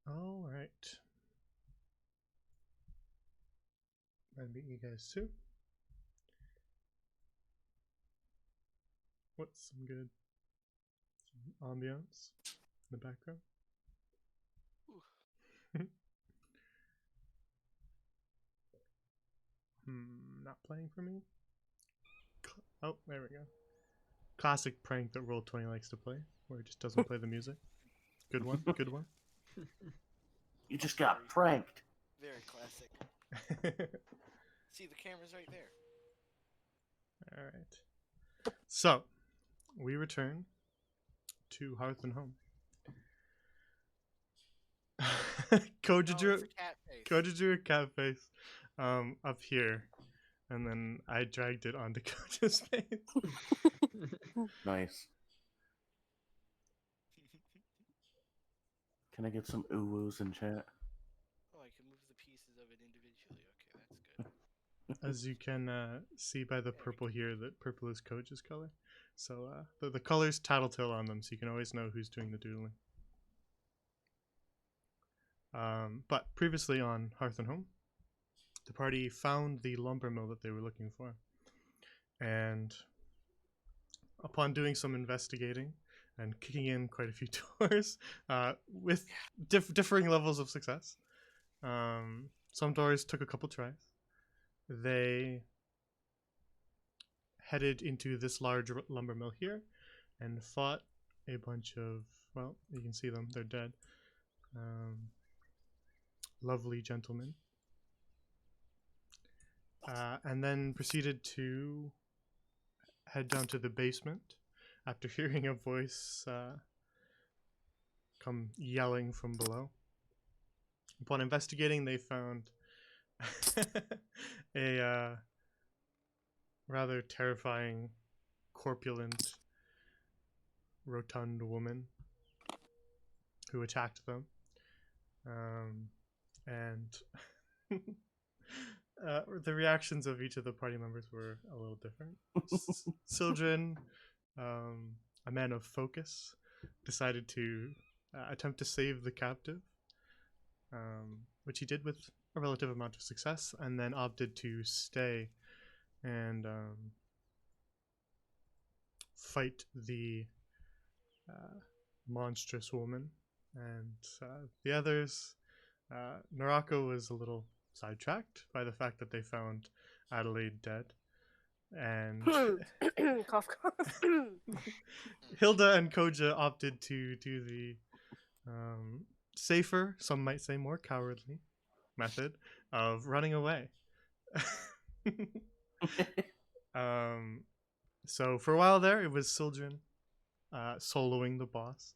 All right. I beat you guys too. What's some good ambiance in the background? Not playing for me? Oh, there we go. Classic prank that Roll20 likes to play, where it just doesn't play the music. Good one, good one. You just got pranked. Very classic. See, the camera's right there. All right. So, we return to Hearth and Home. Koji drew a cat face up here, and then I dragged it onto Koja's face. Nice. Can I get some ooh-woos in chat? Oh, I can move the PC. As you can see by the purple here, that purple is Koja's color. So the color's tattletale on them, so you can always know who's doing the doodling. But previously on Hearth and Home, the party found the lumber mill that they were looking for. And upon doing some investigating and kicking in quite a few doors with differing levels of success, some doors took a couple tries. They headed into this large lumber mill here and fought a bunch of, well, you can see them, they're dead. Lovely gentlemen. And then proceeded to head down to the basement after hearing a voice come yelling from below. Upon investigating, they found a rather terrifying, corpulent, rotund woman who attacked them. And the reactions of each of the party members were a little different. Sildren, a man of focus, decided to attempt to save the captive, which he did with a relative amount of success, and then opted to stay and fight the monstrous woman. And the others, Narako was a little sidetracked by the fact that they found Adelaide dead. And cough, cough. Hilda and Koja opted to do the safer, some might say more cowardly, method of running away. So for a while there, it was Sildren soloing the boss.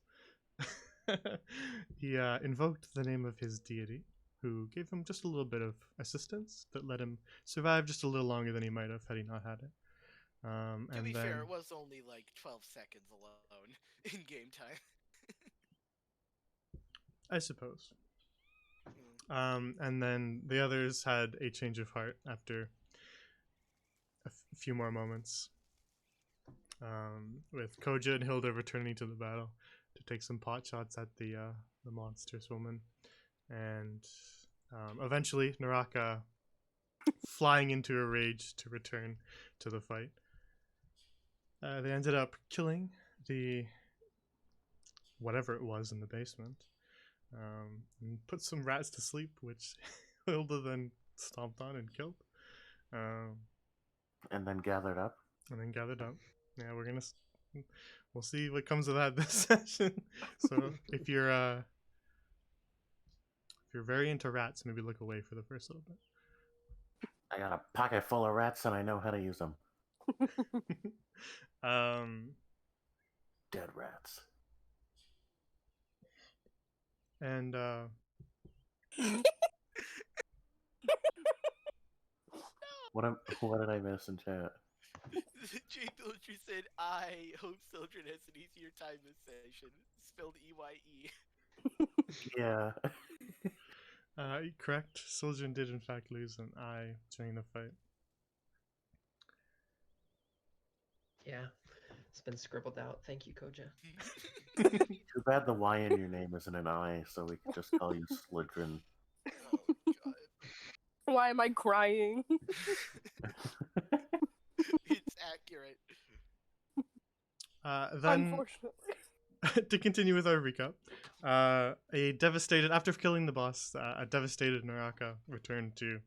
He invoked the name of his deity, who gave him just a little bit of assistance that let him survive just a little longer than he might have had he not had it. To be fair, it was only like 12 seconds alone in game time. I suppose. And then the others had a change of heart after a few more moments, with Koja and Hilda returning to the battle to take some pot shots at the monstrous woman, and eventually Naraka flying into a rage to return to the fight. They ended up killing the whatever it was in the basement, and put some rats to sleep, which Hilda then stomped on and killed. And then gathered up. Yeah, we'll see what comes of that this session. So if you're very into rats, maybe look away for the first little bit. I got a pocket full of rats and I know how to use them. Dead rats. And what did I miss in chat? Jay Pilcher said, I hope Sildren has an easier time this session. Spelled EYE. Yeah. correct. Sildren did in fact lose an eye during the fight. Yeah, it's been scribbled out. Thank you, Koja. Too bad the Y in your name isn't an I, so we can just call you Slidrin. Oh, God. Why am I crying? It's accurate. Then, Unfortunately. to continue with our recap, after killing the boss, a devastated Naraka returned to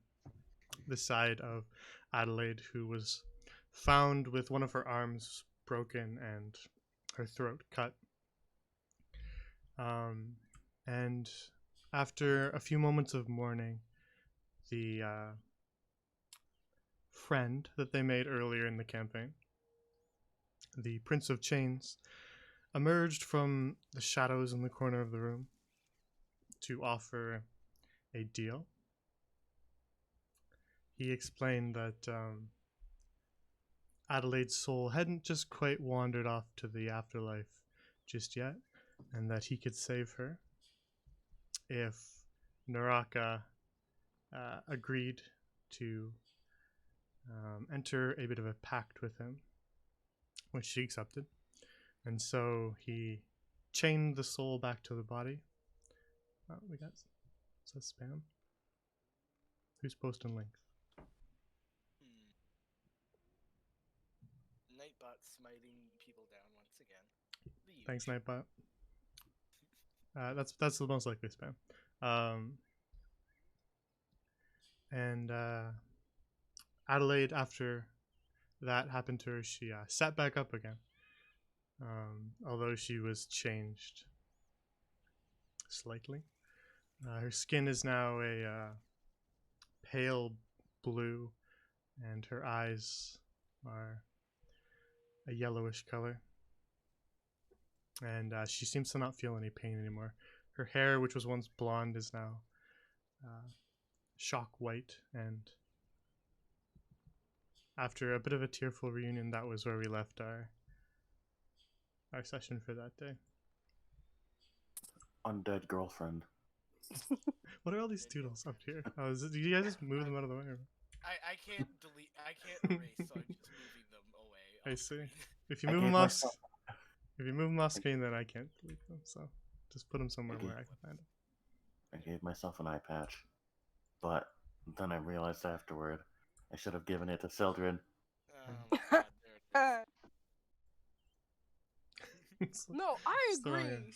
the side of Adelaide, who was found with one of her arms broken and her throat cut. And after a few moments of mourning, the friend that they made earlier in the campaign, the Prince of Chains, emerged from the shadows in the corner of the room to offer a deal. He explained that Adelaide's soul hadn't just quite wandered off to the afterlife just yet, and that he could save her if Naraka agreed to enter a bit of a pact with him, which she accepted. And so he chained the soul back to the body. Oh, we got says spam. Who's posting links? Nightbot smiting people down once again. The Thanks, usual. Nightbot. That's the most likely spam. And Adelaide, after that happened to her, she sat back up again. Although she was changed slightly. Her skin is now a pale blue, and her eyes are a yellowish color. And she seems to not feel any pain anymore. Her hair, which was once blonde, is now shock white. And after a bit of a tearful reunion, that was where we left our session for that day. Undead girlfriend. What are all these doodles up here? Oh, did you guys just move them out of the way? Or? I can't delete. I can't erase, so I'm just moving them away. I off see. screen. If you I move gave them off, myself- if you move them off screen, then I can't delete them. So just put them somewhere Okay. where I can find them. I gave myself an eye patch, but then I realized afterward I should have given it to Sildren. Oh my god, there it is. It's No, I It's the wrong agree.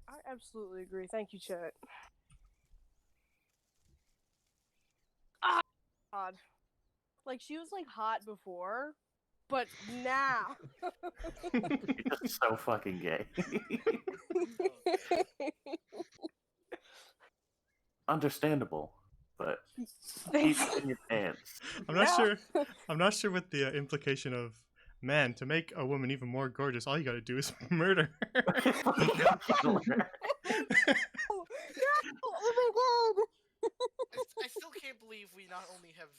I absolutely agree. Thank you, Chet. Ah, God. Like, she was, like, hot before, but now. You're just so fucking gay. Understandable, but keep it in your pants. I'm not No. sure. I'm not sure what the implication of man to make a woman even more gorgeous. All you got to do is murder her. Oh my god! I still can't believe we not only have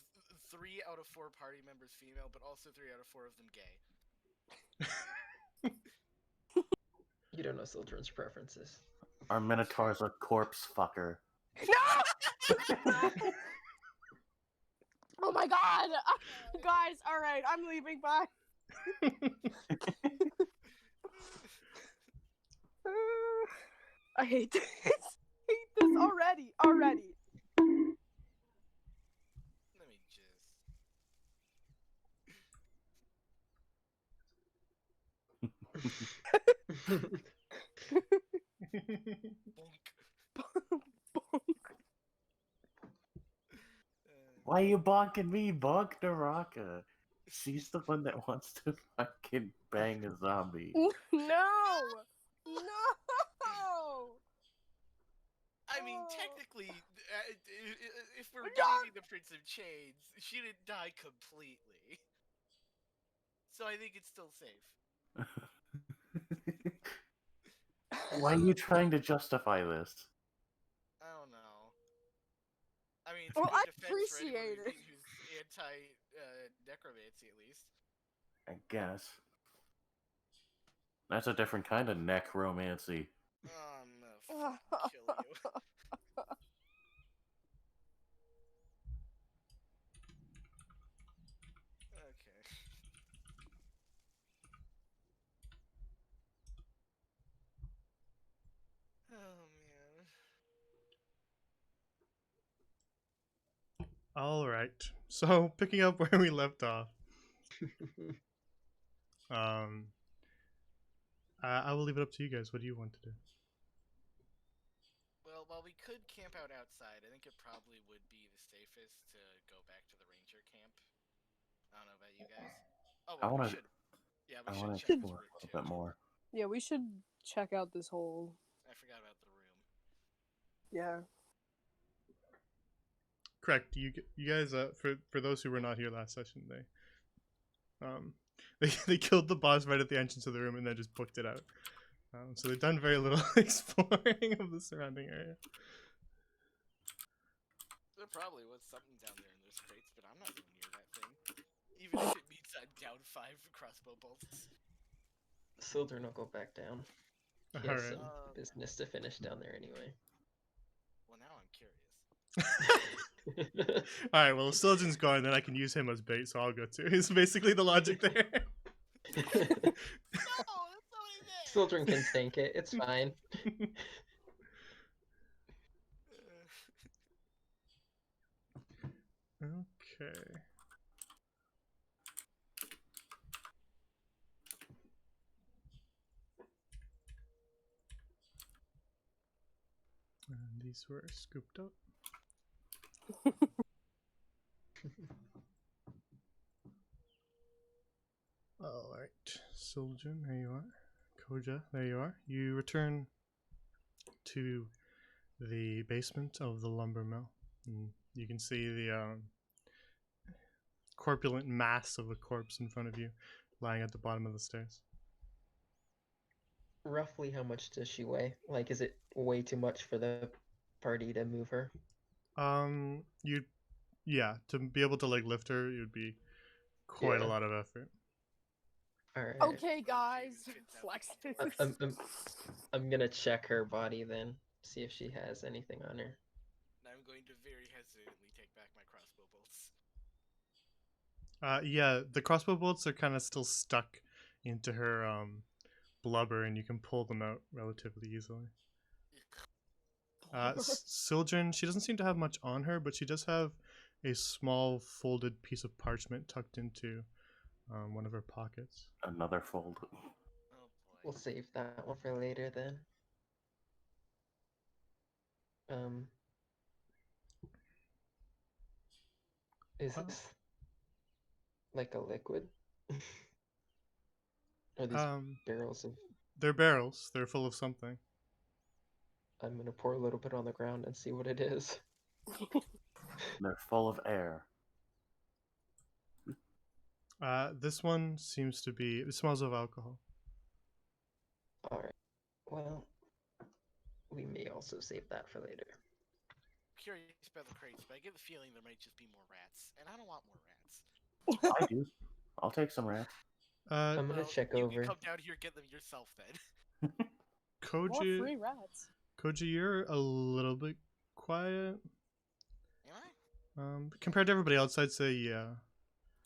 3 out of 4 party members female, but also 3 out of 4 of them gay. You don't know Sildren's preferences. Our Minotaur's a corpse fucker. No! Oh my god! Guys, alright, I'm leaving. Bye. I hate this. I hate this already. Already. Let me just. Bonk. Why you bonking me? Bonk Naraka. She's the one that wants to fucking bang a zombie. No! No! I mean, Oh. technically, if we're No! believing the Prince of Chains, she didn't die completely. So I think it's still safe. Why are you trying to justify this? I don't know. I mean, it's Well, a good I defense for appreciate anybody it. who's anti-necromancy, at least. I guess. That's a different kind of necromancy. Oh, I'm gonna fucking kill you. Okay. Oh, man. All right. So picking up where we left off. I will leave it up to you guys. What do you want to do? Well, while we could camp out outside, I think it probably would be the safest to go back to the ranger camp. I don't know about you guys. Oh, I well, wanna- we should. Yeah, I we want to should check this explore room a too. bit more. Yeah, we should check out this whole. I forgot about the room. Yeah. Correct. You guys. For those who were not here last session, they killed the boss right at the entrance of the room and then just booked it out. So they've done very little exploring of the surrounding area. There probably was something down there in those crates, but I'm not going near that thing. Even if it means I'm down 5 crossbow bolts. Sildren will go back down. He All has right. some business to finish down there anyway. Well, now I'm curious. All right, well, if Sildren's going, then I can use him as bait, so I'll go too. Is basically the logic there. No, that's not what I meant. Children can tank it. It's fine. Okay. And these were scooped up. All right, Sildren, there you are. Koja, there you are. You return to the basement of the lumber mill. And you can see the corpulent mass of a corpse in front of you, lying at the bottom of the stairs. Roughly how much does she weigh? Like, is it way too much for the party to move her? Yeah, to be able to like lift her, it would be quite a Yeah. lot of effort. Alright. Okay, guys. Flex. I'm gonna check her body then, see if she has anything on her. I'm going to very hesitantly take back my crossbow bolts. Yeah, the crossbow bolts are kind of still stuck into her blubber, and you can pull them out relatively easily. Sildren, she doesn't seem to have much on her, but she does have a small folded piece of parchment tucked into one of her pockets. Another fold. Oh boy. We'll save that one for later then. Is Oh. this like a liquid? Are these barrels of... They're barrels. They're full of something. I'm gonna pour a little bit on the ground and see what it is. They're full of air. This one seems to be. It smells of alcohol. Alright. Well, we may also save that for later. Curious about the crates, but I get the feeling there might just be more rats, and I don't want more rats. I do. I'll take some rats. I'm gonna Well, check you over. can come down here and get them yourself then. More Koji, free rats. you're a little bit quiet. Am I? Compared to everybody else, I'd say yeah.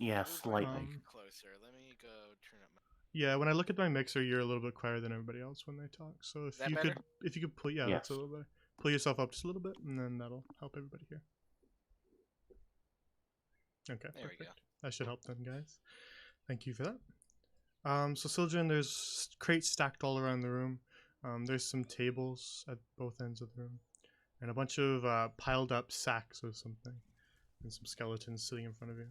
Yeah, Ooh, slightly. Closer. Let me go turn up my... Yeah, when I look at my mixer, you're a little bit quieter than everybody else when they talk. So if That you better? could pull, yeah, that's a Yes. little better. Pull yourself up just a little bit, and then that'll help everybody here. Okay, There we perfect. go. That should help then, guys. Thank you for that. So Sildren, there's crates stacked all around the room. There's some tables at both ends of the room, and a bunch of piled up sacks of something, and some skeletons sitting in front of you.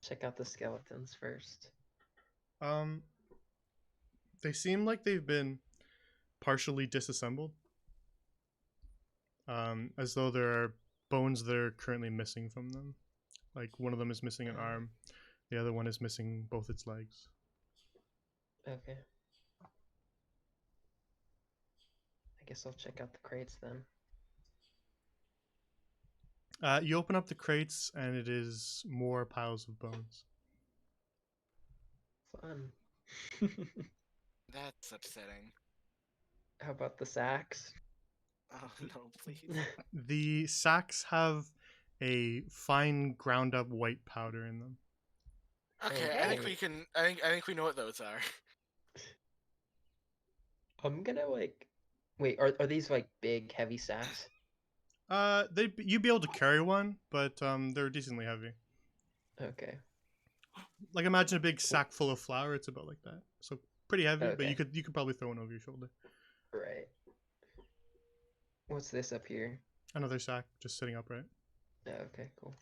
Check out the skeletons first. They seem like they've been partially disassembled, as though there are bones that are currently missing from them. Like one of them is missing an arm, the other one is missing both its legs. Okay. I guess I'll check out the crates then. You open up the crates, and it is more piles of bones. Fun. That's upsetting. How about the sacks? Oh no, please. The sacks have a fine ground up white powder in them. Okay, I think Okay. we can. I think we know what those are. I'm gonna like... Wait, are these like big, heavy sacks? You'd be able to carry one, but they're decently heavy. Okay. Like imagine a big sack full of flour. It's about like that. So pretty heavy, but Okay. you could probably throw one over your shoulder. Right. What's this up here? Another sack just sitting upright. Oh, okay, cool.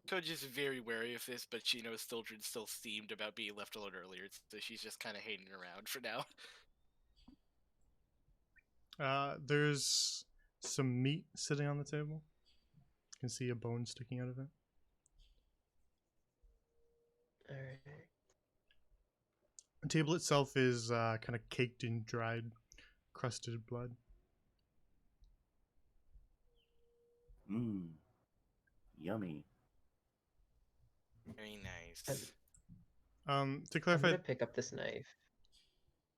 Coach is very wary of this, but she knows Sildren's still steamed about being left alone earlier, so she's just kind of hanging around for now. There's some meat sitting on the table. You can see a bone sticking out of it. Alright. The table itself is kind of caked in dried, crusted blood. Mmm. Yummy. Very nice. To I'm clarify, gonna pick up this knife.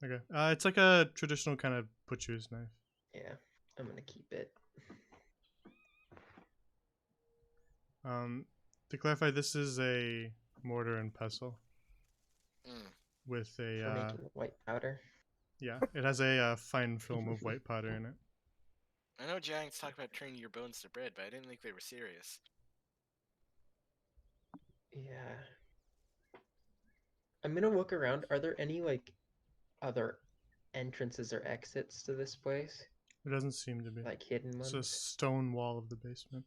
okay, it's like a traditional kind of butcher's knife. Yeah. I'm gonna keep it. To clarify, this is a mortar and pestle Mm. with For a making white powder. yeah. It has a fine film of white powder in it. I know giants talk about turning your bones to bread, but I didn't think they were serious. Yeah. I'm gonna look around. Are there any like other entrances or exits to this place? It doesn't seem to be. Like hidden It's a ones? stone wall of the basement.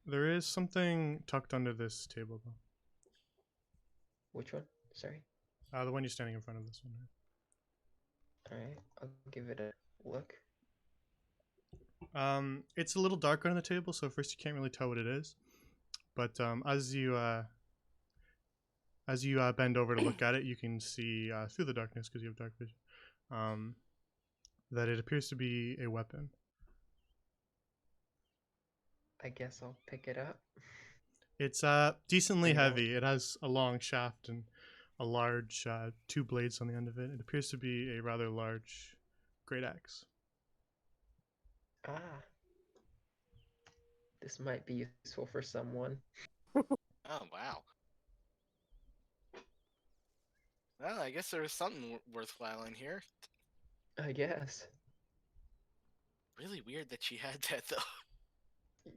There is something tucked under this table though. Which one? Sorry. The one you're standing in front of this one. Alright, I'll give it a look. It's a little darker on the table, so first you can't really tell what it is. But as you bend over to look at it, you can see through the darkness because you have dark vision. That it appears to be a weapon. I guess I'll pick it up. It's decently Bring it out. heavy. It has a long shaft and a large two blades on the end of it. It appears to be a rather large great axe. Ah. This might be useful for someone. Oh, wow. Well, I guess there was something worthwhile in here. I guess. Really weird that she had that, though.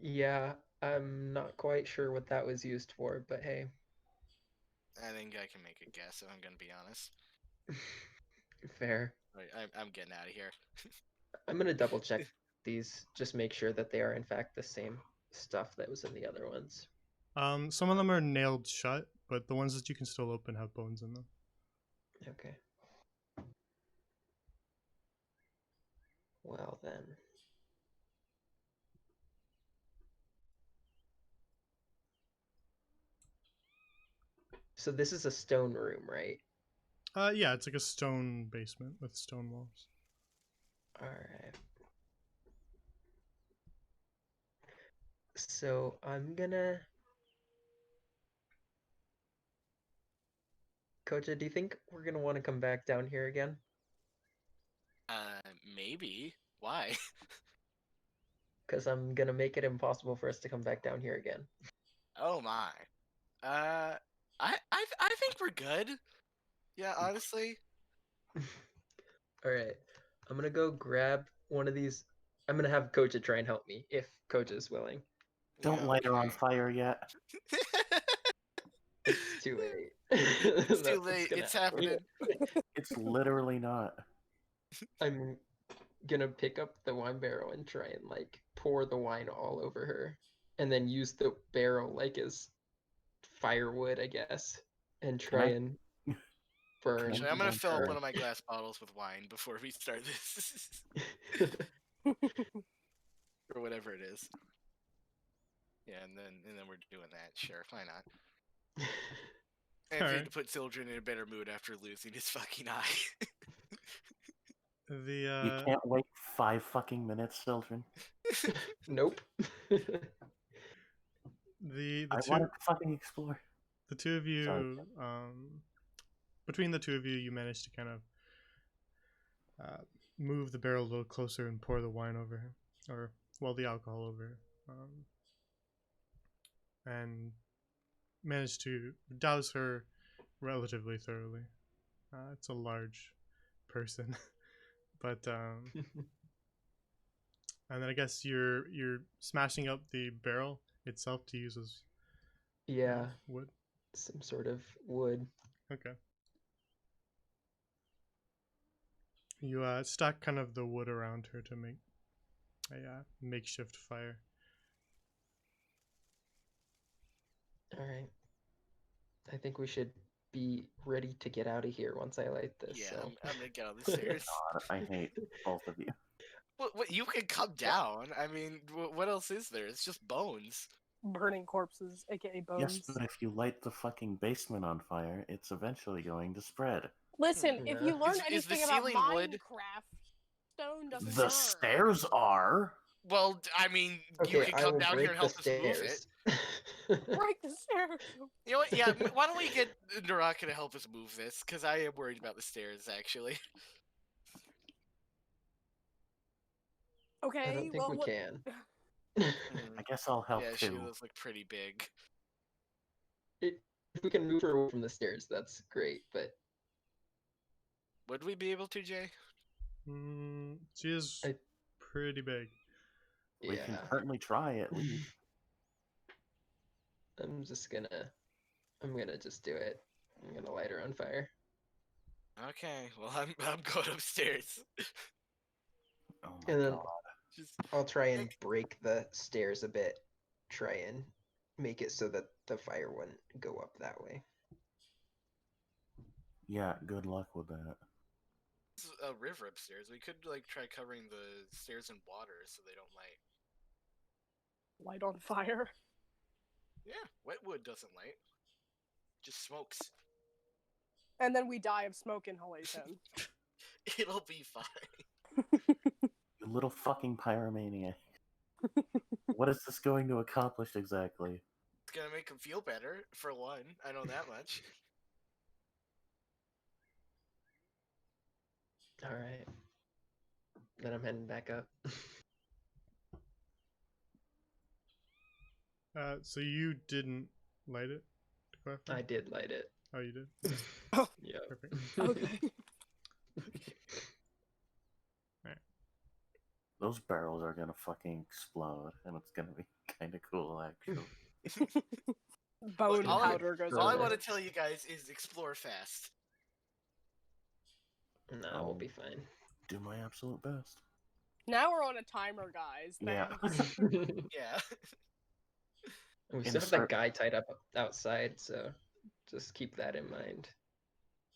Yeah, I'm not quite sure what that was used for, but hey. I think I can make a guess, if I'm gonna be honest. Fair. Right, I'm getting out of here. I'm gonna double check these, just make sure that they are in fact the same stuff that was in the other ones. Some of them are nailed shut, but the ones that you can still open have bones in them. Okay. Well then. So this is a stone room, right? Yeah, it's like a stone basement with stone walls. Alright. So I'm gonna... Koja, do you think we're gonna want to come back down here again? Maybe. Why? Because I'm gonna make it impossible for us to come back down here again. Oh my. I think we're good. Yeah, honestly. Alright. I'm gonna go grab one of these. I'm gonna have Koja try and help me, if Koja is willing. Don't Yeah, light her on okay. fire yet. It's too late. It's That's too what's late. gonna It's happen. happening. It's literally not. I'm gonna pick up the wine barrel and try and like pour the wine all over her, and then use the barrel like as firewood, I guess, and Can try I- and burn. Actually, I'm gonna fill up her. one of my glass bottles with wine before we start this. Or whatever it is. Yeah, and then we're doing that. Sure, why not? And Alright. to put Sildren in a better mood after losing his fucking eye. The You can't wait 5 fucking minutes, children. Nope. the I two want to fucking explore. the two of you Sorry. between the two of you, you manage to kind of move the barrel a little closer and pour the wine over her, or well, the alcohol over her, and manage to douse her relatively thoroughly. It's a large person, but and then I guess you're smashing up the barrel itself to use as Yeah, wood. some sort of wood. Okay. You stack kind of the wood around her to make a makeshift fire. All right. I think we should be ready to get out of here once I light this. Yeah, So. I'm gonna get on the stairs. God, I hate both of you. What? You can come down. I mean, what else is there? It's just bones. Burning corpses, aka bones. Yes, but if you light the fucking basement on fire, it's eventually going to spread. Listen, if you Yeah. learn Is the anything about ceiling Minecraft, wood? stone doesn't The burn. stairs are. Well, I mean, Okay, you can I come will down break here and help the us move it. stairs. Break the stairs. You know what? Yeah, why don't we get Naraka to help us move this? Because I am worried about the stairs, actually. Okay, I don't think well, we what? can. I guess I'll help Yeah, too. Sheila's look pretty big. If we can move her away from the stairs, that's great. But Would we be able to, Jay? She is I- pretty big. We can yeah, certainly try at least. I'm gonna just do it. I'm gonna light her on fire. Okay, well I'm going upstairs. Oh my And then god. Just I'll try and break the stairs a bit. Try and make it so that the fire wouldn't go up that way. Yeah, good luck with that. there's a river upstairs. We could like try covering the stairs in water so they don't light. Light on fire. Yeah, wet wood doesn't light. Just smokes. And then we die of smoke inhalation. It'll be fine. You little fucking pyromaniac. What is this going to accomplish exactly? It's gonna make him feel better, for one. I know that much. All right. Then I'm heading back up. So you didn't light it? To clarify? I did light it. Oh, you did? Yeah. Perfect. Okay. Those barrels are gonna fucking explode, and it's gonna be kind of cool, actually. Bone all powder goes All I over. want to tell you guys is explore fast. No, we'll be fine. Do my absolute best. Now we're on a timer, guys. Yeah. Thanks. Yeah. We still have Insert- that guy tied up outside, so just keep that in mind.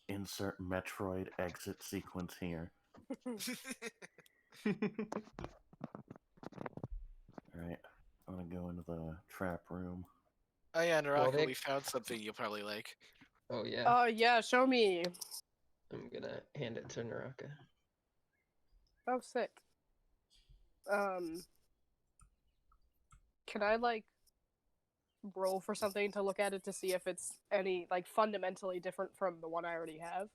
Insert Metroid exit sequence here. Alright, I'm gonna go into the trap room. Oh yeah, Naraka, Well, they- we found something you'll probably like. Oh yeah. Oh yeah, show me. I'm gonna hand it to Naraka. Oh, sick. Can I like roll for something to look at it to see if it's any like fundamentally different from the one I already have?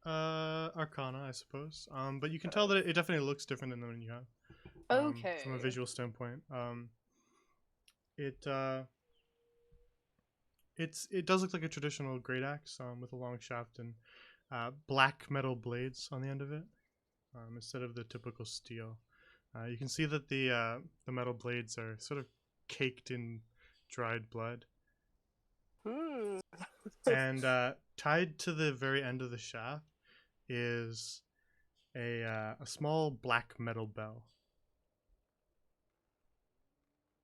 Arcana, I suppose. But you can tell that it definitely looks different than the one you have. Okay. From a visual standpoint. It does look like a traditional great axe with a long shaft and black metal blades on the end of it instead of the typical steel. You can see that the metal blades are sort of caked in dried blood, Hmm. and tied to the very end of the shaft is a small black metal bell.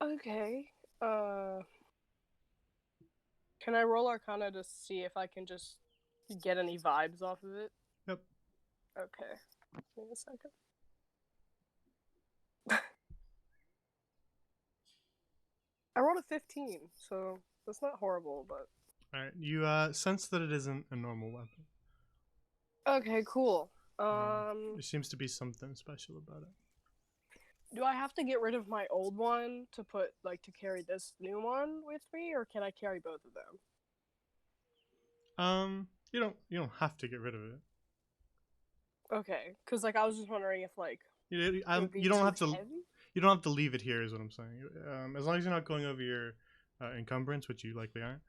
Okay. Can I roll Arcana to see if I can just get any vibes off of it? Yep. Okay. Give me a second. I rolled a 15, so that's not horrible, but All right, you sense that it isn't a normal weapon. okay, cool. There seems to be something special about it. Do I have to get rid of my old one to put like to carry this new one with me, or can I carry both of them? You don't have to get rid of it. Okay, because like I was just wondering if like it would be You don't too have to. heavy? You don't have to leave it here, is what I'm saying. As long as you're not going over your encumbrance, which you likely aren't,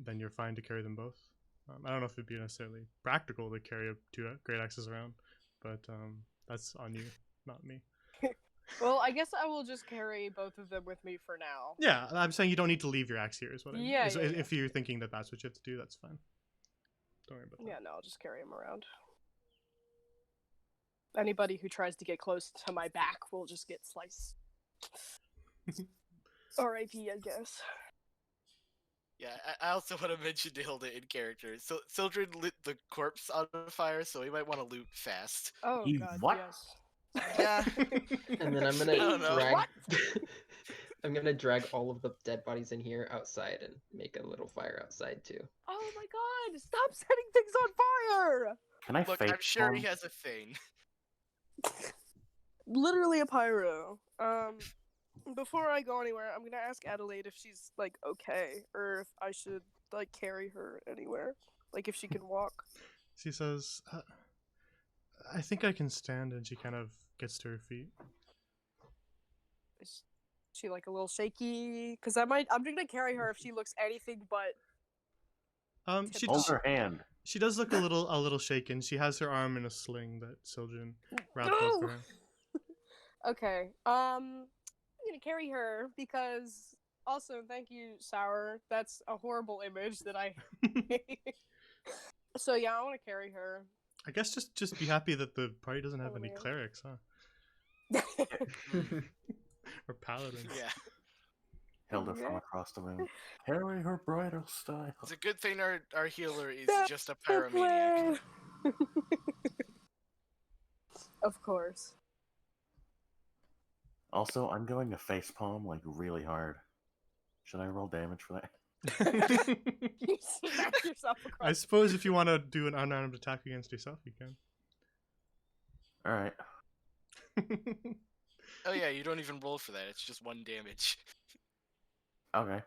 then you're fine to carry them both. I don't know if it'd be necessarily practical to carry two great axes around, but that's on you, not me. Well, I guess I will just carry both of them with me for now. Yeah, I'm saying you don't need to leave your axe here, is what I mean. Yeah, If you're thinking that that's what you have to do, that's fine. Don't worry about that. Yeah, no, I'll just carry him around. Anybody who tries to get close to my back will just get sliced. R.I.P. I guess. Yeah, I also want to mention to Hilda in character. So Sildren lit the corpse on fire, so we might want to loot fast. Oh You god, what? yes. Yeah. And then I'm I gonna don't know. drag. What? I'm gonna drag all of the dead bodies in here outside and make a little fire outside too. Oh my god, stop setting things on fire! Can I Look, fake I'm sure he one? has a thing. Literally a pyro. Before I go anywhere, I'm gonna ask Adelaide if she's like okay, or if I should like carry her anywhere, like if she can walk. She says, "I think I can stand," and she kind of gets to her feet. Is she like a little shaky? Because I'm gonna carry her if she looks anything but. She Hold her hand. she does look a little shaken. She has her arm in a sling that Sildren wrapped up No! for her. Okay. I'm gonna carry her because. Also, thank you, Sour. That's a horrible image that I hate. So yeah, I want to carry her. I guess just be happy that the party doesn't have Oh, any man. clerics, huh? Or paladins. Yeah. Hilda from across the room. Carry her bridal style. It's a good thing our healer is That's just a the pyromaniac. plan. Of course. Also, I'm going to facepalm like really hard. Should I roll damage for that? You smack yourself I across. suppose if you want to do an unarmed attack against yourself, you can. Alright. Oh yeah, you don't even roll for that. It's just 1 damage. Okay.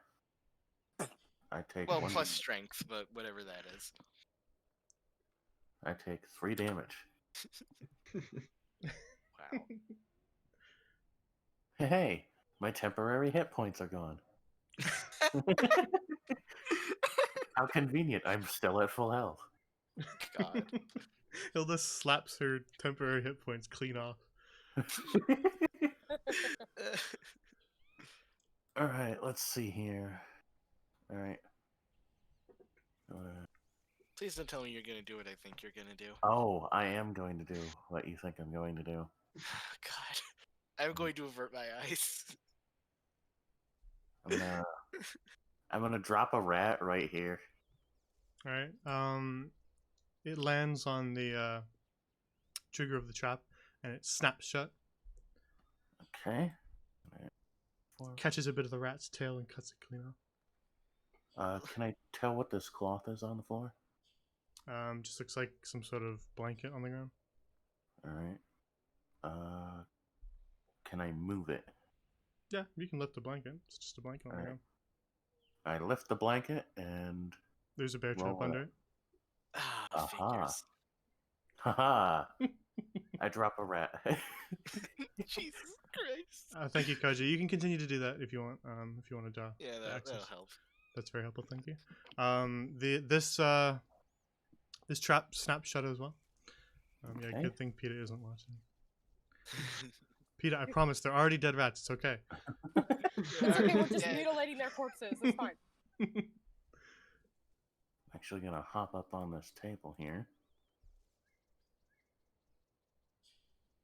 I take Well, 1 plus strength, but whatever that is. I take 3 damage. Wow. Hey, my temporary hit points are gone. How convenient. I'm still at full health. God. Hilda slaps her temporary hit points clean off. Alright, let's see here. Alright. Please don't tell me you're gonna do what I think you're gonna do. Oh, I am going to do what you think I'm going to do. God. I'm going to avert my eyes. I'm gonna drop a rat right here. All right. It lands on the trigger of the trap, and it snaps shut. Okay. Catches a bit of the rat's tail and cuts it clean off. Can I tell what this cloth is on the floor? Just looks like some sort of blanket on the ground. Alright. Can I move it? Yeah, you can lift the blanket. It's just a blanket on the Alright. ground. I lift the blanket and There's a bear trap roll it. under it. Ah, Aha. figures. Haha! I drop a rat. Jesus Christ. Thank you, Kaji. You can continue to do that if you want. If you want to draw. Yeah, the that'll axes. help. That's very helpful. Thank you. This trap snaps shut as well. Yeah, Okay. good thing Peter isn't watching. Peter, I promise they're already dead rats. It's okay. It's okay, we're just Yeah. mutilating their corpses. It's fine. Actually gonna hop up on this table here.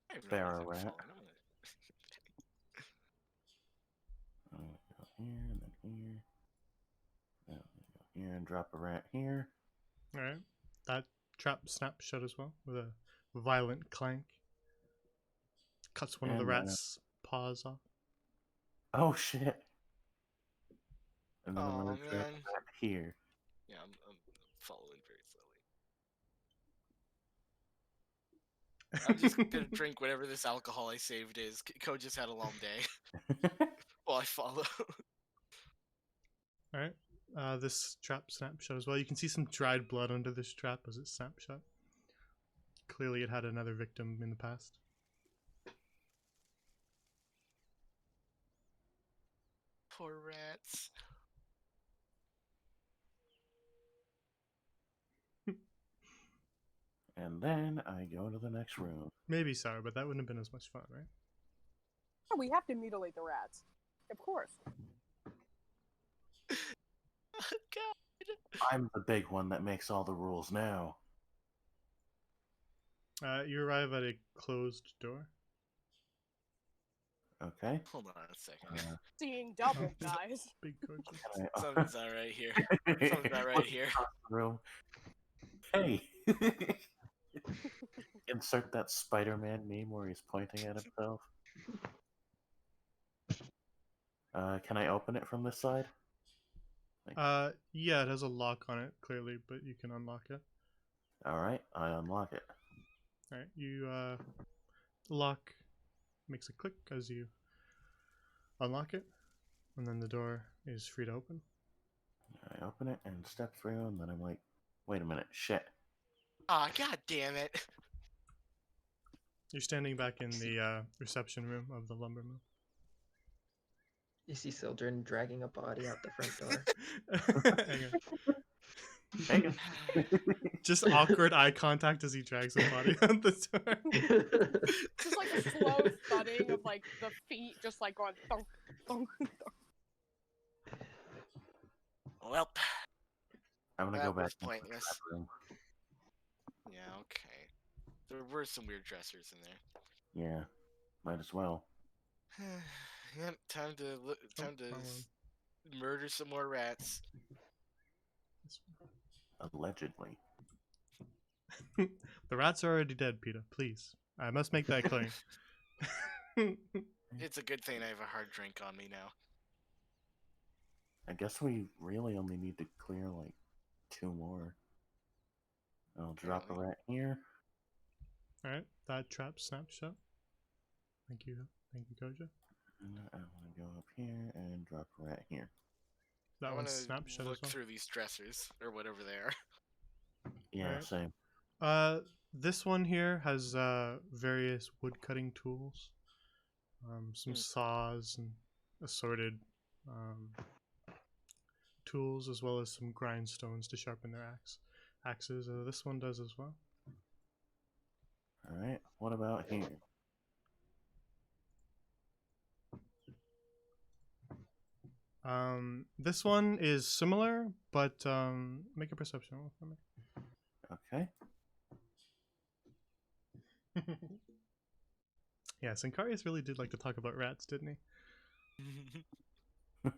I have no Barrow reason to rat. fall. I'm gonna- Go here and then here. Then go here and drop a rat here. All right. That trap snaps shut as well with a violent clank. Cuts one of the And, rat's paws off. Oh shit! And then I'm Aw, gonna drop man. a rat here. Yeah, I'm following very slowly. I'm just gonna drink whatever this alcohol I saved is. Ko just had a long day. While I follow. All right. This trap snaps shut as well. You can see some dried blood under this trap as it snaps shut. Clearly, it had another victim in the past. Poor rats. And then I go to the next room. Maybe sour, but that wouldn't have been as much fun, right? Yeah, we have to mutilate the rats. Of course. God. I'm the big one that makes all the rules now. You arrive at a closed door. Okay. Hold on a second. Seeing double, guys. Big gorgeous. Can I- Something's not right here. Something's not right What's here. across the room? Hey! Insert that Spider-Man meme where he's pointing at himself. Can I open it from this side? Yeah, it has a lock on it, clearly, but you can unlock it. Alright, I unlock it. Alright, the lock makes a click as you unlock it, and then the door is free to open. I open it and step through, and then I'm like, wait a minute, shit. Aw, god damn it. You're standing back in the reception room of the lumber mill. You see Sildren dragging a body out the front door. Hang on. Hang on. Just awkward eye contact as he drags the body out the door. Just like a slow thudding of like the feet, just like going thunk, thunk, thunk. Well, I'm gonna that go back was into the pointless. trap room. Yeah, okay. There were some weird dressers in there. Yeah, might as well. Yep, time to wrong one. murder some more rats. Allegedly. The rats are already dead, Peter. Please. I must make that clear. It's a good thing I have a hard drink on me now. I guess we really only need to clear like 2 more. I'll drop a rat here. Alright, that trap snaps shut. Thank you. Thank you, Koja. And I want to go up here and drop a rat here. That I one's want snapped to shut as look well. through these dressers or whatever they are. Yeah, Alright. same. This one here has various wood cutting tools, some saws and assorted tools, as well as some grindstones to sharpen their axes. This one does as well. Alright, what about here? This one is similar, but make a perception roll for me. Okay. Yeah, Sincarius really did like to talk about rats, didn't he?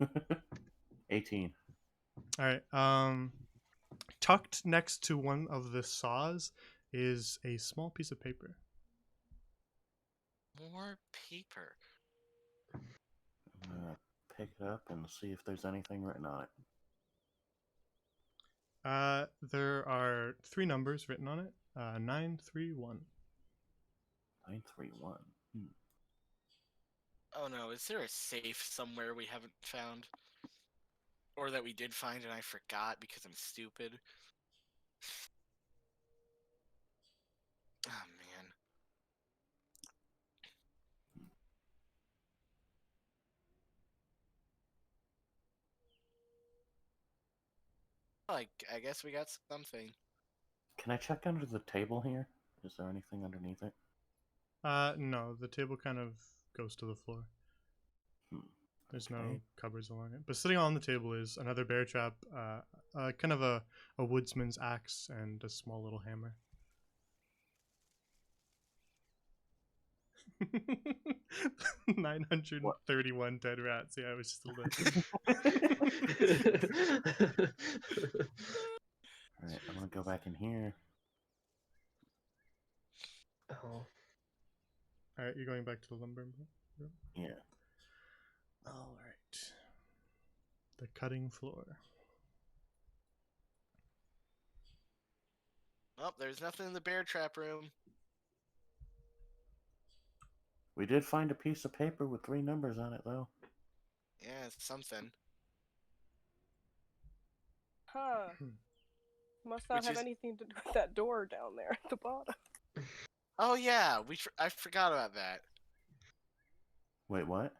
18. All right. Tucked next to one of the saws is a small piece of paper. More paper. I'm gonna pick it up and see if there's anything written on it. There are 3 numbers written on it. 931. 931. Oh no, is there a safe somewhere we haven't found? Or that we did find and I forgot because I'm stupid? Oh man. Like, I guess we got something. Can I check under the table here? Is there anything underneath it? No, the table kind of goes to the floor. There's no Okay. cupboards along it. But sitting on the table is another bear trap, kind of a woodsman's axe, and a small little hammer. 931 dead rats. Yeah, it was just a little. Alright, I'm gonna go back in here. Oh, Alright, you're going back to the lumber room? Yeah. Alright. The cutting floor. Oh, there's nothing in the bear trap room. We did find a piece of paper with 3 numbers on it, though. Yeah, it's something. Huh. Must not Which have is- anything to do with that door down there at the bottom. Oh yeah, I forgot about that. Wait, what?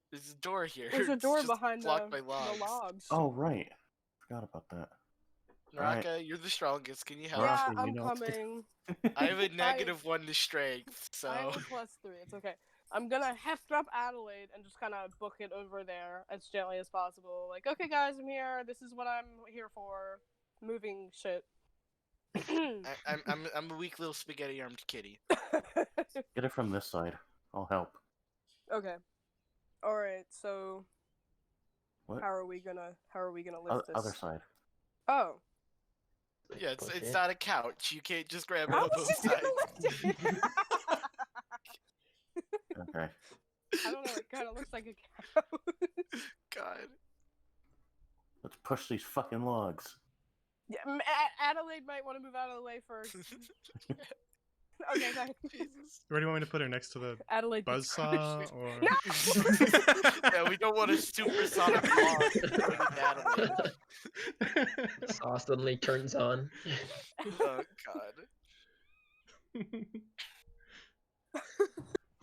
There's a door here. There's a It's door just behind blocked the by logs. logs. Oh, right. Forgot about that. Naraka, Alright. you're the strongest. Can you help? Yeah, Rossi, you I'm know- coming. I have a -1 to strength, I have so a +3. It's okay. I'm gonna heft up Adelaide and just kind of book it over there as gently as possible. Like, okay, guys, I'm here. This is what I'm here for. Moving shit. I'm a weak little spaghetti-armed kitty. Get it from this side. I'll help. Okay. All right. So, What? how are we gonna lift this? Other side. Oh. Yeah, push it's it. not a couch. You can't just grab it I on was both just gonna sides. lift it. Okay. I don't know. It kind of looks like a couch. God. Let's push these fucking logs. Yeah, Adelaide might want to move out of the way first. Okay, thanks. Jesus. Where do you want me to put her? Next to the Adelaide gets buzzsaw? crushed. Or... No! Yeah, we don't want a supersonic log going into Adelaide. saw suddenly turns on. Oh God.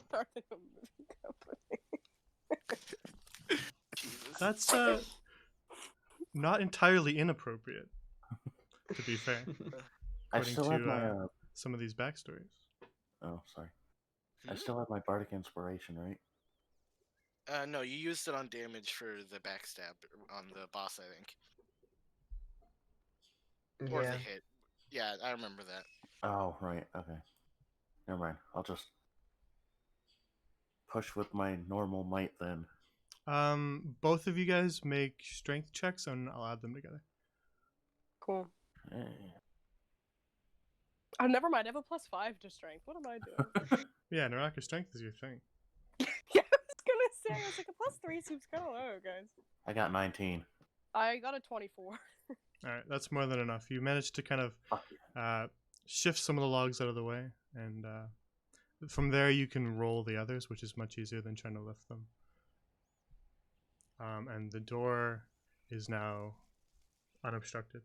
Starting a movie company. Jesus. That's not entirely inappropriate, to be fair, I according still have to my. some of these backstories. Oh, sorry. I Hmm? still have my bardic inspiration, right? No, you used it on damage for the backstab on the boss, I think. Or Yeah. the hit. Yeah, I remember that. Oh, right. Okay. Never mind. I'll just push with my normal might then. Both of you guys make strength checks, and I'll add them together. Cool. Eh. Oh, never mind. I have a +5 to strength. What am I doing? Yeah, Naraka, strength is your thing. Yeah, I was gonna say. I was like, a +3 seems kind of low, guys. I got 19. I got a 24. All right, that's more than enough. You managed to kind of Fuck yeah. shift some of the logs out of the way, and from there you can roll the others, which is much easier than trying to lift them. And the door is now unobstructed.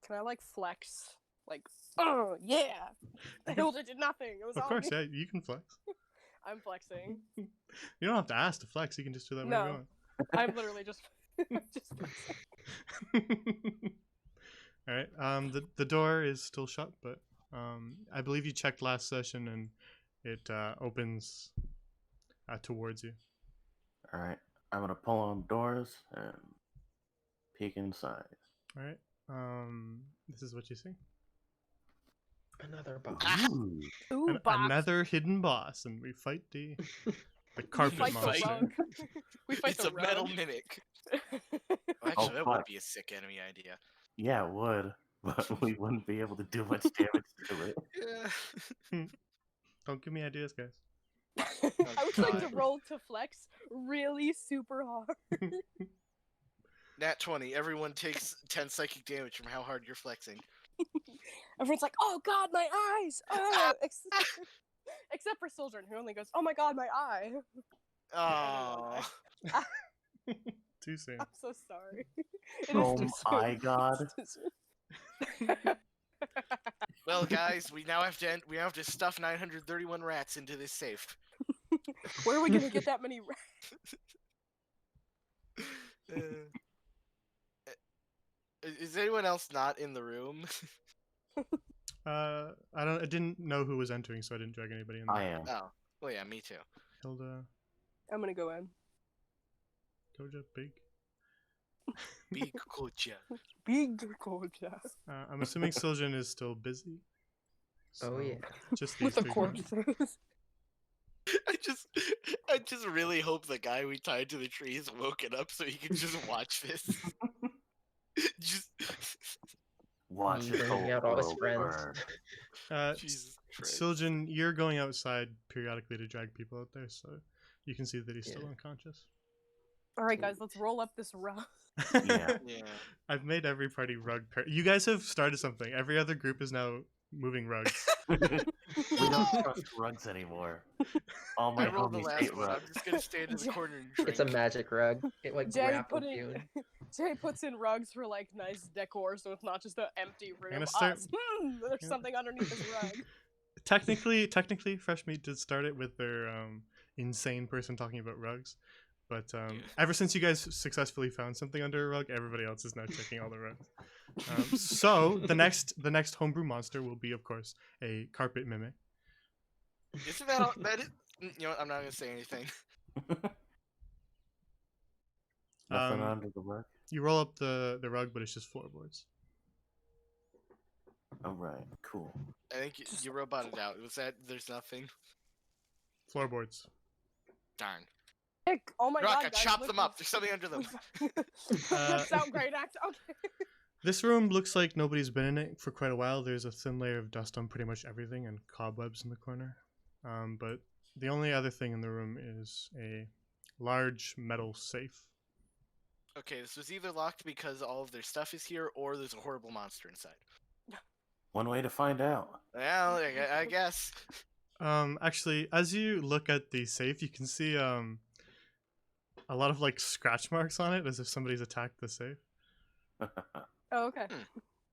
Can I like flex? Like, oh yeah! The Hilda did nothing. It was Of all course, me. yeah, you can flex. I'm flexing. You don't have to ask to flex. You can just do that when No. you're going. I'm literally just flexing. All right. The door is still shut, but I believe you checked last session, and it opens towards you. Alright. I'm gonna pull on doors and peek inside. All right. This is what you see. Another boss. Ooh. Ooh, box. Another hidden boss, and we fight the We carpet fight the monster. rug. We fight It's the a metal rug. mimic. Well, actually, that fuck. would be a sick enemy idea. Yeah, it would. But we wouldn't be able to do much damage to it. Yeah. Don't give me ideas, guys. I would like to God. roll to flex really super hard. Nat 20. Everyone takes 10 psychic damage from how hard you're flexing. Everyone's like, "Oh God, my eyes!" Except for Sojourn, who only goes, "Oh my God, my eye." Oh. Too soon. I'm so sorry. It is Oh too my soon. god. It's too soon. Well, guys, we now have to stuff 931 rats into this safe. Where are we gonna get that many rats? Is anyone else not in the room? I didn't know who was entering, so I didn't drag anybody in I there. am. Oh, well, yeah, me too. Hilda, I'm gonna go in. Koja, Big. Big Koja. Big Koja. I'm assuming Siljan is still busy. Oh, so yeah. Just these With the three corpses. I just really hope the guy we tied to the tree is woken up so he can just watch this. Just Watch Me it bringing all out all his grow friends. burn. Jesus Christ. Siljan, you're going outside periodically to drag people out there, so you can see that he's still Yeah. unconscious. Alright, guys, let's roll up this rug. Yeah. Yeah. I've made every party rug You guys have started something. Every other group is now moving rugs. We don't trust rugs anymore. All my I rolled the homies last hate one. I'm rugs. just gonna stand in the corner and drink. It's a magic rug. It like Jay grappled putting you. Jay puts in rugs for like nice decor, so it's not just an empty room. gonna start- Us. There's something underneath this rug. Technically, Fresh Meat did start it with their insane person talking about rugs. But ever since you guys successfully found something under a rug, everybody else is now checking all the rugs. So the next homebrew monster will be, of course, a carpet mimic. Isn't that all, that is? You know what? I'm not gonna say anything. Nothing Um, under the rug. You roll up the rug, but it's just floorboards. Alright, cool. I think you roboted out. Was that? There's nothing. Floorboards. Darn. Heck, oh my Raka, God, guys, chop look, them up. There's something under them. Rips out great act. Okay. This room looks like nobody's been in it for quite a while. There's a thin layer of dust on pretty much everything and cobwebs in the corner. But the only other thing in the room is a large metal safe. Okay, this was either locked because all of their stuff is here, or there's a horrible monster inside. One way to find out. Well, I guess. Actually, as you look at the safe, you can see a lot of like scratch marks on it, as if somebody's attacked the safe. Oh, okay.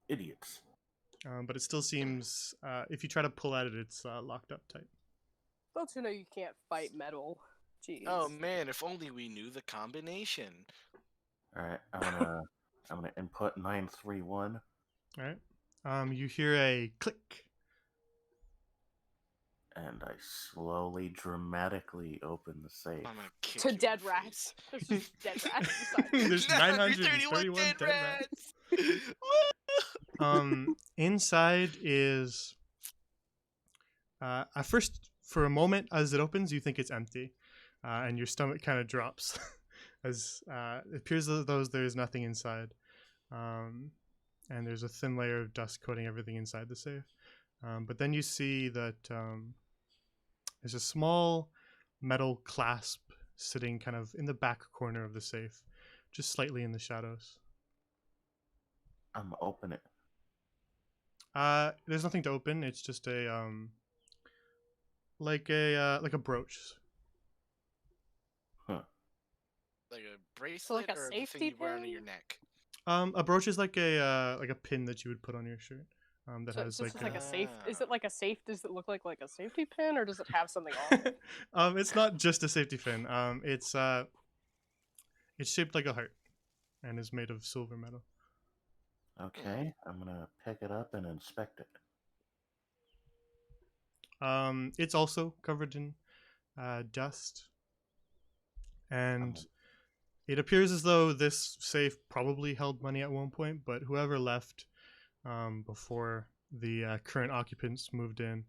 Idiots. but it still seems if you try to pull at it, it's locked up tight. Don't you know you can't fight metal? Jeez. Oh man, if only we knew the combination. All right, I'm gonna input 931. All right. You hear a click. And I slowly, dramatically open the safe. I'm gonna kick To you in dead the rats. face. There's just dead rats beside. There's 931 dead rats. Woo! Inside is. At first, for a moment, as it opens, you think it's empty, and your stomach kind of drops, as it appears as though there is nothing inside, and there's a thin layer of dust coating everything inside the safe. But then you see that there's a small metal clasp sitting kind of in the back corner of the safe, just slightly in the shadows. I'm gonna open it. There's nothing to open. It's just a like a brooch. Huh. Like a bracelet a or the safety thing you wear on pin? your neck. A brooch is like a pin that you would put on your shirt. That So has it's just like like a. a safe. Is it like a safe? Does it look like a safety pin, or does it have something on it? It's not just a safety pin. It's shaped like a heart, and is made of silver metal. Okay, I'm gonna pick it up and inspect it. It's also covered in dust, and it appears as though this safe probably held money at one point, but whoever left before the current occupants moved in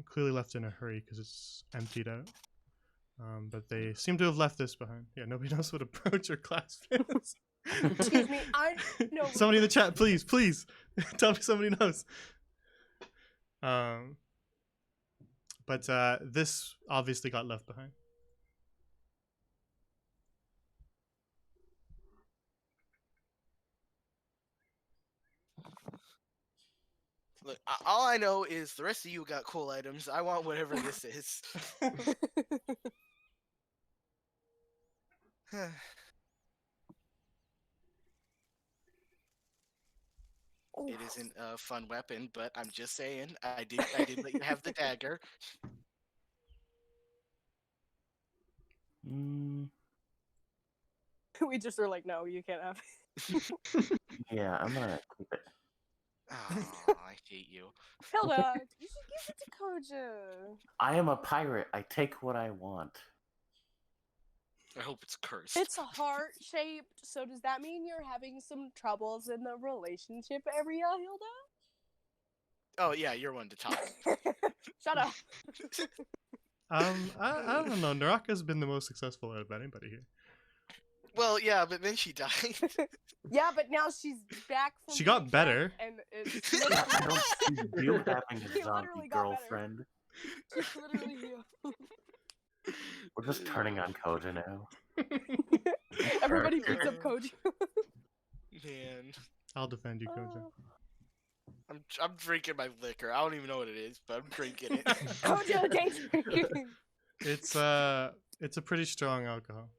clearly left in a hurry because it's emptied out. But they seem to have left this behind. Yeah, nobody knows what a brooch or clasp is. Excuse me, I know. Somebody in the chat, please, tell me somebody knows. But this obviously got left behind. Look, all I know is the rest of you got cool items. I want whatever this is. It isn't a fun weapon, but I'm just saying. I did let you have the dagger. We just are like, no, you can't have it. Yeah, I'm gonna keep it. Oh, I hate you. Hilda, you should give it to Koja. I am a pirate. I take what I want. I hope it's cursed. It's a heart shaped, so does that mean you're having some troubles in the relationship area, Hilda? Oh yeah, you're one to talk. Shut up. I don't know. Naraka's been the most successful out of anybody here. Well, yeah, but then she died. Yeah, but now she's back from She got being better. trapped, and it's I don't see you having She a zombie literally got better. girlfriend. She's literally healed. We're just turning on Koja now. Everybody beats up Koji. Man, I'll defend you, Koja. I'm drinking my liquor. I don't even know what it is, but I'm drinking it. Koja day drinking. It's a pretty strong alcohol.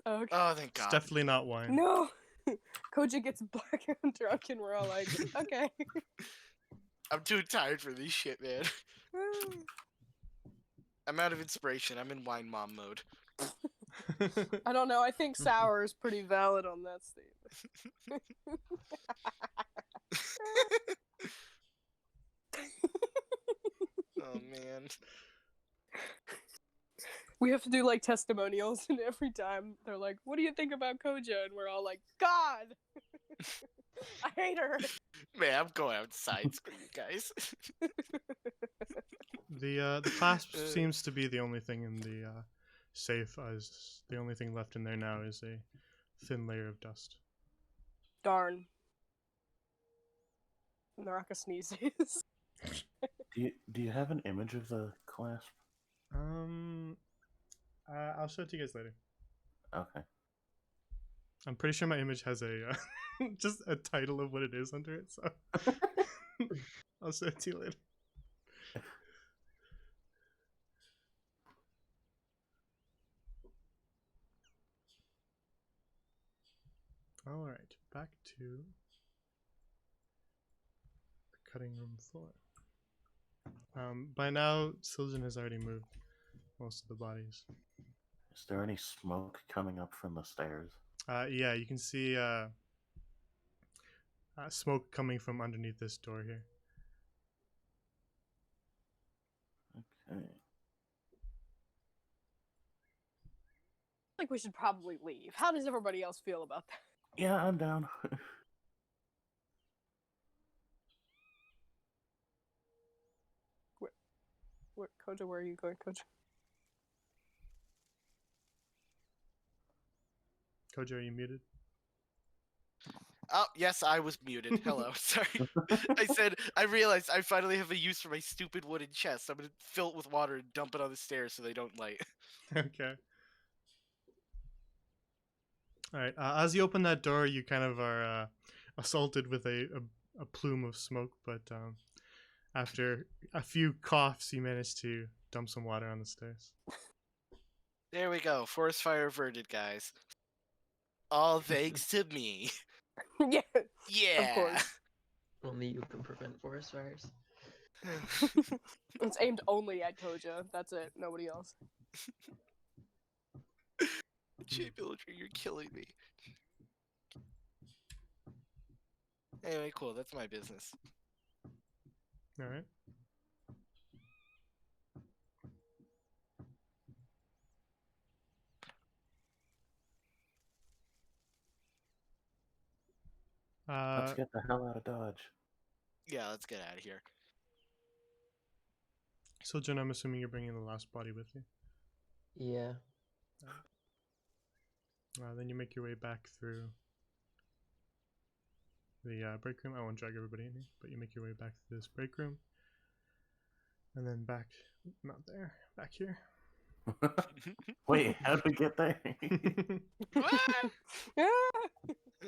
Okay. Oh, thank It's God. definitely not wine. No. Koja gets black and drunk, and we're all like, okay. I'm too tired for this shit, man. I'm out of inspiration. I'm in wine mom mode. I don't know. I think sour is pretty valid on that statement. Oh man. We have to do like testimonials, and every time they're like, "What do you think about Koja?" And we're all like, "God, I hate her." Man, I'm going outside. Screw you guys. The clasp seems to be the only thing in the safe, as the only thing left in there now is a thin layer of dust. Darn. Naraka sneezes. Do you have an image of the clasp? I'll show it to you guys later. Okay. I'm pretty sure my image has a just a title of what it is under it, so I'll show it to you later. All right, back to the cutting room floor. By now, Siljan has already moved most of the bodies. Is there any smoke coming up from the stairs? Yeah, you can see smoke coming from underneath this door here. Okay. I think we should probably leave. How does everybody else feel about that? Yeah, I'm down. Koja, where are you going, Koja? Koji, are you muted? Oh, yes, I was muted. Hello, sorry. I realized I finally have a use for my stupid wooden chest. I'm gonna fill it with water and dump it on the stairs so they don't light. Okay. All right. As you open that door, you kind of are assaulted with a plume of smoke, but after a few coughs, you manage to dump some water on the stairs. There we go. Forest fire averted, guys. All thanks to me. Yeah, Yeah. of course. Only you can prevent forest fires. It's aimed only at Koja. That's it. Nobody else. Jay Villager, you're killing me. Anyway, cool. That's my business. All right. Let's get the hell out of Dodge. Yeah, let's get out of here. So, Jen, I'm assuming you're bringing the last body with you. Yeah. Then you make your way back through the break room. I won't drag everybody in here, but you make your way back to this break room. And then back, not there, back here. Wait, how'd we get there? Yeah.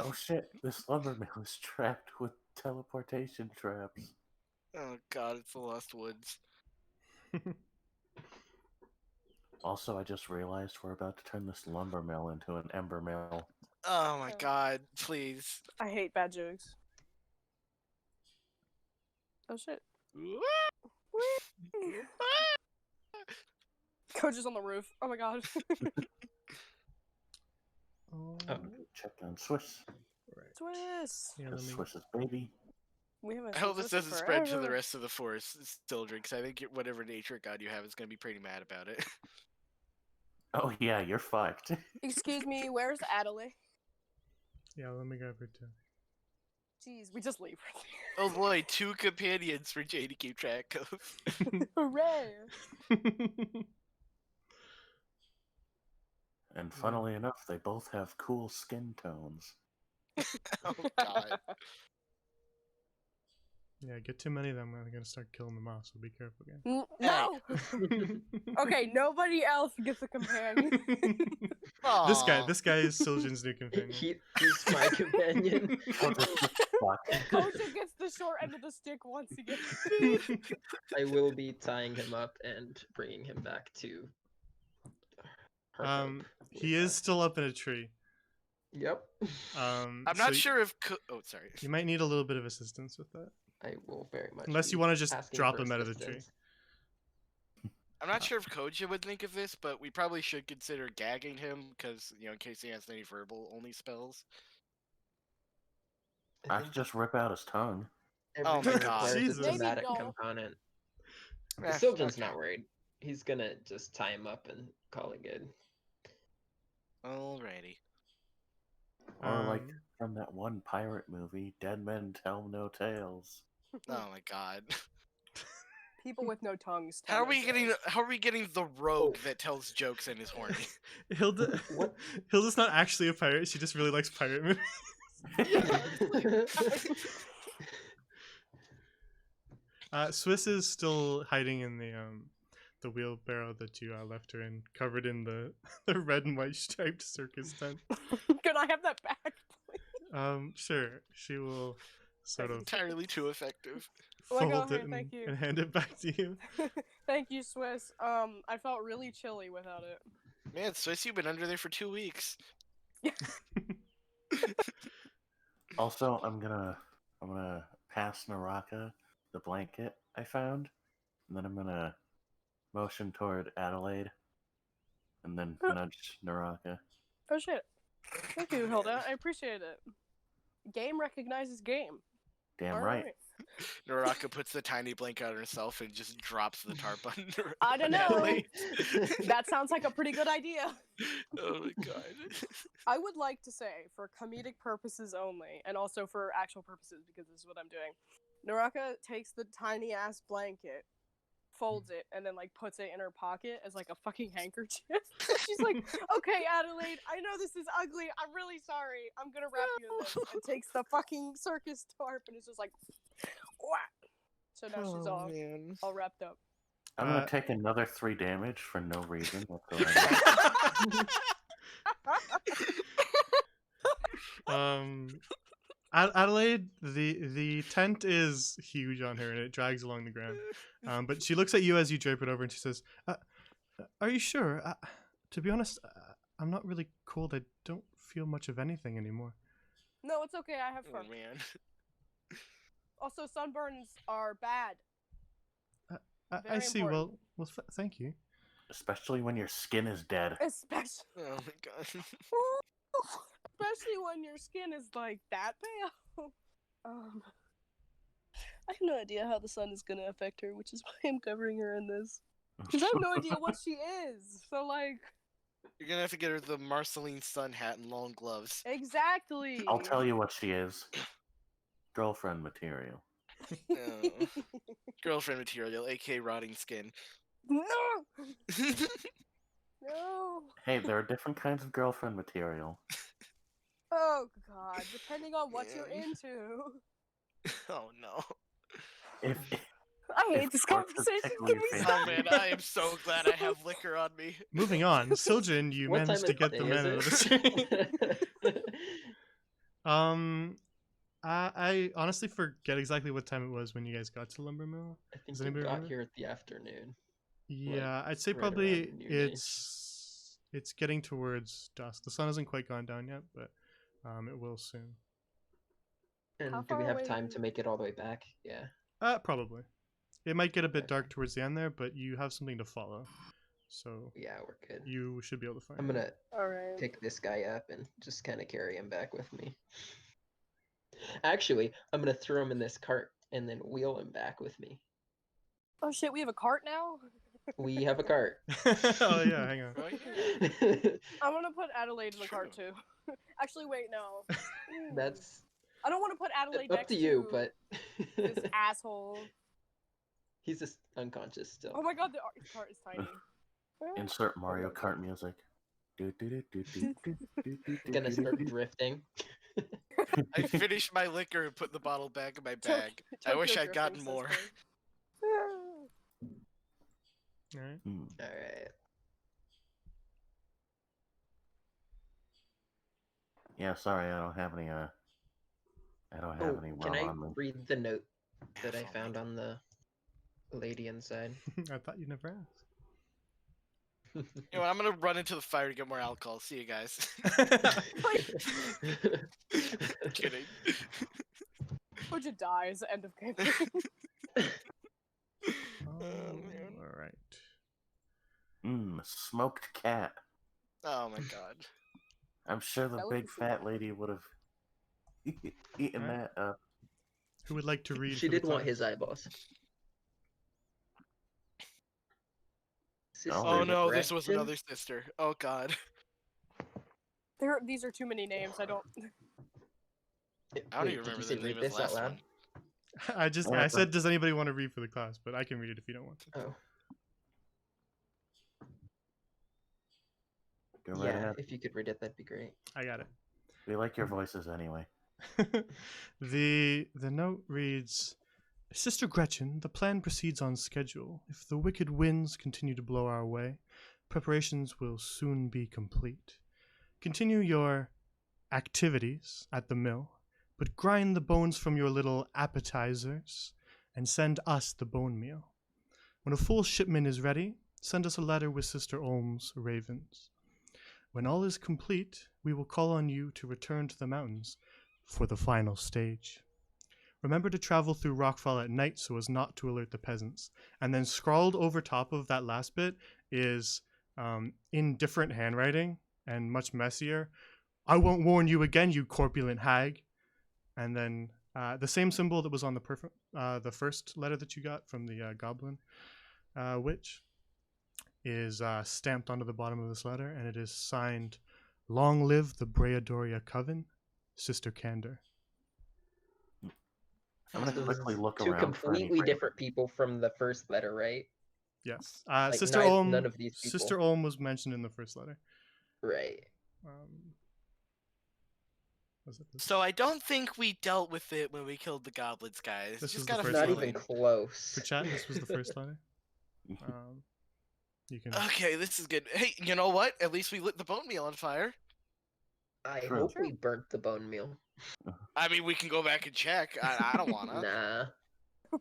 Oh shit, this lumber mill is trapped with teleportation traps. Oh god, it's the Lost Woods. Also, I just realized we're about to turn this lumber mill into an ember mill. Oh my Yeah. god, please. I hate bad jokes. Oh shit. Koja's on the roof. Oh my god. Oh, Check on Swiss. right. Swiss. Yeah, That's let me. Swiss's baby. We haven't I seen hope this Swiss in doesn't spread to the forever. rest of the forest still because I think whatever nature god you have is going to be pretty mad about it. Oh yeah, you're fucked. Excuse me, where's Adelaide? Yeah, let me grab her too. Jeez, we just leave. Oh boy, 2 companions for Jay to keep track of. Hooray! And funnily enough, they both have cool skin tones. Oh god. Yeah, get too many of them, I'm gonna start killing them off, so be careful, guys. No! Okay, nobody else gets a companion. Aw. This guy is Siljan's new companion. He's my companion. Oh, this is fuck. Koja gets the short end of the stick once again. I will be tying him up and bringing him back to. Hearth He is still up in a tree. Yep. I'm so not sure if. Oh, sorry. You might need a little bit of assistance with that. I will very much. Unless you be want to just asking drop for him out of the tree. assistance. I'm not sure if Koja would think of this, but we probably should consider gagging him because, in case he has any verbal only spells. I could just rip out his tongue. Oh my Everything God. requires a Jesus. Maybe thematic don't. component. Eh, Siljan's okay. not worried. He's gonna just tie him up and call it good. Alrighty. Or like Um, from that one pirate movie, Dead Men Tell No Tales. Oh my god. People with no tongues. How tell are we no getting? tales. How are we getting the rogue Oh. that tells jokes and is horny? Hilda, What? Hilda's not actually a pirate. She just really likes pirate movies. Swiss is still hiding in the wheelbarrow that you left her in, covered in the the red and white striped circus tent. Can I have that back, please? Sure. She will sort of Entirely too effective. Like, fold oh, it hey, thank you. and hand it back to you. Thank you, Swiss. I felt really chilly without it. Man, Swiss, you've been under there for 2 weeks. Also, I'm gonna pass Naraka the blanket I found, and then I'm gonna motion toward Adelaide, and then nudge Naraka. Oh shit. Thank you, Hilda. I appreciate it. Game recognizes game. Damn All right. Naraka puts the tiny blanket on herself and just drops the tarp on her. I don't know. Adelaide. That sounds like a pretty good idea. Oh my god. I would like to say, for comedic purposes only, and also for actual purposes, because this is what I'm doing, Naraka takes the tiny ass blanket, folds it, and then like puts it in her pocket as like a fucking handkerchief. She's like, "Okay, Adelaide, I know this is ugly. I'm really sorry. I'm gonna wrap you in this." And takes the fucking circus tarp and is just like, whack. So now she's all man. all wrapped up. I'm gonna take another 3 damage for no reason whatsoever. Adelaide, the tent is huge on her and it drags along the ground. But she looks at you as you drape it over and she says, "Are you sure? To be honest, I'm not really cold. I don't feel much of anything anymore." No, it's okay. I have Oh fun. man. Also, sunburns are bad. I Very see. important. Well, thank you. Especially when your skin is dead. Especially, Oh my god. especially when your skin is like that pale. I have no idea how the sun is gonna affect her, which is why I'm covering her in this. Because I have no idea what she is. So like, You're gonna have to get her the Marceline sun hat and long gloves. exactly. I'll tell you what she is. Girlfriend material. Oh. Girlfriend material, aka rotting skin. No. No. Hey, there are different kinds of girlfriend material. Oh god. Depending on what you're Man. into. Oh no. If I hate If this corpses conversation. tickle Can your we face- stop? Oh man, I am so glad I have liquor on me. Moving on, Sildren, you What managed time to of get the day man out of the is street. it? I honestly forget exactly what time it was when you guys got to Lumber Mill. I think Does we anybody got remember? here at the afternoon. Yeah, I'd say right probably around noon-ish. it's getting towards dusk. The sun hasn't quite gone down yet, but it will soon. And How do we far have time away- to make it all the way back? Yeah. Probably. It might get a bit Okay. dark towards the end there, but you have something to follow, so Yeah, we're good. you should be able to find. I'm it. gonna Alright. pick this guy up and just kind of carry him back with me. Actually, I'm gonna throw him in this cart and then wheel him back with me. Oh shit, we have a cart now? We have a cart. Oh yeah, hang on. Oh yeah. I'm gonna put Adelaide in the cart too. Actually, wait, no. That's I don't want to put Adelaide up next to you, but this asshole. he's just unconscious still. Oh my god, the cart is tiny. Insert Mario Kart music. Gonna start drifting. I finished my liquor and put the bottle back in my bag. I wish Tokyo I'd gotten drifting, more. says All right. All right. Yeah, sorry, I don't have any. I don't have Oh, any can rum I on me. read the note that I Oh my found on the lady inside? I thought you'd never ask. You know what, I'm gonna run into the fire to get more alcohol. See you guys. Kidding. Would dies. End of game. man. All right. Smoked cat. Oh my god. I'm sure the big Delicacy. fat lady would have eaten Right. that up. Who would like to read? She for the did want class? his eyeballs. Oh, Oh no, this Gretchen? was another sister. Oh god. These are too many names. I don't. I don't Wait, even did remember you the say name read of the this out last loud? one. I said, does anybody want to read for the class? But I can read it if you don't want to. Oh, Go right yeah. ahead. If you could read it, that'd be great. I got it. We like your voices anyway. The note reads, Sister Gretchen, the plan proceeds on schedule. If the wicked winds continue to blow our way, preparations will soon be complete. Continue your activities at the mill, but grind the bones from your little appetizers and send us the bone meal. When a full shipment is ready, send us a letter with Sister Olm's ravens. When all is complete, we will call on you to return to the mountains for the final stage. Remember to travel through Rockfall at night so as not to alert the peasants. And then scrawled over top of that last bit is, in different handwriting and much messier, I won't warn you again, you corpulent hag. And then the same symbol that was on the first letter that you got from the goblin witch is stamped onto the bottom of this letter, and it is signed, Long live the Breadoria Coven, Sister Candor. I'm gonna So quickly it's look two around for any completely ravens. different people from the first letter, right? Yes. Like, Sister none of these people. Sister Olm was mentioned in the first letter. Right. Was it this? So I don't think we dealt with it when we killed the goblins, guys. This Just was the got a first Not letter. even feeling. close. For chat, this was the first letter. You can. Okay, this is good. Hey, you know what? At least we lit the bone meal on fire. I True. hope we burnt the bone meal. I mean, we can go back and check. I don't wanna. Nah.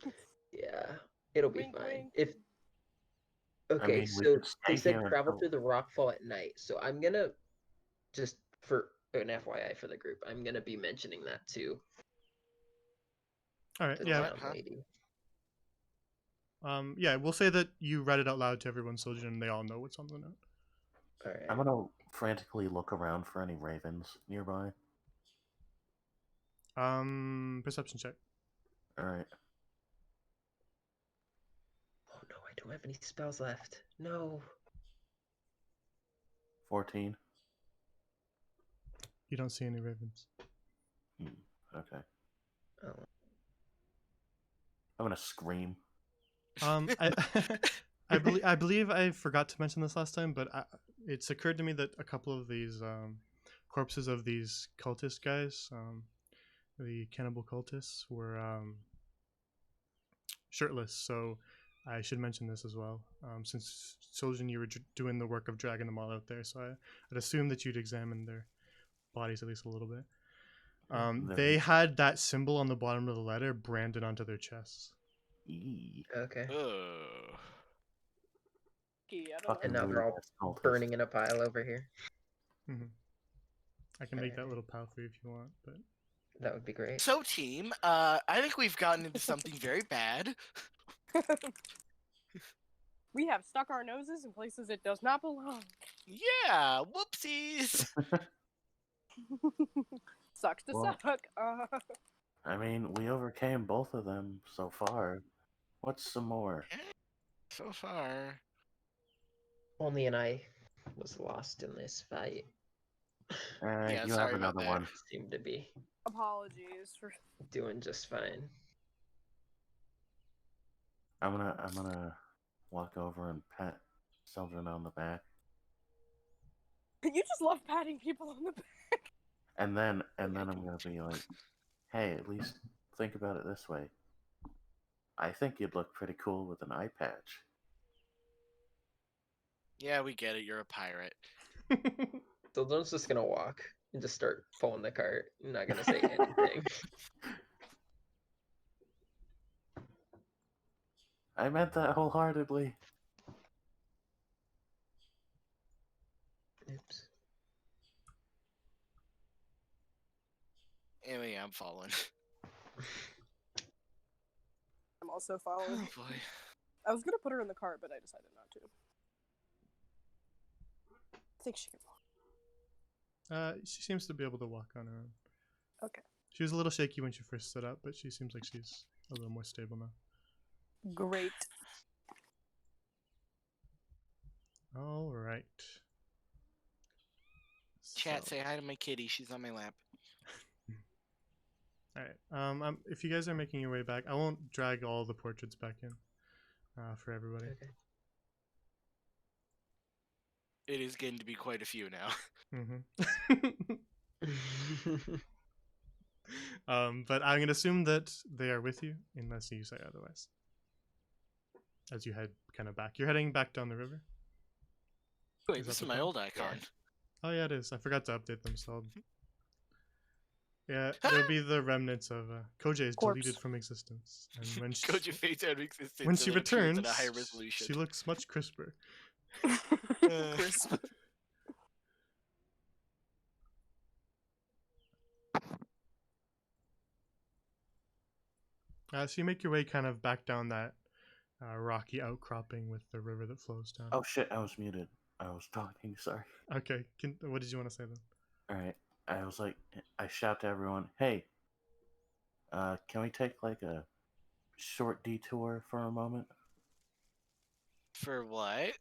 Yeah, it'll be Wink, fine. wink. If okay, mean, we so could they stay said here travel until- through the rockfall at night. So I'm gonna just for an FYI for the group, I'm gonna be mentioning that too. All right. To the Yeah. What? town Huh? lady. Yeah. We'll say that you read it out loud to everyone, so and they all know what's on the note. All right. I'm gonna frantically look around for any ravens nearby. Perception check. Alright. Oh no, I don't have any spells left. No. 14. You don't see any ravens. Okay. Oh. I'm gonna scream. I I believe I forgot to mention this last time, but it's occurred to me that a couple of these corpses of these cultist guys, the cannibal cultists, were shirtless. So I should mention this as well. Since Soljin, you were doing the work of dragging them all out there, so I'd assume that you'd examine their bodies at least a little bit. They had that symbol on the bottom of the letter branded onto their chests. Eee. Okay. Ugh. I don't Fucking And know. now they're all weird-ass cultists. burning in a pile over here. I can make that little pile for you if you want, but That would be great. So, team, I think we've gotten into something very bad. We have stuck our noses in places it does not belong. Yeah, whoopsies. Sucks to Well- suck. I mean, we overcame both of them so far. What's some more? So far. Only an eye was lost in this fight. Yeah, You sorry have about another that. one. Seem to be Apologies for. doing just fine. I'm gonna walk over and pat Sildren on the back. You just love patting people on the back. And then I'm gonna be like, hey, at least think about it this way. I think you'd look pretty cool with an eye patch. Yeah, we get it. You're a pirate. So Dylan's just gonna walk and just start pulling the cart. I'm not gonna say anything. I meant that wholeheartedly. Oops. Anyway, I'm following. I'm also following. Oh boy. I was gonna put her in the cart, but I decided not to. I think she can walk. She seems to be able to walk on her own. Okay. She was a little shaky when she first stood up, but she seems like she's a little more stable now. Great. All right. Chat, So- say hi to my kitty. She's on my lap. All right. If you guys are making your way back, I won't drag all the portraits back in for everybody. Okay. It is getting to be quite a few now. But I'm gonna assume that they are with you, unless you say otherwise. As you head kind of back, you're heading back down the river. Wait, Is this that is the my plan? old icon. Oh yeah, it is. I forgot to update them, so yeah, it'll be the remnants of Koje is Corpse. deleted from existence, and when she, Koji fades out of existence. when and she then appears returns, at a higher resolution. she looks much crisper. Crisp. So you make your way kind of back down that rocky outcropping with the river that flows down. Oh shit, I was muted. I was talking, sorry. Okay. What did you want to say then? Alright. I was like, I shout to everyone, hey, can we take like a short detour for a moment? For what?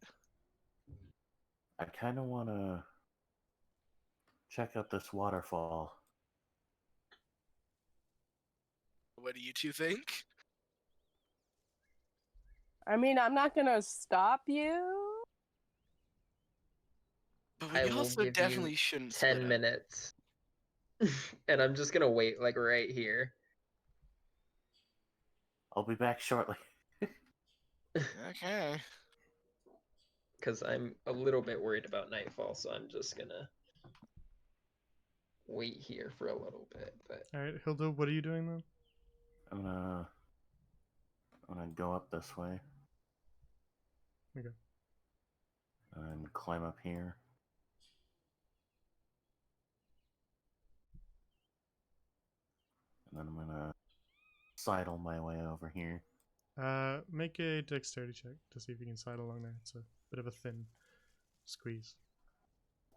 I kind of want to check out this waterfall. What do you two think? I mean, I'm not gonna stop you. But I we will also give definitely you shouldn't split 10 up. minutes. And I'm just gonna wait like right here. I'll be back shortly. Okay. Because I'm a little bit worried about nightfall, so I'm just gonna wait here for a little bit. But All right, Hilda, what are you doing then? I'm gonna go up this way. Okay. And climb up here. And then I'm gonna sidle my way over here. Make a dexterity check to see if you can slide along there. It's a bit of a thin squeeze.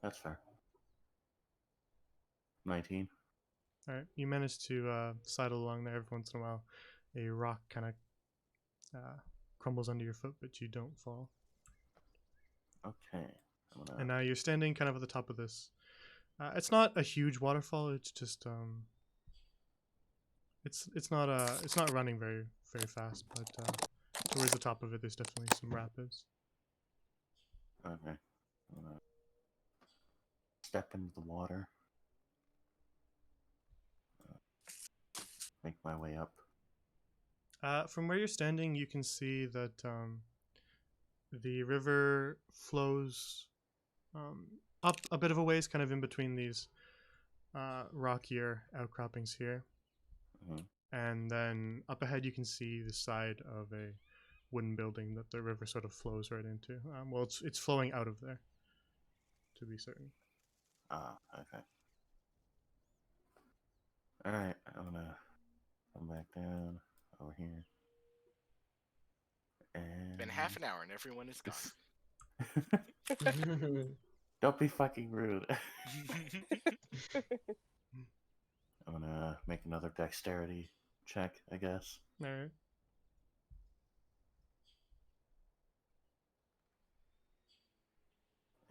That's fair. 19. All right, you manage to sidle along there. Every once in a while, a rock kind of crumbles under your foot, but you don't fall. Okay. I'm gonna... And now you're standing kind of at the top of this. It's not a huge waterfall. It's just it's not running very fast, but towards the top of it, there's definitely some rapids. Okay. I'm gonna step into the water. Make my way up. From where you're standing, you can see that the river flows up a bit of a ways, kind of in between these rockier outcroppings here. Mhm. And then up ahead, you can see the side of a wooden building that the river sort of flows right into. Well, it's flowing out of there, to be certain. Ah, okay. Alright, I'm gonna come back down over here. And... Been half an hour and everyone is gone. Don't be fucking rude. I'm gonna make another dexterity check, I guess. All right.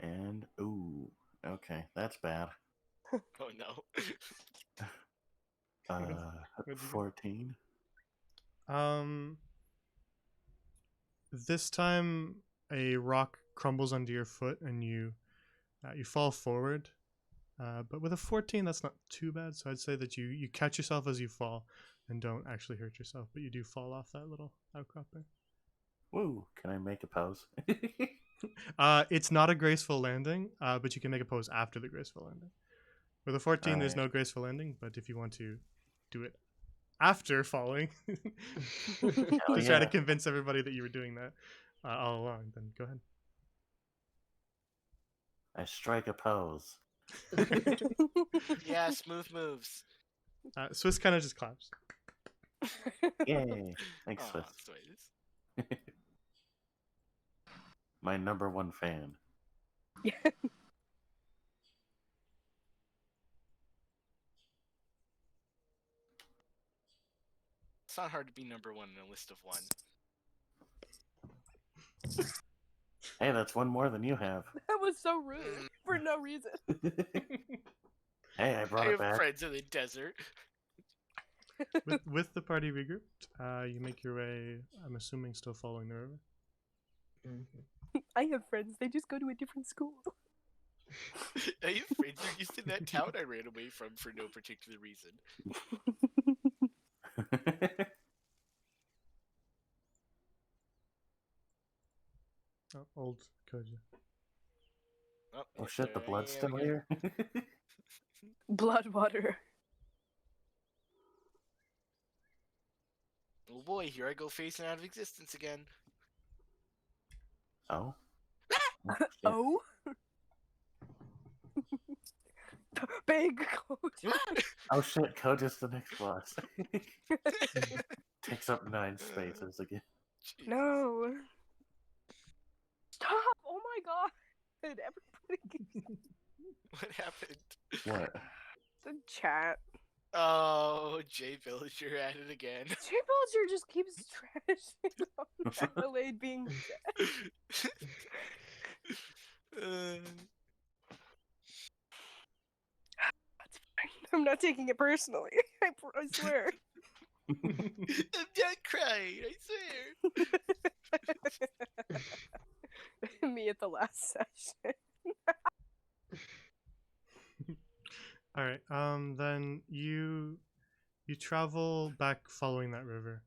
And, ooh, okay, that's bad. Oh no. What'd you get? 14. This time a rock crumbles under your foot and you fall forward. But with a 14, that's not too bad. So I'd say that you catch yourself as you fall and don't actually hurt yourself, but you do fall off that little outcropping. Woo, can I make a pose? It's not a graceful landing, but you can make a pose after the graceful landing. With a 14, there's Alright. no graceful landing, but if you want to do it after falling Hell to try to yeah. convince everybody that you were doing that all along, then go ahead. I strike a pose. Yeah, smooth moves. Swiss kind of just claps. Yay. Thanks, Aw, Swiss. that's the way it is. My number one fan. It's not hard to be number one in a list of one. Hey, that's one more than you have. That was so rude for no reason. Hey, I brought I it have back. friends in the desert. With the party regrouped, you make your way, I'm assuming still following the river. I have friends. They just go to a different school. I have friends who used in that town I ran away from for no particular reason. Oh, old Koja. Oh shit, the blood's still here? Blood water. Oh boy, here I go phasing out of existence again. Oh? Oh? Big Koji. Oh shit, Koja's the next boss. Takes up 9 spaces again. Jesus. No. Stop! Oh my god! Everybody What happened? What? the chat. Oh, Jay Villager at it again. Jay Villager just keeps trashing on Adelaide being dead. That's fine. I'm not taking it personally. I swear. I'm not crying, I swear. Me at the last session. All right. Then you travel back following that river,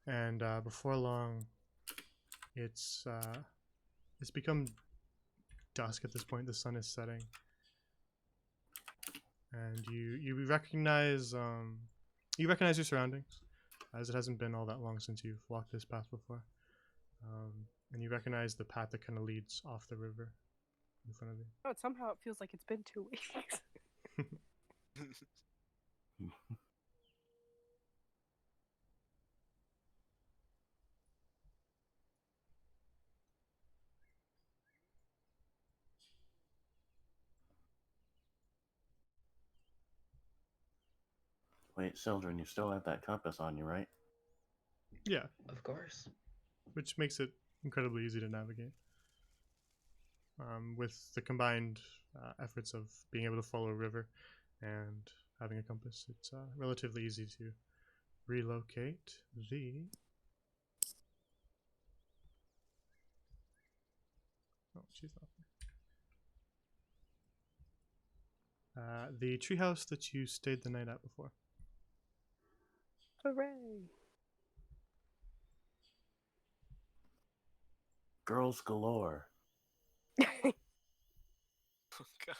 and before long, it's become dusk at this point. The sun is setting, and you recognize your surroundings, as it hasn't been all that long since you've walked this path before. And you recognize the path that kind of leads off the river in front of you. Oh, somehow it feels like it's been 2 weeks. Wait, Sildren, you still have that compass on you, right? Yeah, Of course. which makes it incredibly easy to navigate. With the combined efforts of being able to follow a river and having a compass, it's relatively easy to relocate the. Oh, she's not there. The treehouse that you stayed the night at before. Hooray. Girls galore. Oh, God.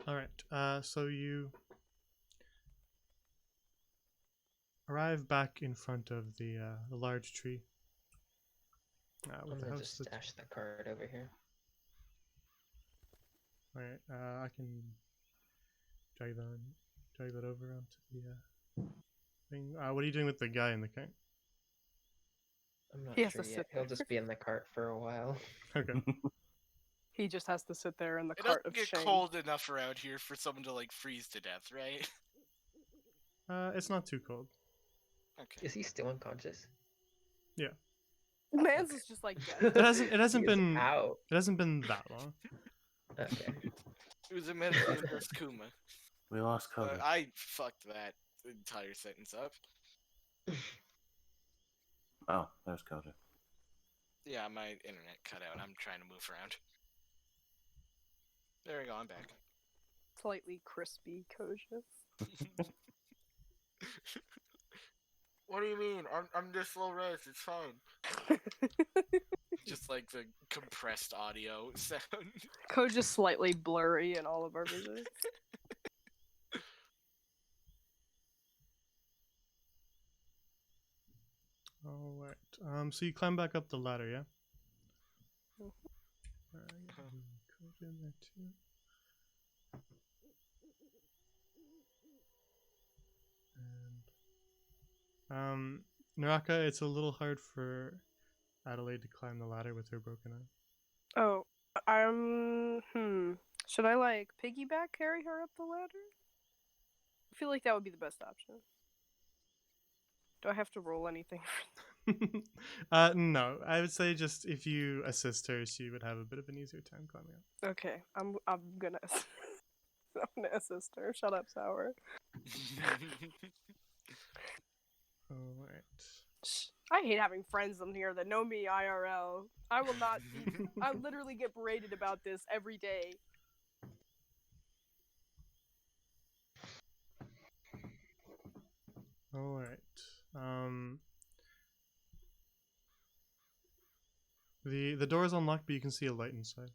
All right. So you arrive back in front of the large tree. I'm With the gonna house. just stash the card over here. All right. I can drag that over onto the thing. What are you doing with the guy in the kite? I'm not He has sure to yet. sit He'll there. just be in the cart for a while. Okay. He just has to sit there in the It cart doesn't of get shame. cold enough around here for someone to like freeze to death, right? It's not too cold. Okay. Is he still unconscious? Mans Okay. is just like It dead. hasn't He is been out. it hasn't been that long. Okay. It was a medically induced Kuma. We lost Koja. I fucked that entire sentence up. Oh, there's Koja. Yeah, my internet cut out. I'm trying to move around. There we go, I'm back. Slightly crispy Koja. What do you mean? I'm this low res, it's fine. Just like the compressed audio sound. Koja's slightly blurry in all of our visits. All right. So you climb back up the ladder, yeah? Mhm. Code in there too. And Naraka, it's a little hard for Adelaide to climb the ladder with her broken eye. Oh, should I like piggyback carry her up the ladder? I feel like that would be the best option. Do I have to roll anything? No, I would say just if you assist her, she would have a bit of an easier time climbing up. Okay, I'm gonna I'm gonna assist her. Shut up, Sour. All right. Shh. I hate having friends on here that know me IRL. I will not. I literally get berated about this every day. All right. The door is unlocked, but you can see a light inside.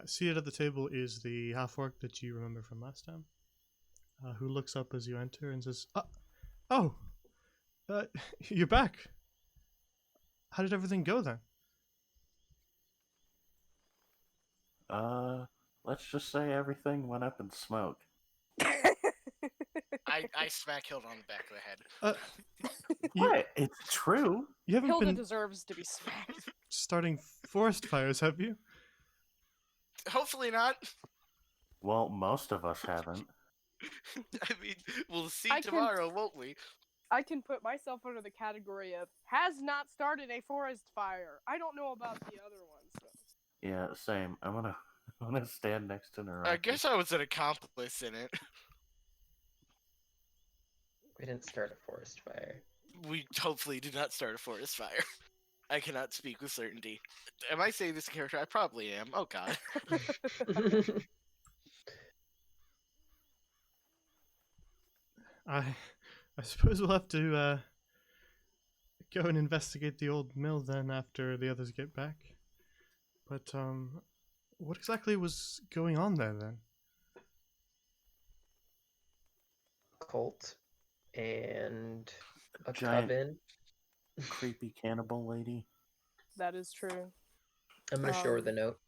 Seated at the table is the half orc that you remember from last time. who looks up as you enter and says, "Oh, you're back. How did everything go then?" Let's just say everything went up in smoke. I smack Hilda on the back of the head. You, What? It's true. you haven't Hilda been deserves to be smacked. starting forest fires, have you? Hopefully not. Well, most of us haven't. I mean, we'll see I can- tomorrow, won't we? I can put myself under the category of has not started a forest fire. I don't know about the other ones. So. Yeah, same. I'm gonna stand next to Naraka. I guess I was an accomplice in it. We didn't start a forest fire. We hopefully did not start a forest fire. I cannot speak with certainty. Am I saying this in character? I probably am. Oh god. I suppose we'll have to go and investigate the old mill then after the others get back. But what exactly was going on there then? Cult and a Giant coven. creepy cannibal lady. That is true. I'm gonna show her the note.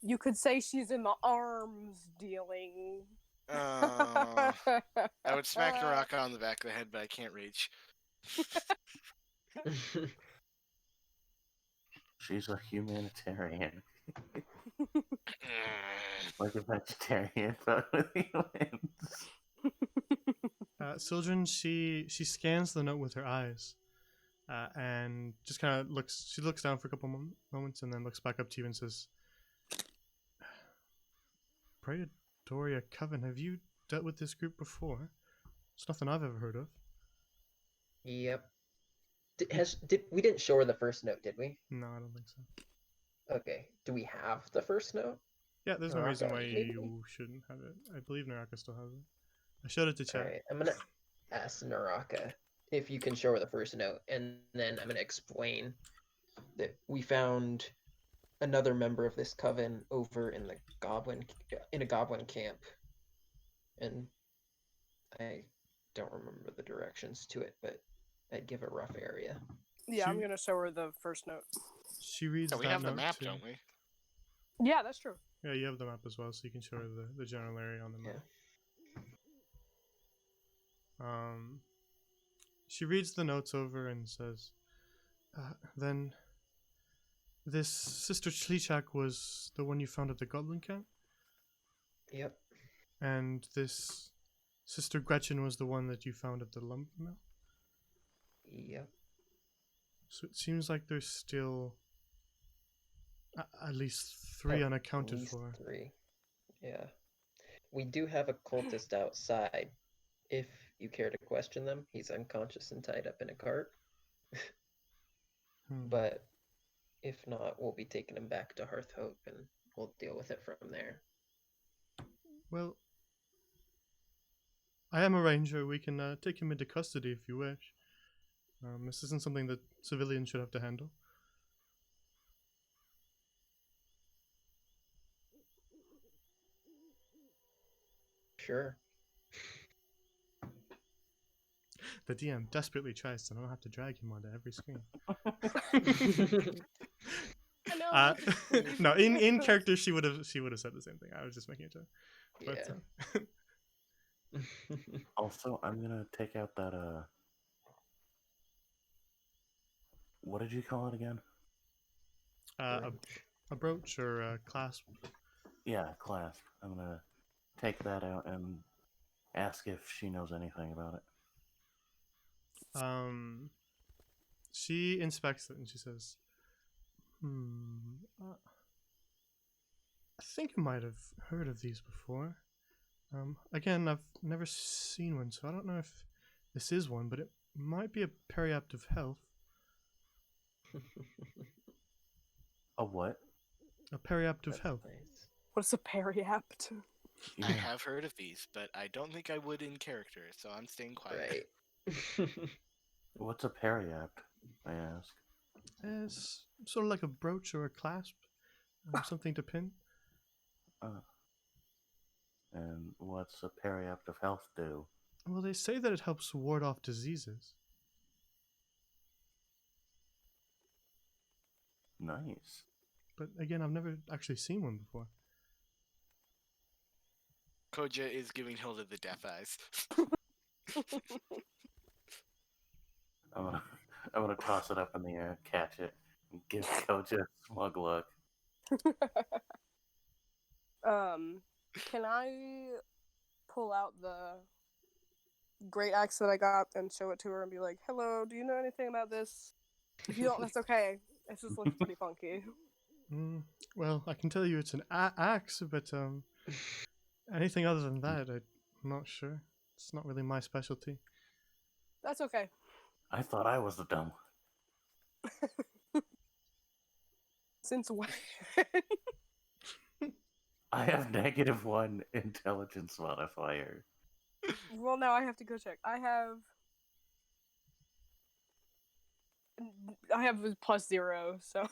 You could say she's in the arms dealing. I would smack Naraka on the back of the head, but I can't reach. She's a humanitarian. Like a vegetarian, but with humans. Sildren, she scans the note with her eyes, and just kind of looks. She looks down for a couple moments, and then looks back up to you and says, "Praetoria Coven, have you dealt with this group before? It's nothing I've ever heard of." Yep. We didn't show her the first note, did we? No, I don't think so. Okay. Do we have the first note? Yeah, there's no reason why Maybe. you shouldn't have it. I believe Naraka still has it. I showed it to chat. Alright, I'm gonna ask Naraka if you can show her the first note, and then I'm gonna explain that we found another member of this coven over in a goblin camp, and I don't remember the directions to it, but I'd give a rough area. Yeah, I'm She- gonna show her the first note. She reads Yeah, we that have the note map, too. don't we? Yeah, that's true. Yeah, you have the map as well, so you can show her the general area on the map. She reads the notes over and says, "Then this Sister Chlichak was the one you found at the Goblin Camp, Yep. and this Sister Gretchen was the one that you found at the lumber mill. Yep. So it seems like there's still at least three At unaccounted least for." 3. Yeah. We do have a cultist outside. If you care to question them, he's unconscious and tied up in a cart. But if not, we'll be taking him back to Hearth Hope and we'll deal with it from there. Well, I am a ranger. We can take him into custody if you wish. This isn't something that civilians should have to handle. Sure. The DM desperately tries to not have to drag him onto every screen. I know. No, in character she would have said the same thing. I was just making a joke. But, Yeah. Also, I'm gonna take out that what did you call it again? A brooch or a clasp. Yeah, clasp. I'm gonna take that out and ask if she knows anything about it. She inspects it and she says, I think I might have heard of these before. Again, I've never seen one, so I don't know if this is one, but it might be a periapt of health. A what? A periapt of That's health. nice. What's a periapt? I have heard of these, but I don't think I would in character, so I'm staying quiet. Right. What's a periapt? I ask. It's sort of like a brooch or a clasp, something to pin. And what's a periaptive health do? Well, they say that it helps ward off diseases. Nice. But again, I've never actually seen one before. Koja is giving Hilda the death eyes. I'm gonna toss it up in the air, catch it, and give Koja a smug look. Can I pull out the great axe that I got and show it to her and be like, "Hello, do you know anything about this? If you don't, that's okay. It just looks pretty funky." Well, I can tell you it's an axe, but anything other than that, I'm not sure. It's not really my specialty. That's okay. I thought I was the dumb. Since when? I have -1 intelligence modifier. Well, now I have to go check. I have +0, so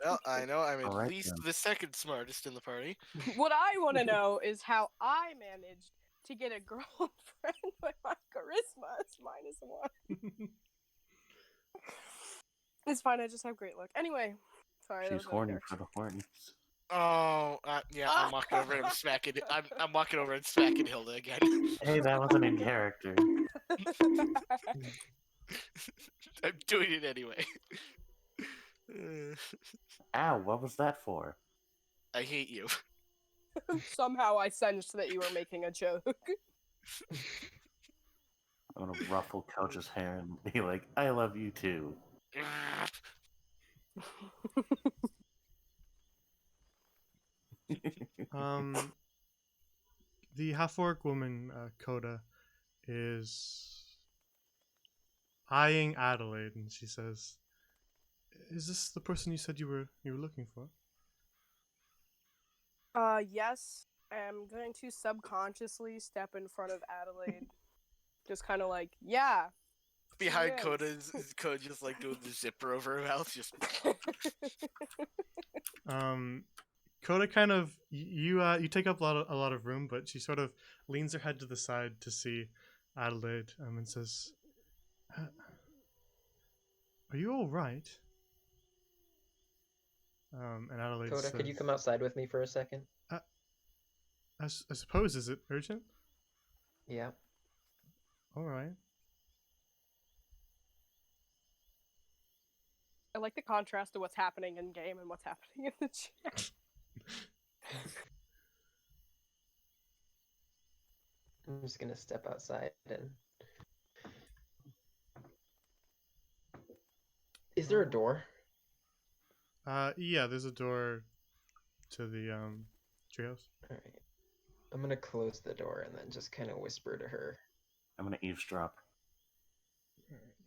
Well, I know I'm at Alright, least then. the second smartest in the party. what I want to know is how I managed to get a girlfriend when my charisma is -1. It's fine. I just have great luck. Anyway, sorry. that She's was out of horny for character. the hornies. Oh, yeah, I'm walking over and I'm smacking. I'm walking over and smacking Hilda again. Hey, that wasn't in character. I'm doing it anyway. Ow, what was that for? I hate you. Somehow I sensed that you were making a joke. I'm gonna ruffle Coach's hair and be like, I love you too. The half-orc woman, Coda, is eyeing Adelaide, and she says, "Is this the person you said you were looking for?" Yes. I'm going to subconsciously step in front of Adelaide. Just kind of like, yeah. Behind Yes. Coda is Coda just like doing the zipper over her mouth. Just Coda kind of you take up a lot of room, but she sort of leans her head to the side to see Adelaide, and says, "Are you all right?" And Adelaide Coda, says, could you come outside with me for a second? I suppose, is it urgent? Yeah. All right. I like the contrast of what's happening in game and what's happening in the chat. I'm just gonna step outside and. Is there a door? Yeah, there's a door to the treehouse. Alright. I'm gonna close the door and then just kind of whisper to her. I'm gonna eavesdrop.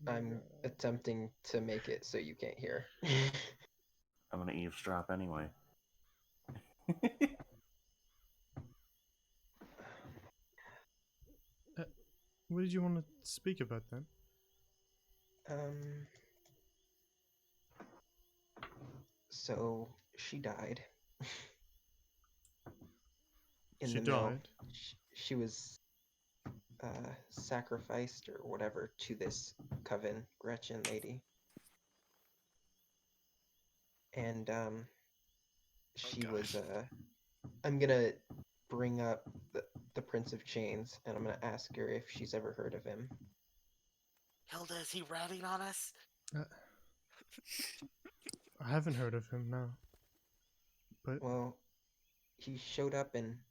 I'm attempting to make it so you can't hear. I'm gonna eavesdrop anyway. What did you want to speak about then? So she died. In She the mill. died? She was sacrificed or whatever to this coven Gretchen lady. And she was I'm gonna bring up the Prince of Chains and I'm gonna ask her if she's ever heard of him. Hilda, is he ratting on us? I haven't heard of him, no. But Well, he showed up and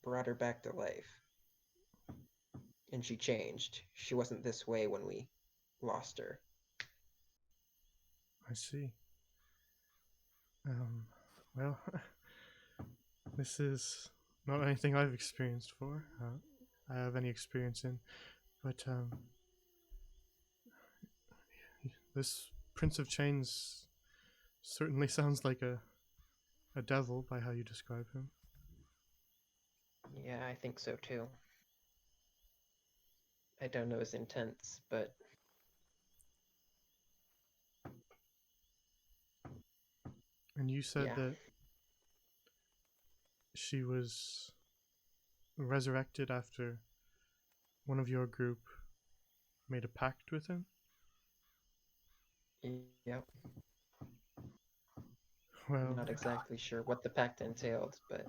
brought her back to life. And she changed. She wasn't this way when we lost her. I see. Well, this is not anything I've experienced for. I have any experience in, but this Prince of Chains certainly sounds like a devil by how you describe him. Yeah, I think so too. I don't know his intents, but And you said yeah. that she was resurrected after one of your group made a pact with him? Yep. Well, I'm not exactly sure what the pact entailed, but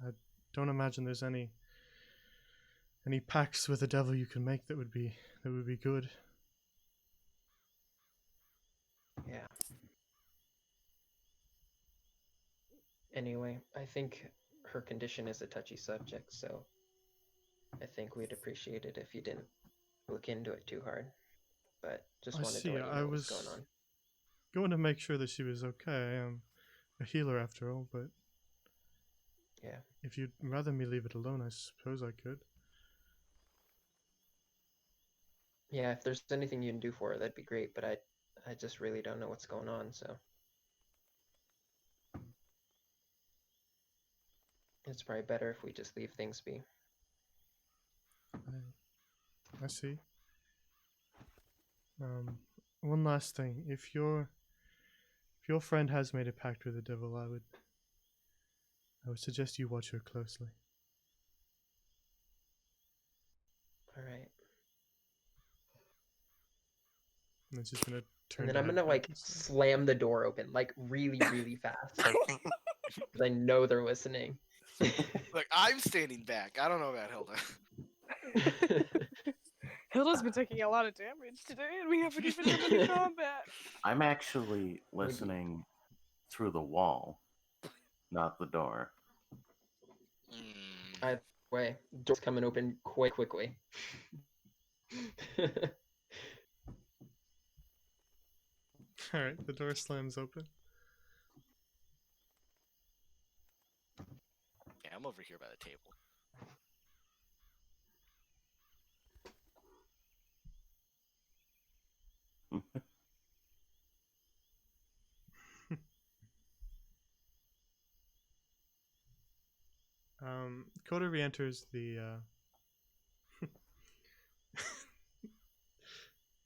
I don't imagine there's any pacts with the devil you can make that would be good. yeah. Anyway, I think her condition is a touchy subject, so I think we'd appreciate it if you didn't look into it too hard. But just I wanted see. to let you I know what's going was on. going to make sure that she was okay. I am a healer after all, but Yeah. if you'd rather me leave it alone, I suppose I could. Yeah, if there's anything you can do for her, that'd be great, but I just really don't know what's going on, so it's probably better if we just leave things be. I see. One last thing. If your friend has made a pact with the devil, I would suggest you watch her closely. All right. And then she's gonna turn. And then to I'm head gonna back like inside. slam the door open, like really, really fast. Because I know they're listening. Look, I'm standing back. I don't know about Hilda. Hilda's been taking a lot of damage today, and we haven't even done any combat. I'm actually listening through the wall, not the door. Either way, door's coming open quite quickly. All right, the door slams open. Yeah, I'm over here by the table. Coda re-enters the.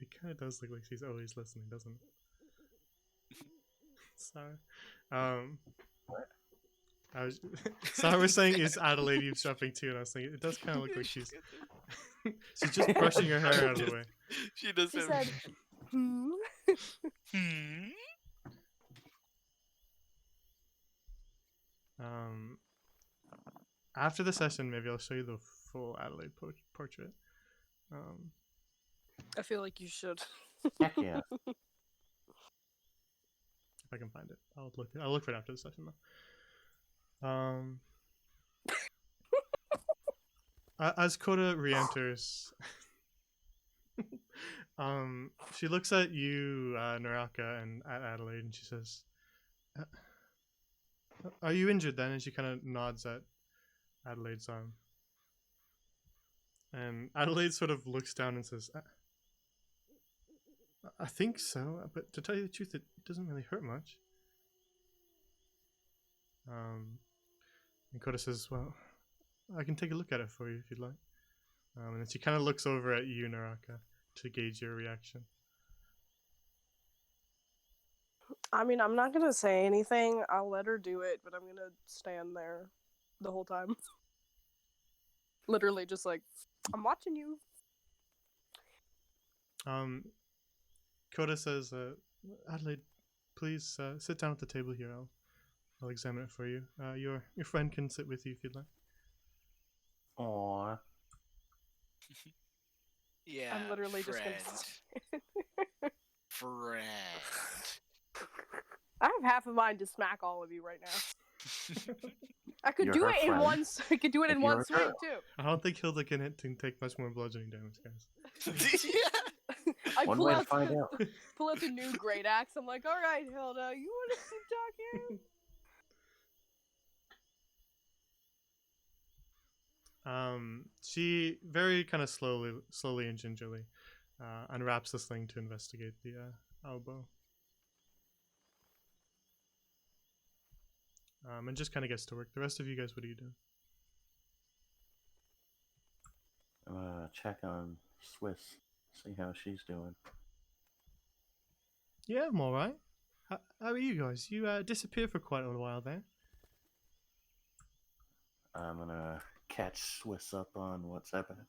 It kind of does look like she's always listening, doesn't it? Sorry. I was. Sorry, we're saying is Adelaide eavesdropping too, and I was thinking it does kind of look like she's. She's just brushing her hair out of the way. She does She have. said, "Hmm." Hmm. After the session, maybe I'll show you the full Adelaide portrait. I feel like you should. Heck yeah. If I can find it, I'll look for it after the session though. As Coda re-enters, she looks at you, Naraka, and at Adelaide, and she says, "Are you injured then?" And she kind of nods at Adelaide's arm. And Adelaide sort of looks down and says, I think so, but to tell you the truth, it doesn't really hurt much. And Coda says, well, I can take a look at it for you if you'd like. And then she kind of looks over at you, Naraka, to gauge your reaction. I mean, I'm not gonna say anything. I'll let her do it, but I'm gonna stand there the whole time. Literally, just like, I'm watching you. Coda says, Adelaide, please sit down at the table here. I'll examine it for you. Your friend can sit with you if you'd like. Aww. Yeah. I'm literally friend. just Friend. I have half a mind to smack all of you right now. I could You're do her it in friend. one. I could do it If in you're one a swing girl. too. I don't think Hilda can take much more bludgeoning damage, guys. Yeah. I One pull way to out find out. pull out the new great axe. I'm like, all right, Hilda, you want to keep talking? She very kind of slowly and gingerly unwraps the sling to investigate the elbow. And just kind of gets to work. The rest of you guys, what are you doing? I'm gonna check on Swiss, see how she's doing. Yeah, I'm all right. How are you guys? You disappeared for quite a while there. I'm gonna catch Swiss up on what's happened.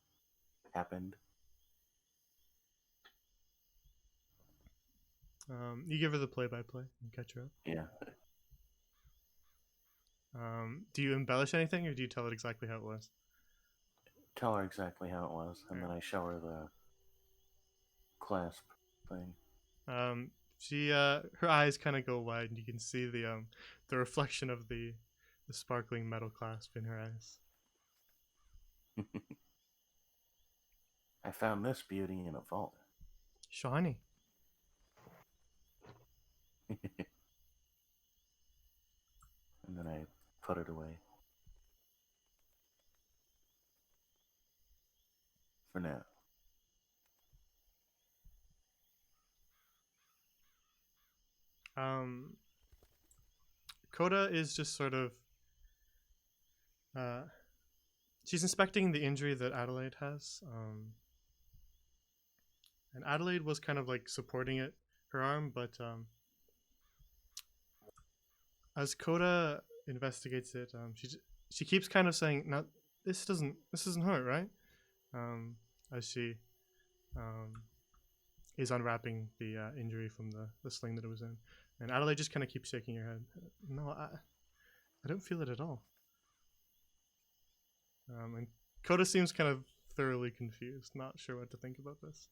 You give her the play-by-play and catch her up. Yeah. Do you embellish anything, or do you tell it exactly how it was? Tell her exactly how it was, and then I show her the clasp thing. Her eyes kind of go wide, and you can see the reflection of the sparkling metal clasp in her eyes. I found this beauty in a vault. Shiny. And then I put it away. For now. Coda is just sort of she's inspecting the injury that Adelaide has. And Adelaide was kind of like supporting her arm, but as Coda investigates it, she keeps kind of saying, "Now, this isn't hurt, right?" As she is unwrapping the injury from the sling that it was in, and Adelaide just kind of keeps shaking her head. No, I don't feel it at all. And Coda seems kind of thoroughly confused, not sure what to think about this.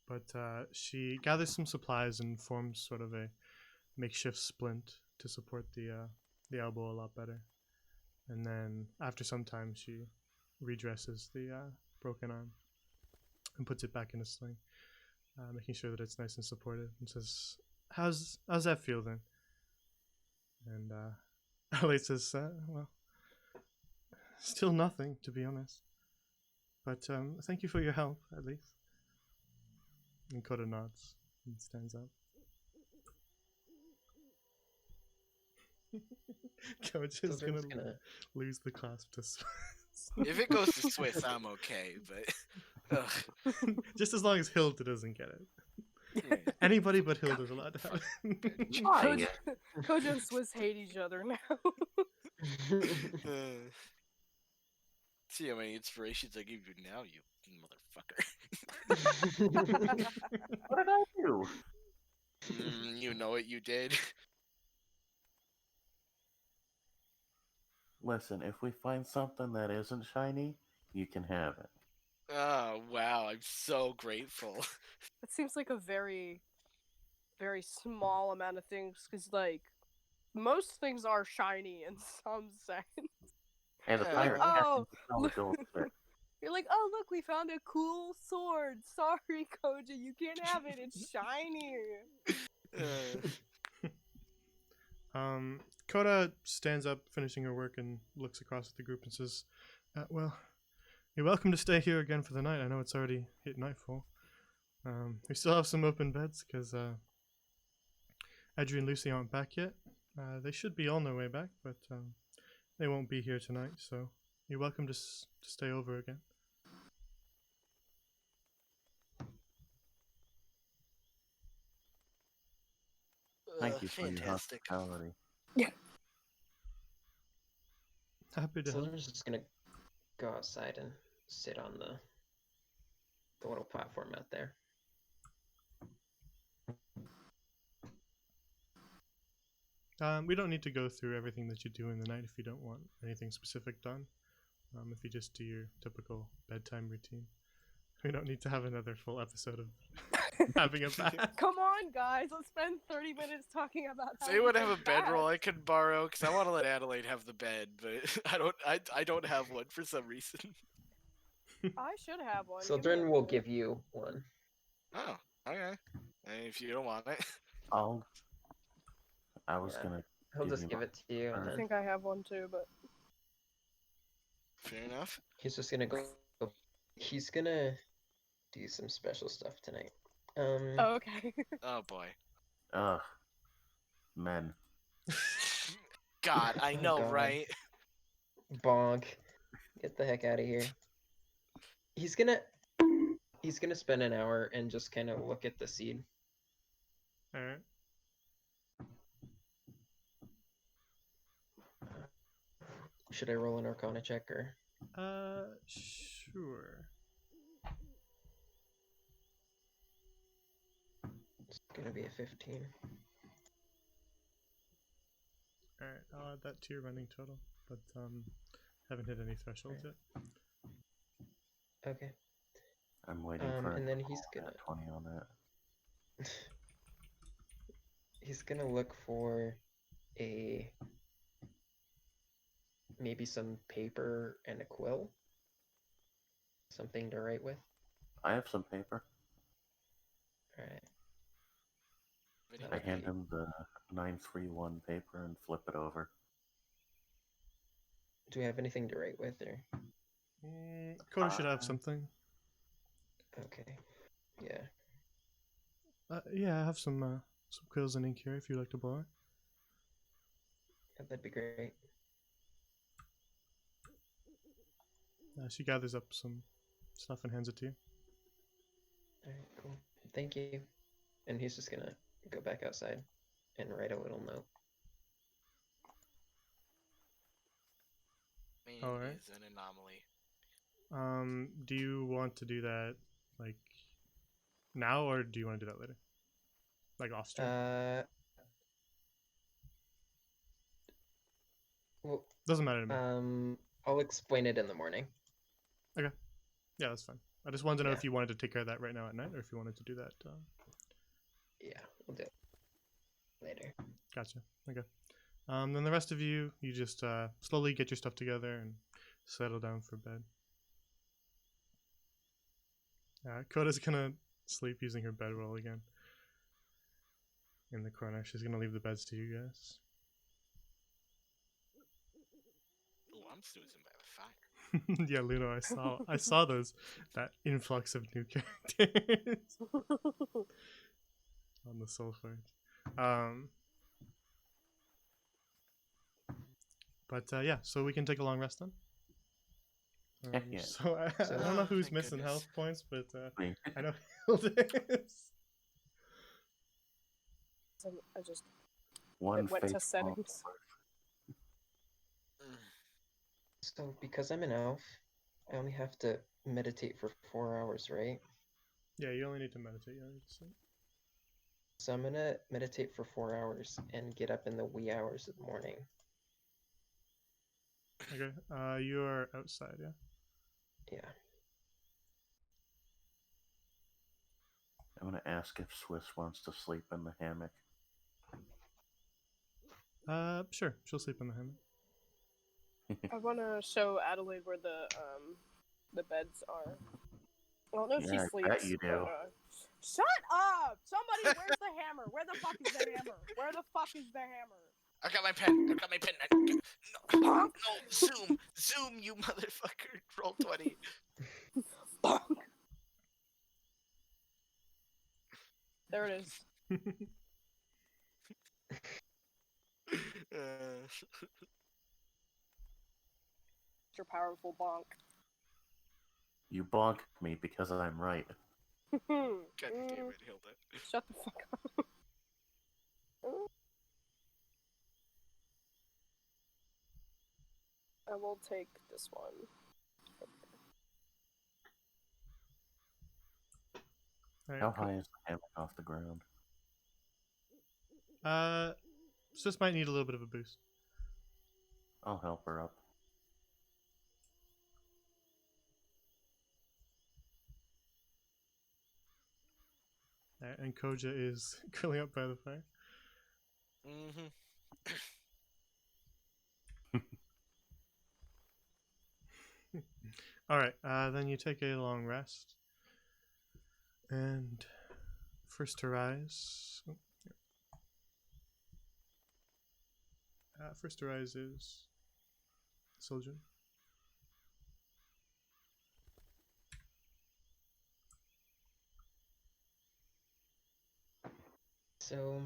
But she gathers some supplies and forms sort of a makeshift splint to support the elbow a lot better. And then after some time, she redresses the broken arm and puts it back in a sling, making sure that it's nice and supported, and says, how's that feel then?" And Adelaide says, "Well, still nothing, to be honest. But thank you for your help, at least." And Coda nods and stands up. Coach is Children's gonna lose the clasp to Swiss. If it goes to Swiss, I'm okay, but Just as long as Hilda doesn't get it. yeah. Anybody but Hilda's allowed to have it. Why? Kojo and Swiss hate each other now. See how many inspirations I give you now, you motherfucker. What did I do? You know what you did. Listen, if we find something that isn't shiny, you can have it. Oh wow, I'm so grateful. It seems like a very, very small amount of things, because, like, most things are shiny in some sense. Hey, the Yeah. pirate Oh, captain found the gold stick. You're like, oh, look, we found a cool sword. Sorry, Koji, you can't have it. It's shiny. Coda stands up, finishing her work, and looks across at the group and says, "Well, you're welcome to stay here again for the night. I know it's already hit nightfall. We still have some open beds because Edry and Lucy aren't back yet. They should be on their way back, but they won't be here tonight. So you're welcome to stay over again." Thank you for your Fantastic. hospitality. Happy to help. Children's just gonna go outside and sit on the little platform out there. We don't need to go through everything that you do in the night if you don't want anything specific done. If you just do your typical bedtime routine. We don't need to have another full episode of having a bath. Come on, guys. Let's spend 30 minutes talking about how Does anyone we have a take bedroll I baths. can borrow? Because I want to let Adelaide have the bed, but I don't have one for some reason. I should have one. Give me Children a will minute. give you one. Oh, okay. And if you don't want it, I was Yeah. gonna. He'll just give it to you, and I then think I have one too, but fair enough. he's just gonna go. He's gonna do some special stuff tonight. oh, okay. Oh boy. Ugh. Men. God, I Oh, know, God. right? Bonk. Get the heck out of here. He's gonna spend an hour and just kind of look at the seed. Alright. should I roll an Arcana check or? Sure. It's gonna be a 15. Alright, I'll add that to your running total, but haven't hit any thresholds yet. Okay. I'm waiting for And then he's a gonna 20 on that. he's gonna look for a maybe some paper and a quill. Something to write with. I have some paper. Alright. Video I Okay. hand him the 931 paper and flip it over. Do we have anything to write with or? Coda should have something. Okay. Yeah. Yeah, I have some quills and ink here if you'd like to borrow. That'd be great. She gathers up some stuff and hands it to you. Alright, cool. Thank you. And he's just gonna go back outside and write a little note. Man Alright. is an anomaly. Do you want to do that like now, or do you want to do that later? Like off stream? Well, Doesn't matter to me. I'll explain it in the morning. Yeah, that's fine. I just wanted to know Yeah. if you wanted to take care of that right now at night, or if you wanted to do that. Yeah, we'll do it later. Gotcha. Okay. Then the rest of you just slowly get your stuff together and settle down for bed. Coda's gonna sleep using her bedroll again. In the corner, she's gonna leave the beds to you guys. Ooh, I'm snoozing by the fire. Yeah, Luno, I saw that influx of new characters on the Soul Forge. But yeah, so we can take a long rest then. Heck yeah. So I don't know Oh, who's thank missing goodness. health points, but Me. I know Hilda is. I just One it went to faithful settings. So because I'm an elf, I only have to meditate for 4 hours, right? Yeah, you only need to meditate. Yeah, So I'm gonna meditate for 4 hours and get up in the wee hours of the morning. okay. You are outside, yeah. Yeah. I'm gonna ask if Swiss wants to sleep in the hammock. Sure. She'll sleep in the hammock. I want to show Adelaide where the beds are. Well, no, she Yeah, I sleeps. bet you do. Shut up! Somebody, where's the hammer? Where the fuck is the hammer? Where the fuck is the hammer? I got my pen. I got my pen. No, zoom, you motherfucker. Roll 20. Bonk. There it is. Your powerful bonk. You bonk me because I'm right. God damn it, Hilda. Shut the fuck up. I will take this one. Alright, How cool. high is the hammock off the ground? Sis might need a little bit of a boost. I'll help her up. Alright, and Koja is curling up by the fire. Mm-hmm. Alright, then you take a long rest. And first to rise. Oh, yeah. First to rise is Soljin. So,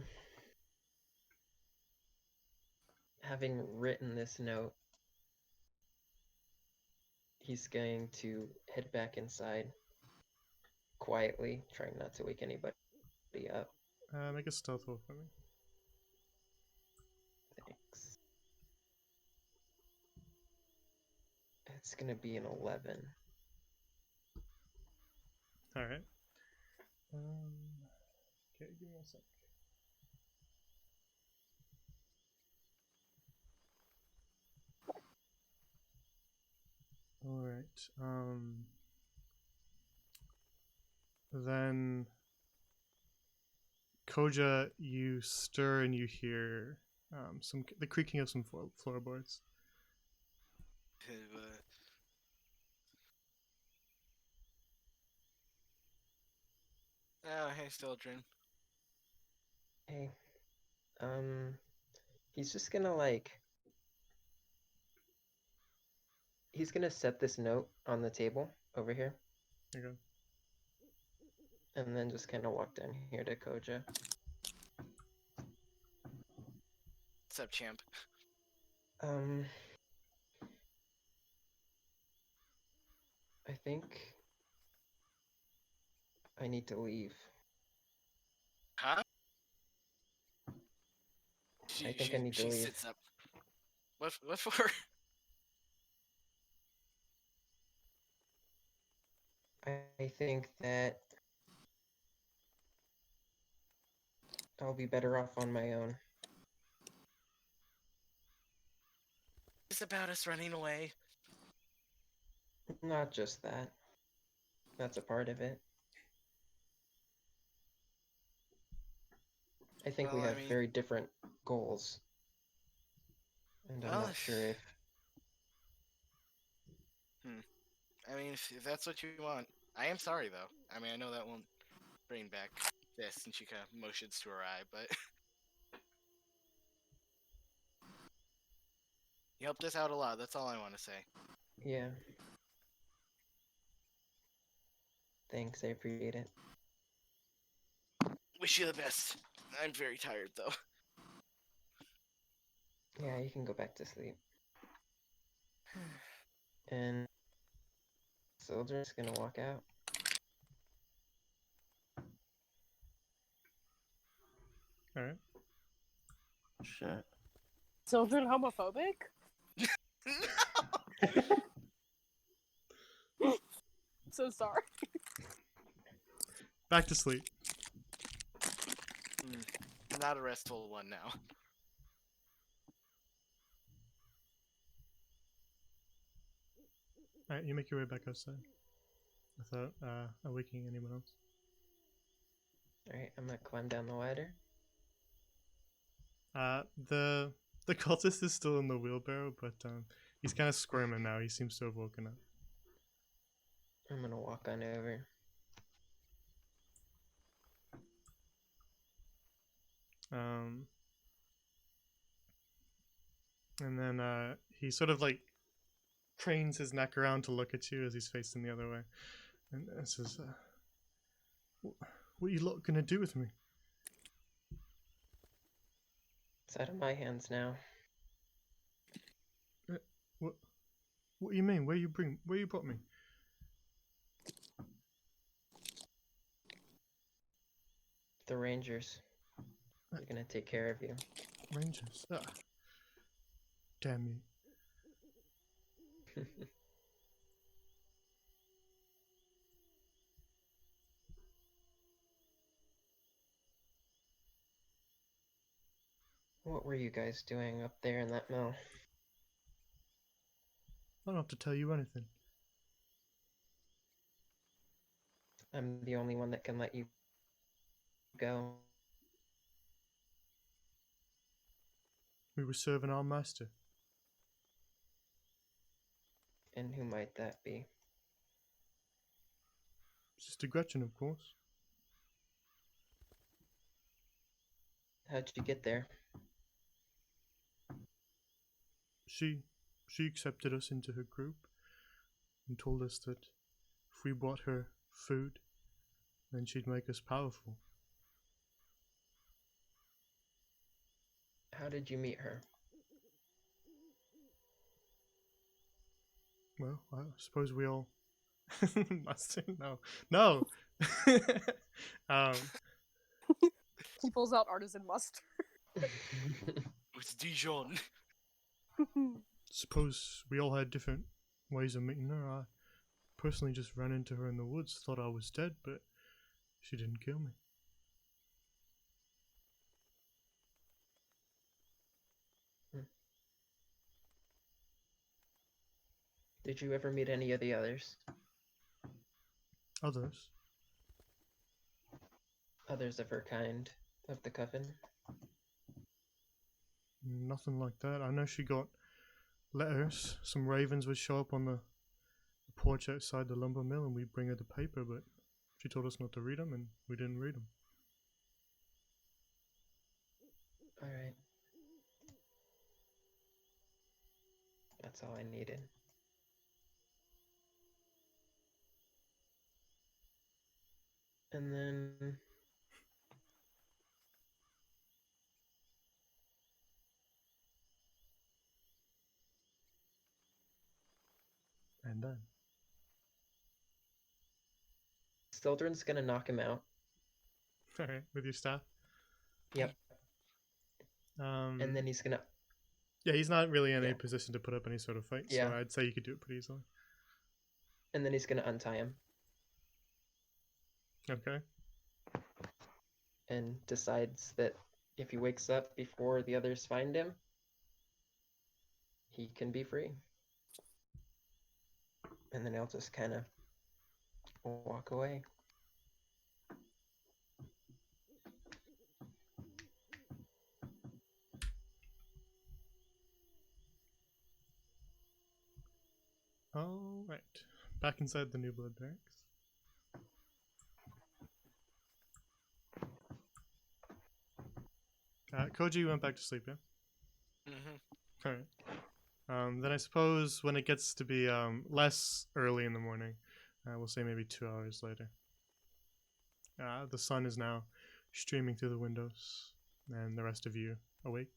having written this note, he's going to head back inside quietly, trying not to wake anybody up. Make a stealth roll for me. Thanks. It's gonna be an 11. All right. Okay, give me a sec. All right. Then Koja, you stir and you hear the creaking of some floorboards. Oh, hey, Stildren. Hey. He's just gonna like. He's gonna set this note on the table over here, Okay. and then just kind of walk down here to Koja. What's up, champ? I think I need to leave. Huh? I think I need to she leave. sits up. What for? I think that I'll be better off on my own. It's about us running away. Not just that. That's a part of it. I think we Well, I have mean- very different goals. And I'm Well, not sure if... I mean, if that's what you want. I am sorry, though. I mean, I know that won't bring back this, and she kind of motions to her eye, but... You helped us out a lot, that's all I want to say. Yeah. Thanks, I appreciate it. Wish you the best. I'm very tired, though. Yeah, you can go back to sleep. And Soldier's gonna walk out. All right. Shit. Children homophobic? So sorry. Back to sleep. Not a restful one now. All right, you make your way back outside without awakening anyone else. Alright, I'm gonna climb down the ladder. The cultist is still in the wheelbarrow, but he's kind of squirming now. He seems to have woken up. I'm gonna walk on over. And then he sort of like cranes his neck around to look at you as he's facing the other way, and says, "What are you lot gonna do with me?" It's out of my hands now. What? What do you mean? Where you brought me? The Rangers. They're gonna take care of you. Rangers. Ah. Damn you. What were you guys doing up there in that mill? I don't have to tell you anything. I'm the only one that can let you go. We were serving our master. And who might that be? Sister Gretchen, of course. How'd you get there? She accepted us into her group and told us that if we brought her food, then she'd make us powerful. How did you meet her? Well, I suppose we all master. No. He pulls out artisan mustard. It's Dijon. Suppose we all had different ways of meeting her. I personally just ran into her in the woods, thought I was dead, but she didn't kill me. Did you ever meet any of the others? Others? Others of her kind, of the coven? Nothing like that. I know she got letters. Some ravens would show up on the porch outside the lumber mill and we'd bring her the paper, but she told us not to read them and we didn't read them. Alright. That's all I needed. And then And then? Sildren's gonna knock him out. Alright, with your staff? Yep. And then he's gonna Yeah, he's not really in Yeah. a position to put up any sort of fight, Yeah. so I'd say you could do it pretty easily. untie him Okay. and decides that if he wakes up before the others find him, he can be free. And then he'll just kind of walk away. Alright. Back inside the New Blood barracks. Koji went back to sleep, yeah? Mm-hmm. Alright. Then I suppose when it gets to be less early in the morning, we'll say maybe 2 hours later. The sun is now streaming through the windows, and the rest of you awake.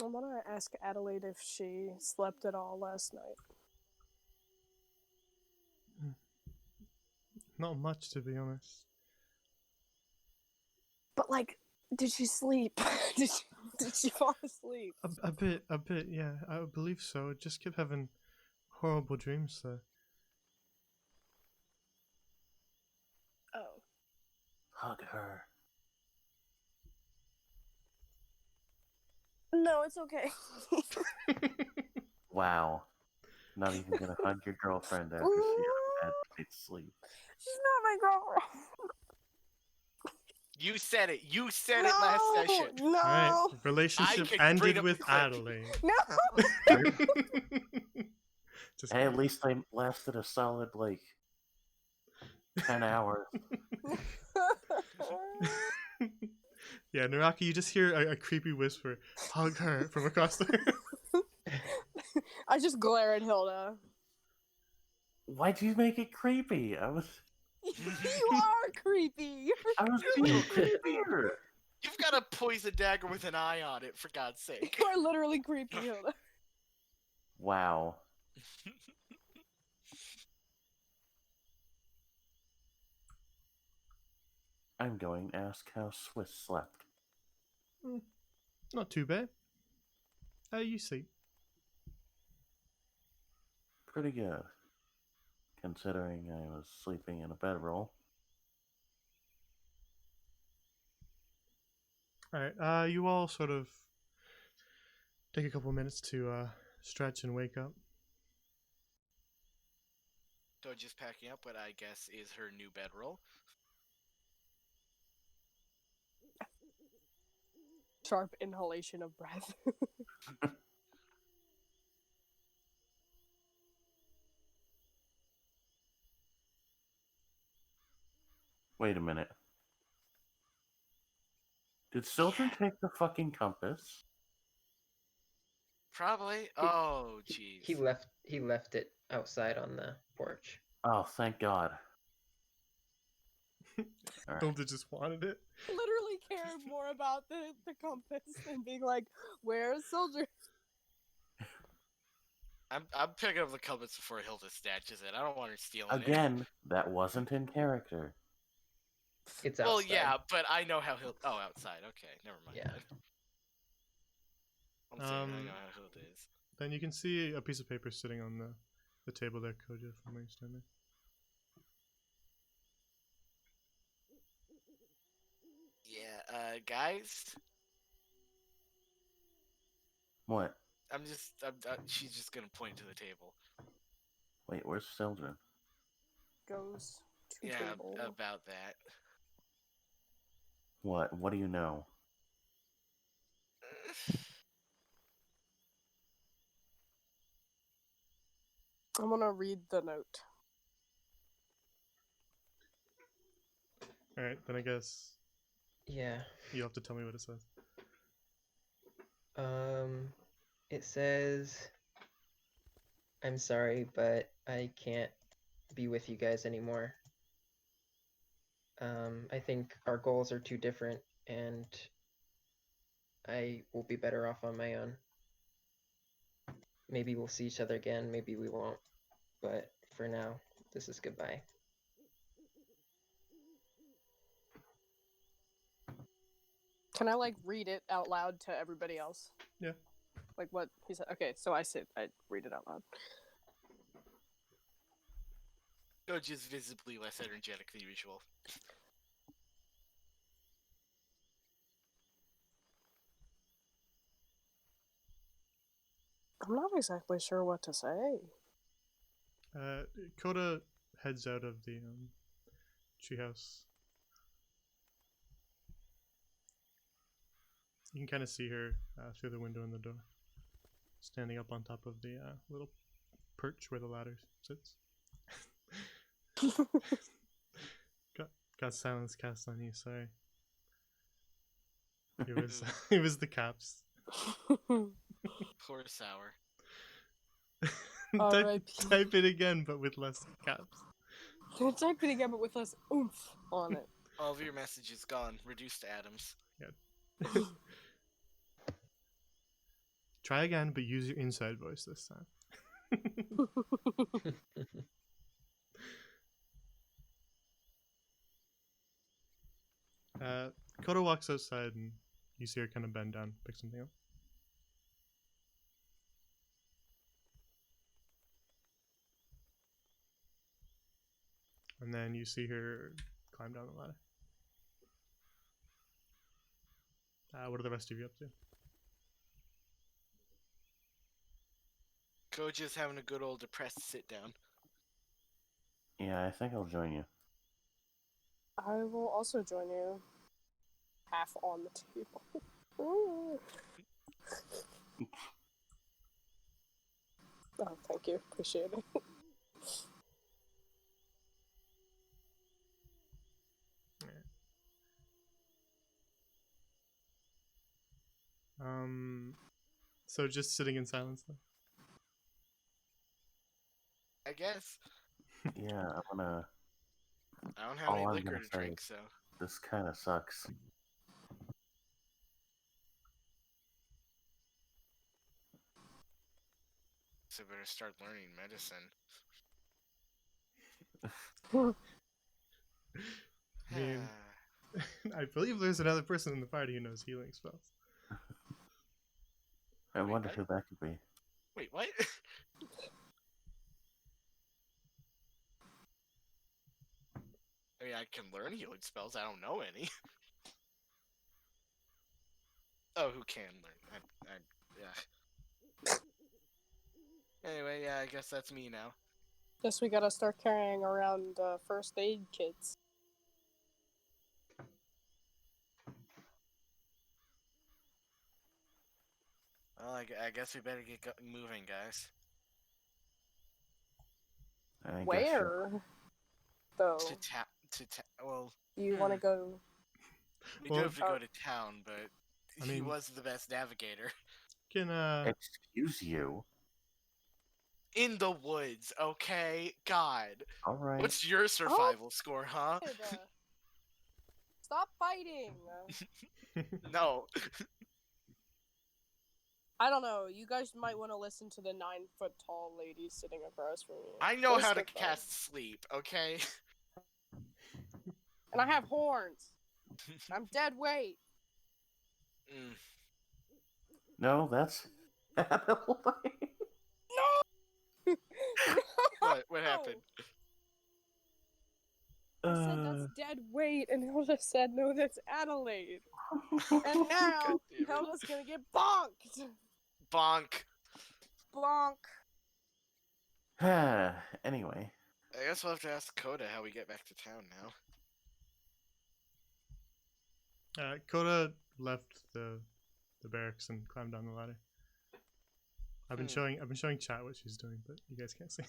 I want to ask Adelaide if she slept at all last night. Not much, to be honest. But, like, did she sleep? did she fall asleep? A bit, yeah. I believe so. Just kept having horrible dreams, though. Oh. Hug her. No, it's okay. Wow. Not even gonna hug your girlfriend after she had a bad night's sleep. She's not my girlfriend. You said it. You said it last session. No. Alright, relationship I can bring ended up with the clip. Adelaide. No. Just Hey, at least they lasted a solid, 10 hours. Yeah, Naraki, you just hear a creepy whisper, hug her, from across the room. I just glare at Hilda. Why'd you make it creepy? I was You are creepy. being creepier. You've got a poison dagger with an eye on it, for God's sake. You are literally creepy, Hilda. Wow. I'm going to ask how Swiss slept. Not too bad. How you sleep? Pretty good. Considering I was sleeping in a bedroll. Alright, you all sort of take a couple minutes to stretch and wake up. So just packing up what I guess is her new bedroll. Sharp inhalation of breath. Wait a minute. Did Sildren take the fucking compass? Probably. Oh, jeez. He left it outside on the porch. Oh, thank God. Alright. Hilda just wanted it. Literally cared more about the compass than being like, where's soldier? I'm picking up the compass before Hilda snatches it. I don't want her stealing it. Again, that wasn't in character. It's Well, outside. yeah, but I know how Hilda. Oh, outside. Okay, never mind. Yeah. Then. I'm saying I know how Hilda is. Then you can see a piece of paper sitting on the table there, Koja, from where you're standing. Yeah, guys. What? She's just gonna point to the table. Wait, where's Sildren? Goes to Yeah, table. about that. What? What do you know? I'm gonna read the note. Alright, then I guess Yeah. you'll have to tell me what it says. It says, "I'm sorry, but I can't be with you guys anymore. I think our goals are too different, and I will be better off on my own. Maybe we'll see each other again, maybe we won't. But for now, this is goodbye." Can I like read it out loud to everybody else? Yeah. Like what he said. Okay, so I read it out loud. Coach is visibly less energetic than usual. I'm not exactly sure what to say. Coda heads out of the treehouse. You can kind of see her through the window in the door, standing up on top of the little perch where the ladder sits. got silence cast on you. Sorry. It was it was the caps. Poor Sour. type it again, but with less caps. Type it again, but with less oomph on it. All of your messages gone, reduced to atoms. Yeah. Try again, but use your inside voice this time. Kodo walks outside and you see her kind of bend down, pick something up. And then you see her climb down the ladder. What are the rest of you up to? Coach is having a good old depressed sit down. Yeah, I think I'll join you. I will also join you. Half on the table. Oh, thank you. Appreciate it. So just sitting in silence then? I guess. Yeah, I'm gonna. I don't have All any I'm liquor gonna to say drink, is- so. This kind of sucks. So better start learning medicine. I mean, I believe there's another person in the party who knows healing spells. I Wait, wonder what? who that could be. Wait, what? I mean, I can learn healing spells. I don't know any. Oh, who can learn? Yeah. Anyway, yeah, I guess that's me now. Guess we gotta start carrying around first aid kits. Well, I guess we better get moving, guys. I guess Where? Though. Well, You want to go? we Well, do have to go to town, but I he mean- was the best navigator. Can Excuse you. In the woods, okay? God. All right. What's your survival score, huh? Stop fighting. No. I don't know. You guys might want to listen to the 9-foot tall lady sitting across from you. I know Just how to for fun. cast sleep, okay? And I have horns. I'm dead weight. Mm. No, that's Adelaide. No! What happened? I said that's dead weight, and Hilda said, no, that's Adelaide. And now, God damn it. Hilda's gonna get bonked. Bonk. Bonk. Anyway, I guess we'll have to ask Coda how we get back to town now. Coda left the barracks and climbed down the ladder. I've been showing chat what she's doing, but you guys can't see.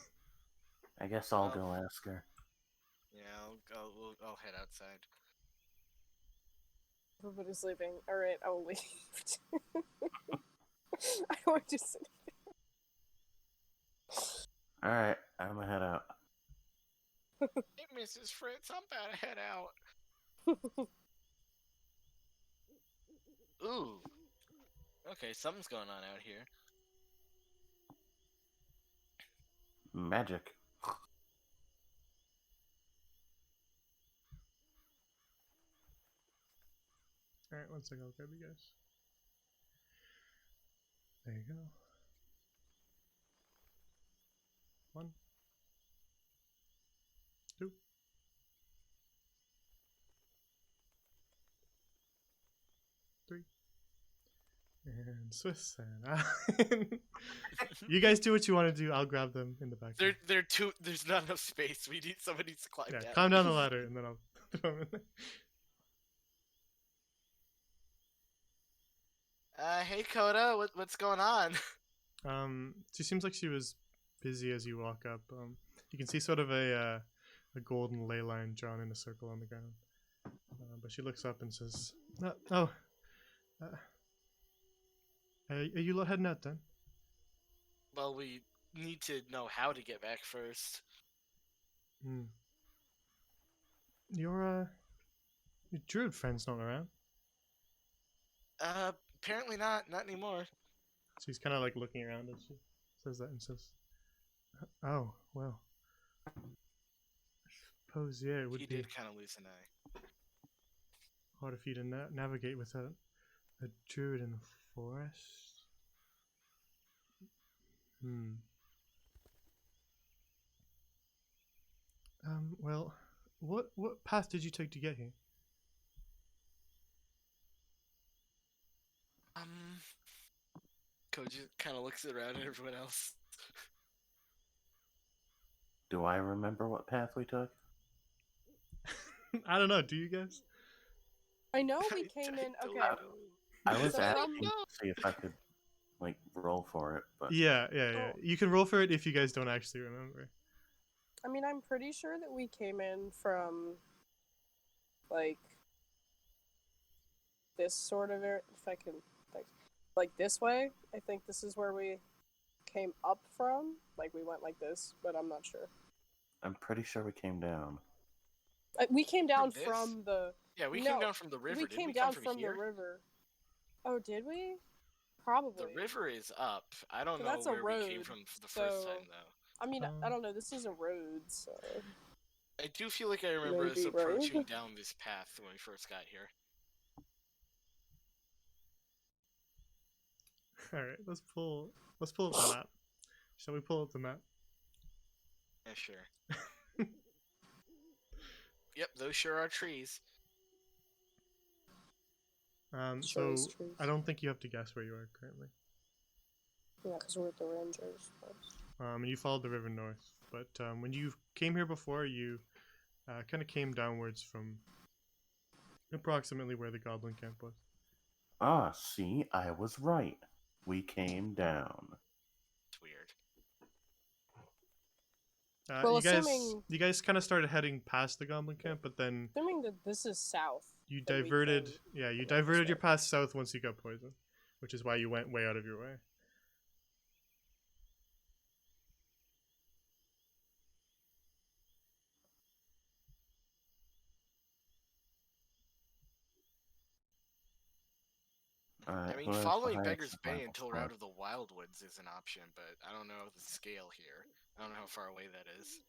I guess I'll Oh. go ask her. Yeah, I'll head outside. Everybody's leaving. Alright, I will leave. I want to sit. Alright, I'm gonna head out. Hey, Mrs. Fritz, I'm about to head out. Ooh. Okay, something's going on out here. Magic. Alright, one second, I'll grab you guys. There you go. 1, 2. 3. And Swiss and you guys do what you want to do. I'll grab them in the back. They're too. There's not enough space. Somebody needs to climb Yeah, down. climb down the ladder and then I'll throw them in there. Hey Coda, what's going on? She seems like she was busy as you walk up. You can see sort of a golden ley line drawn in a circle on the ground. But she looks up and says, are you heading out then? Well, we need to know how to get back first. Your druid friend's not around. Apparently not anymore. She's kind of like looking around as she says that and says, oh, well. I suppose, yeah, it would He be did kind of lose an eye. hard for you to navigate without a druid in the forest. Well, what path did you take to get here? Koji kind of looks around at everyone else. Do I remember what path we took? I don't know. Do you guys? I know we came in. don't Okay. know. I was So asking from- to see if I could, like, roll for it, but Yeah. Oh. You can roll for it if you guys don't actually remember. I mean, I'm pretty sure that we came in from, like, this sort of area. If I can, like this way. I think this is where we came up from. Like, we went like this, but I'm not sure. I'm pretty sure we came down. We came down this? from the. Yeah, we No, came down from the river. We Did came we down come from here? the river. Oh, did we? Probably. The river is up. I don't So know that's a where we came road, from the first so- time, though. I mean, I don't know. This is a road, so. I do feel like I remember us Maybe approaching road? down this path when we first got here. All right, let's pull up the map. Shall we pull up the map? Yeah, sure. Yep, those sure are trees. So Shows trees. I don't think you have to guess where you are currently. Yeah, because we're at the Rangers. And you followed the river north, but when you came here before, you kind of came downwards from approximately where the goblin camp was. Ah, see, I was right. We came down. It's weird. Well, You guys kind of started heading past the goblin camp, but then Assuming that this is south. you then we diverted. came Yeah, you the other diverted your side. path south once you got poisoned, which is why you went way out of your way. Alright, I mean, who has the following highest Beggar's Bay survival until we're score? out of the Wildwoods is an option, but I don't know the scale here. I don't know how far away that is.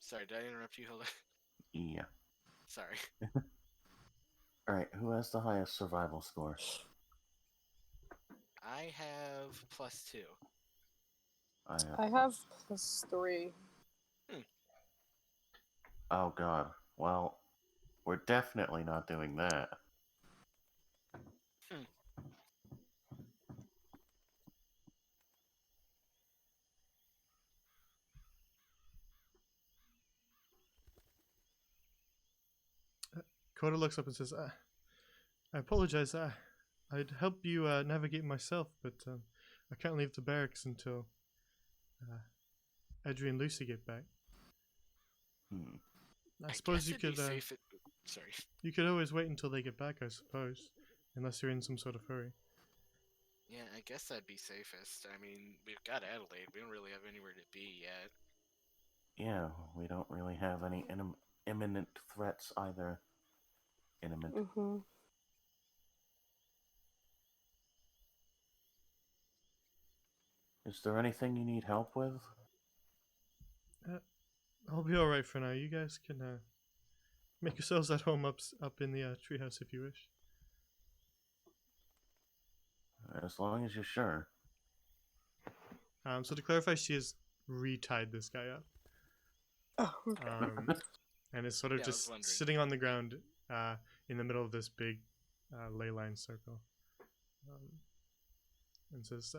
Sorry, did I interrupt you, Hilda? Yeah. Sorry. Alright, who has the highest survival score? I have +2. I have +3. Oh god. Well, we're definitely not doing that. Coda looks up and says, I apologize. I'd help you navigate myself, but I can't leave the barracks until Edry and Lucy get back. Hmm. I suppose guess you it'd be could safe. Sorry. you could always wait until they get back, I suppose, unless you're in some sort of hurry. Yeah, I guess that'd be safest. I mean, we've got Adelaide. We don't really have anywhere to be yet. Yeah, we don't really have any imminent threats either. Imminent. Mm-hmm. Is there anything you need help with? I'll be all right for now. You guys can make yourselves at home up in the treehouse if you wish. As long as you're sure. So to clarify, she has retied this guy up. Oh, okay. And is sort of Yeah, I was just wondering. sitting on the ground in the middle of this big ley line circle. And says,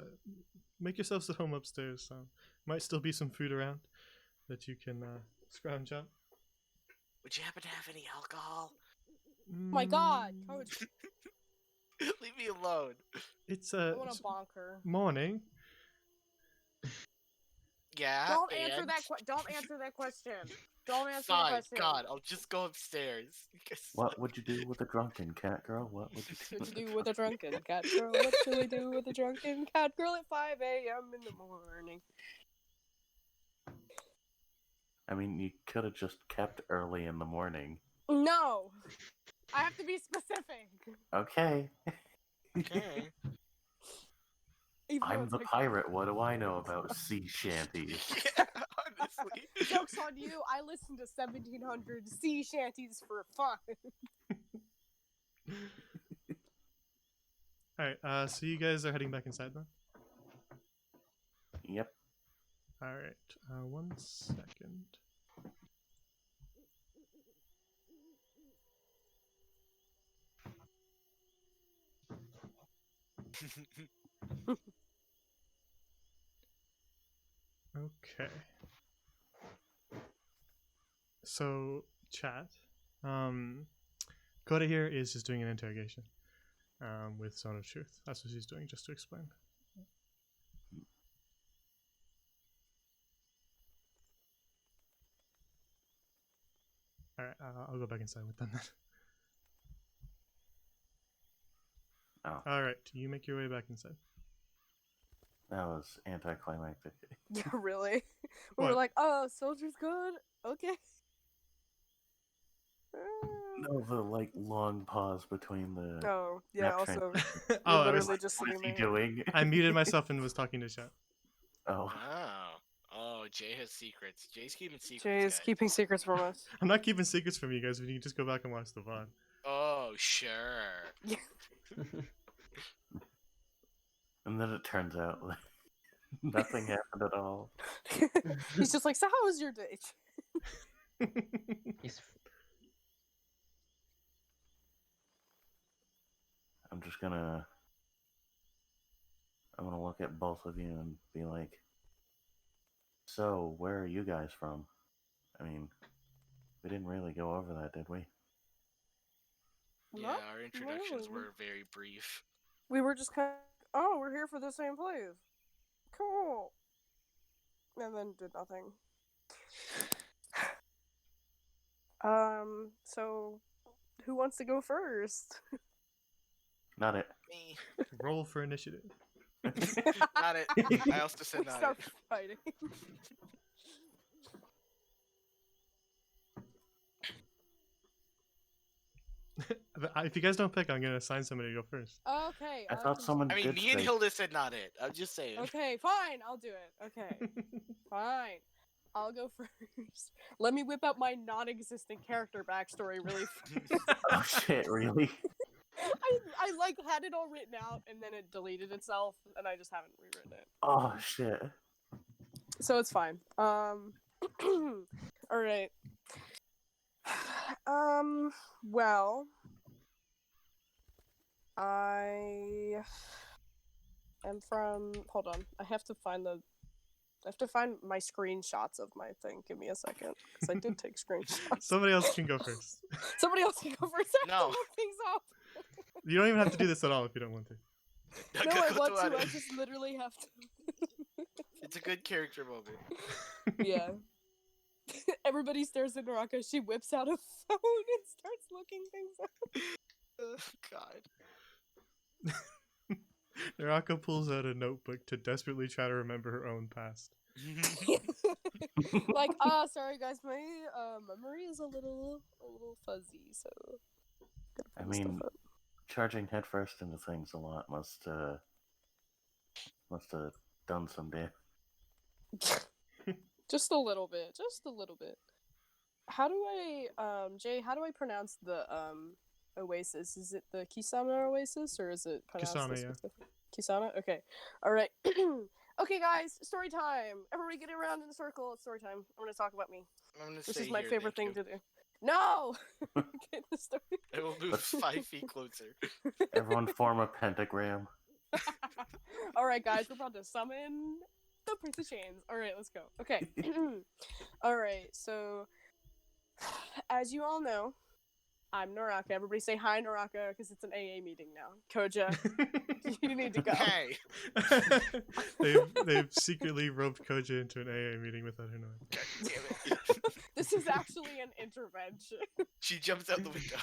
make yourselves at home upstairs. Might still be some food around that you can scrounge up. Would you happen to have any alcohol? My God, Coach, Leave me alone. It's I want to bonk her. morning. Yeah. Don't answer and? that. Don't answer that question. Don't answer the Fine. question. God, I'll just go upstairs. What would you do with a drunken cat girl? What would you do? What you do with a drunken cat girl? What do we do with a drunken cat girl at 5 a.m. in the morning? I mean, you could have just kept early in the morning. No, I have to be specific. Okay. Okay. Even though I'm it's the like, pirate. What do I know about sea shanties? Yeah, honestly. joke's on you. I listen to 1700 sea shanties for fun. Alright, so you guys are heading back inside then? Yep. Alright, 1 second. Okay. So, chat. Coda here is just doing an interrogation with Zone of Truth. That's what she's doing, just to explain. Alright, I'll go back inside with them then. Oh, Alright, you make your way back inside. that was anticlimactic. Yeah, really? We were What? like, oh, soldier's good? Okay. No, the like long pause between the. Oh, yeah, Nap also, transition. Oh, we're I was literally just What is sitting he there. doing? I muted myself and was talking to chat. Oh, Oh, Jay has secrets. Jay's keeping secrets. Jay is guys. keeping secrets from us. I'm not keeping secrets from you guys, but you can just go back and watch the VOD. Oh, sure. and then it turns out like nothing happened at all. He's just like, so how was your day? He's I'm just gonna. I'm gonna look at both of you and be like, so, where are you guys from? I mean, we didn't really go over that, did we? Yeah, Not our introductions really. were very brief. We were just kind of, oh, we're here for the same place. Cool. And then did nothing. So who wants to go first? Not it. Me. Roll for initiative. Not it. I also said We not start it. fighting. If you guys don't pick, I'm gonna assign somebody to go first. Okay. I thought someone I mean, did me and say. Hilda said not it. I'm just saying. Okay, fine. I'll do it. Okay, fine. I'll go first. Let me whip out my non-existent character backstory really fast. Oh shit! Really? I like had it all written out and then it deleted itself and I just haven't rewritten it. Oh shit! So it's fine. All right. Well, I am from. Hold on. I have to find my screenshots of my thing. Give me a second, because I did take screenshots. Somebody else can go first. Somebody else can go first. I have No. to look things up. You don't even have to do this at all if you don't want to. No, I want to. I just literally have to. It's a good character moment. Yeah. Everybody stares at Naraka. She whips out a phone and starts looking things up. Oh, God. Naraka pulls out a notebook to desperately try to remember her own past. Like, sorry guys, my memory is a little fuzzy, so. I mean, charging headfirst into things a lot must have done some damage. Just a little bit. How do I, Jay? How do I pronounce the oasis? Is it the Kisana Oasis or is it pronounced Kisana, the yeah. specific? Kisana. Okay. All right. Okay, guys. Story time. Everybody, get around in a circle. It's story time. I'm gonna talk about me. I'm gonna This stay is my here, favorite thank thing you. to do. No. Get the story. I will move 5 feet closer. Everyone form a pentagram. All right, guys. We're about to summon the Prince of Chains. All right, let's go. Okay. All right. So, as you all know, I'm Naraka. Everybody say hi, Naraka, because it's an AA meeting now. Koja, you need to go. Hey! they've secretly roped Koja into an AA meeting without her knowing. God damn it. This is actually an intervention. She jumps out the window.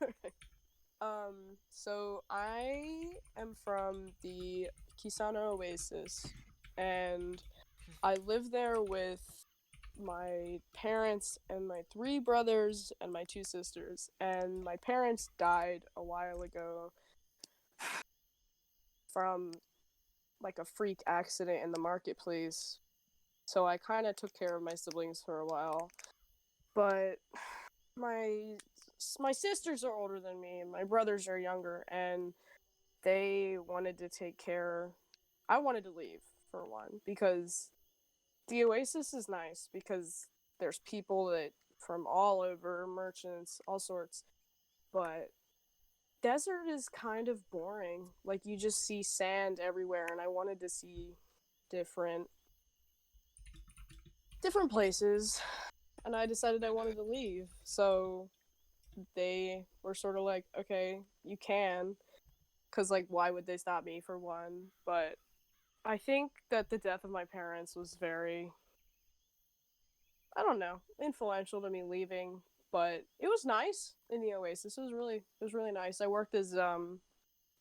Alright. So I am from the Kisana Oasis, and I live there with my parents and my 3 brothers and my 2 sisters. And my parents died a while ago from like a freak accident in the marketplace. So I kind of took care of my siblings for a while. But my sisters are older than me and my brothers are younger, and they wanted to take care. I wanted to leave for one because the Oasis is nice because there's people that from all over, merchants, all sorts. But desert is kind of boring. Like, you just see sand everywhere, and I wanted to see different places, and I decided I wanted to leave. So they were sort of like, okay, you can, because like, why would they stop me, for one? But I think that the death of my parents was very, I don't know, influential to me leaving. But it was nice in the Oasis. It was really nice. I worked as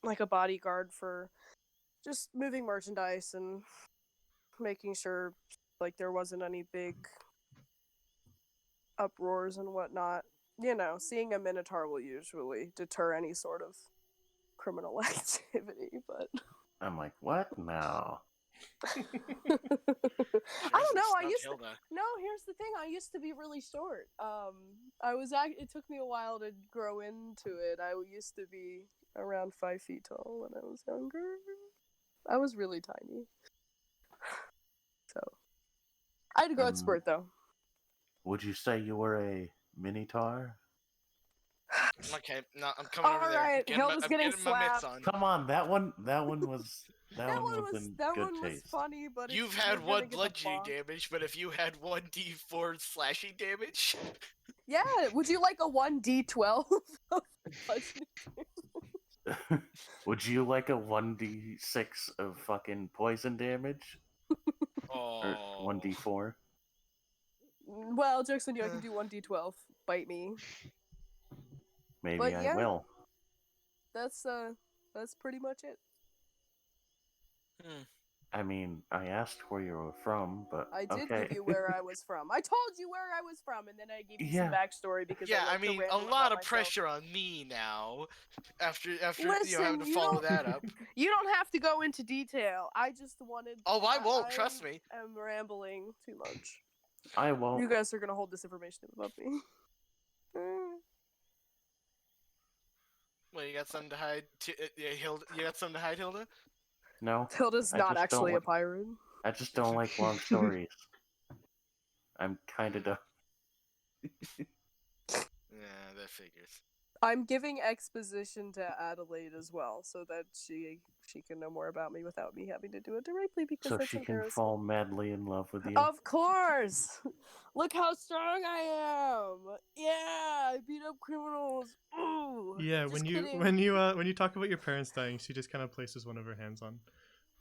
like a bodyguard for just moving merchandise and making sure like there wasn't any big uproars and whatnot. You know, seeing a minotaur will usually deter any sort of criminal activity, but I'm like, what? No. I don't know. I Snuck used to, Hilda. no. Here's the thing. I used to be really short. It took me a while to grow into it. I used to be around 5 feet tall when I was younger. I was really tiny. So I had a growth spurt though. Would you say you were a minotaur? Okay, no, I'm coming over there. Alright, Hilda's I'm getting getting my mitts slapped. on. Come on, that one was That one was in good taste. funny, but You've you're had gonna 1 get the bludgeoning bonk. damage, but if you had 1d4 slashing damage, Yeah, would you like a 1d12? Would you like a 1d6 of fucking poison damage? Or oh, 1d4? Well, jokes on you, I can do 1d12. Bite me. Maybe But I yeah. will. That's pretty much it. I mean, I asked where you were from, but I did okay. give you where I was from. I told you where I was from, and then I gave you Yeah. some backstory because Yeah, I I like to mean, a ramble lot about of myself. pressure on me now. After Listen, having to you follow don't- that up. You don't have to go into detail. I just wanted. Oh, I won't. Trust me. I'm rambling too much. I won't. You guys are gonna hold this information above me. Well, you got something to hide? Hilda, you got something to hide, Hilda? No. Hilda's I not just actually a don't pirate. I just don't like long stories. I'm kind of dumb. Yeah, that figures. I'm giving exposition to Adelaide as well, so that she can know more about me without me having to do it directly because So that's she can embarrassing. fall madly in love with you. Of course! Look how strong I am! Yeah, I beat up criminals. Ooh. Yeah, Just when kidding. you talk about your parents dying, she just kind of places one of her hands on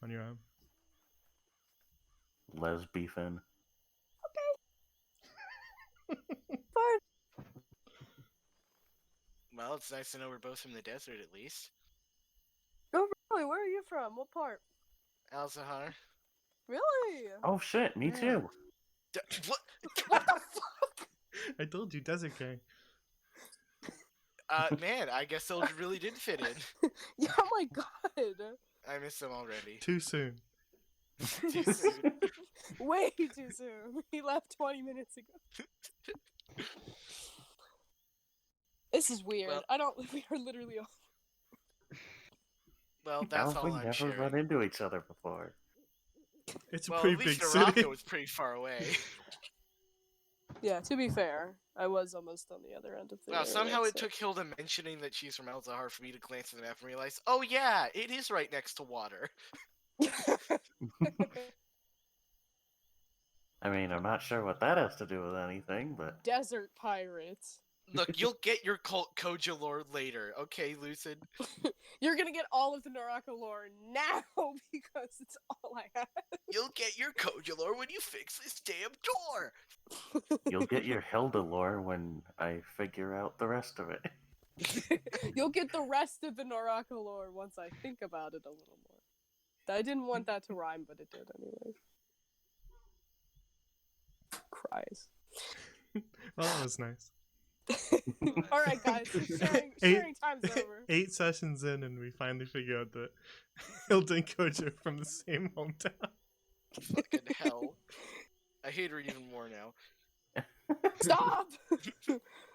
your arm. Lesbian. Fine. Well, it's nice to know we're both from the desert, at least. Oh, really? Where are you from? What part? Al-Zahar. Really? Oh shit, me Yeah. too. What? What the fuck? I told you, Desert Gang. Man, I guess those really did fit in. Yeah, oh my god. I miss them already. Too soon. Too soon. Way too soon. He left 20 minutes ago. This is weird. Well- We are literally all. Well, How that's have all we I'm never sharing. run into each other before? It's a Well, pretty at least big Naraka city. was pretty far away. Yeah, to be fair, I was almost on the other end of the Wow, somehow area, it took Hilda mentioning that she's from Al-Zahar for me to glance at the map and realize, oh yeah, it is right next to water. I mean, I'm not sure what that has to do with anything, but Desert pirates. Look, you'll get your cult Koja lore later, okay, Lucid? You're gonna get all of the Naraka lore now because it's all I have. You'll get your Koja lore when you fix this damn door! you'll get your Hilda lore when I figure out the rest of it. You'll get the rest of the Naraka lore once I think about it a little more. I didn't want that to rhyme, but it did anyway. Cries. Well, that was nice. All right, guys, sharing time's over. 8 sessions in, and we finally figure out that Hilda and Koji are from the same hometown. Fucking hell. I hate her even more now. Stop!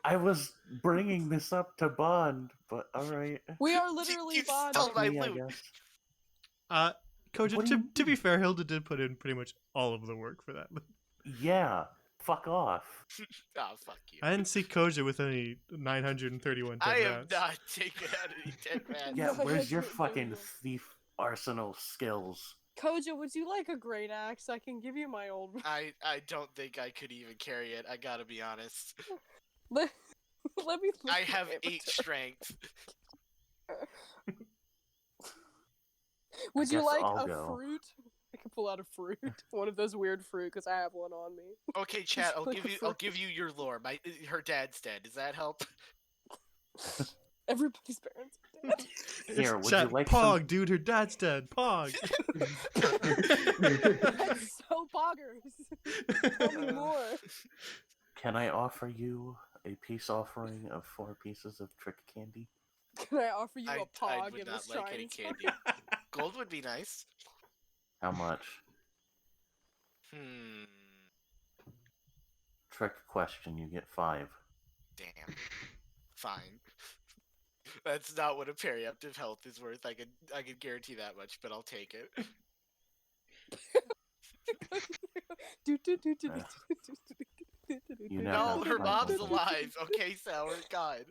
I was bringing this up to Bond, but alright. We are literally You bond. stole my Me, I loot. guess. Koji, What do you to be fair, Hilda did put in pretty much all of the work for that. Yeah, fuck off. Oh, fuck you. I didn't see Koji with any 931 I dead am rats. not taking out any dead rats. Yeah, No, where's your that's fucking ridiculous. thief arsenal skills? Koja, would you like a great axe? I can give you my old. I don't think I could even carry it, I gotta be honest. Let me. Look I at have my 8 inventory. strength. Would you guess like I'll a go. fruit? I can pull out a fruit, one of those weird fruit, because I have one on me. Okay, chat, I'll Like give a you I'll fruit. give you your lore. Her dad's dead. Does that help? Everybody's parents are dead. Here, would Chat, you like Pog, some... dude, her dad's dead. Pog. That's so poggers. Tell me more. Can I offer you a peace offering of 4 pieces of trick candy? Can I offer you I a pog would in not this like shrine? any candy. Gold would be nice. How much? Trick question, you get 5. Damn. Fine. That's not what a periaptive health is worth. I could guarantee that much, but I'll take it. You now No, have her 5 mom's gold. alive. Okay, Sour. God.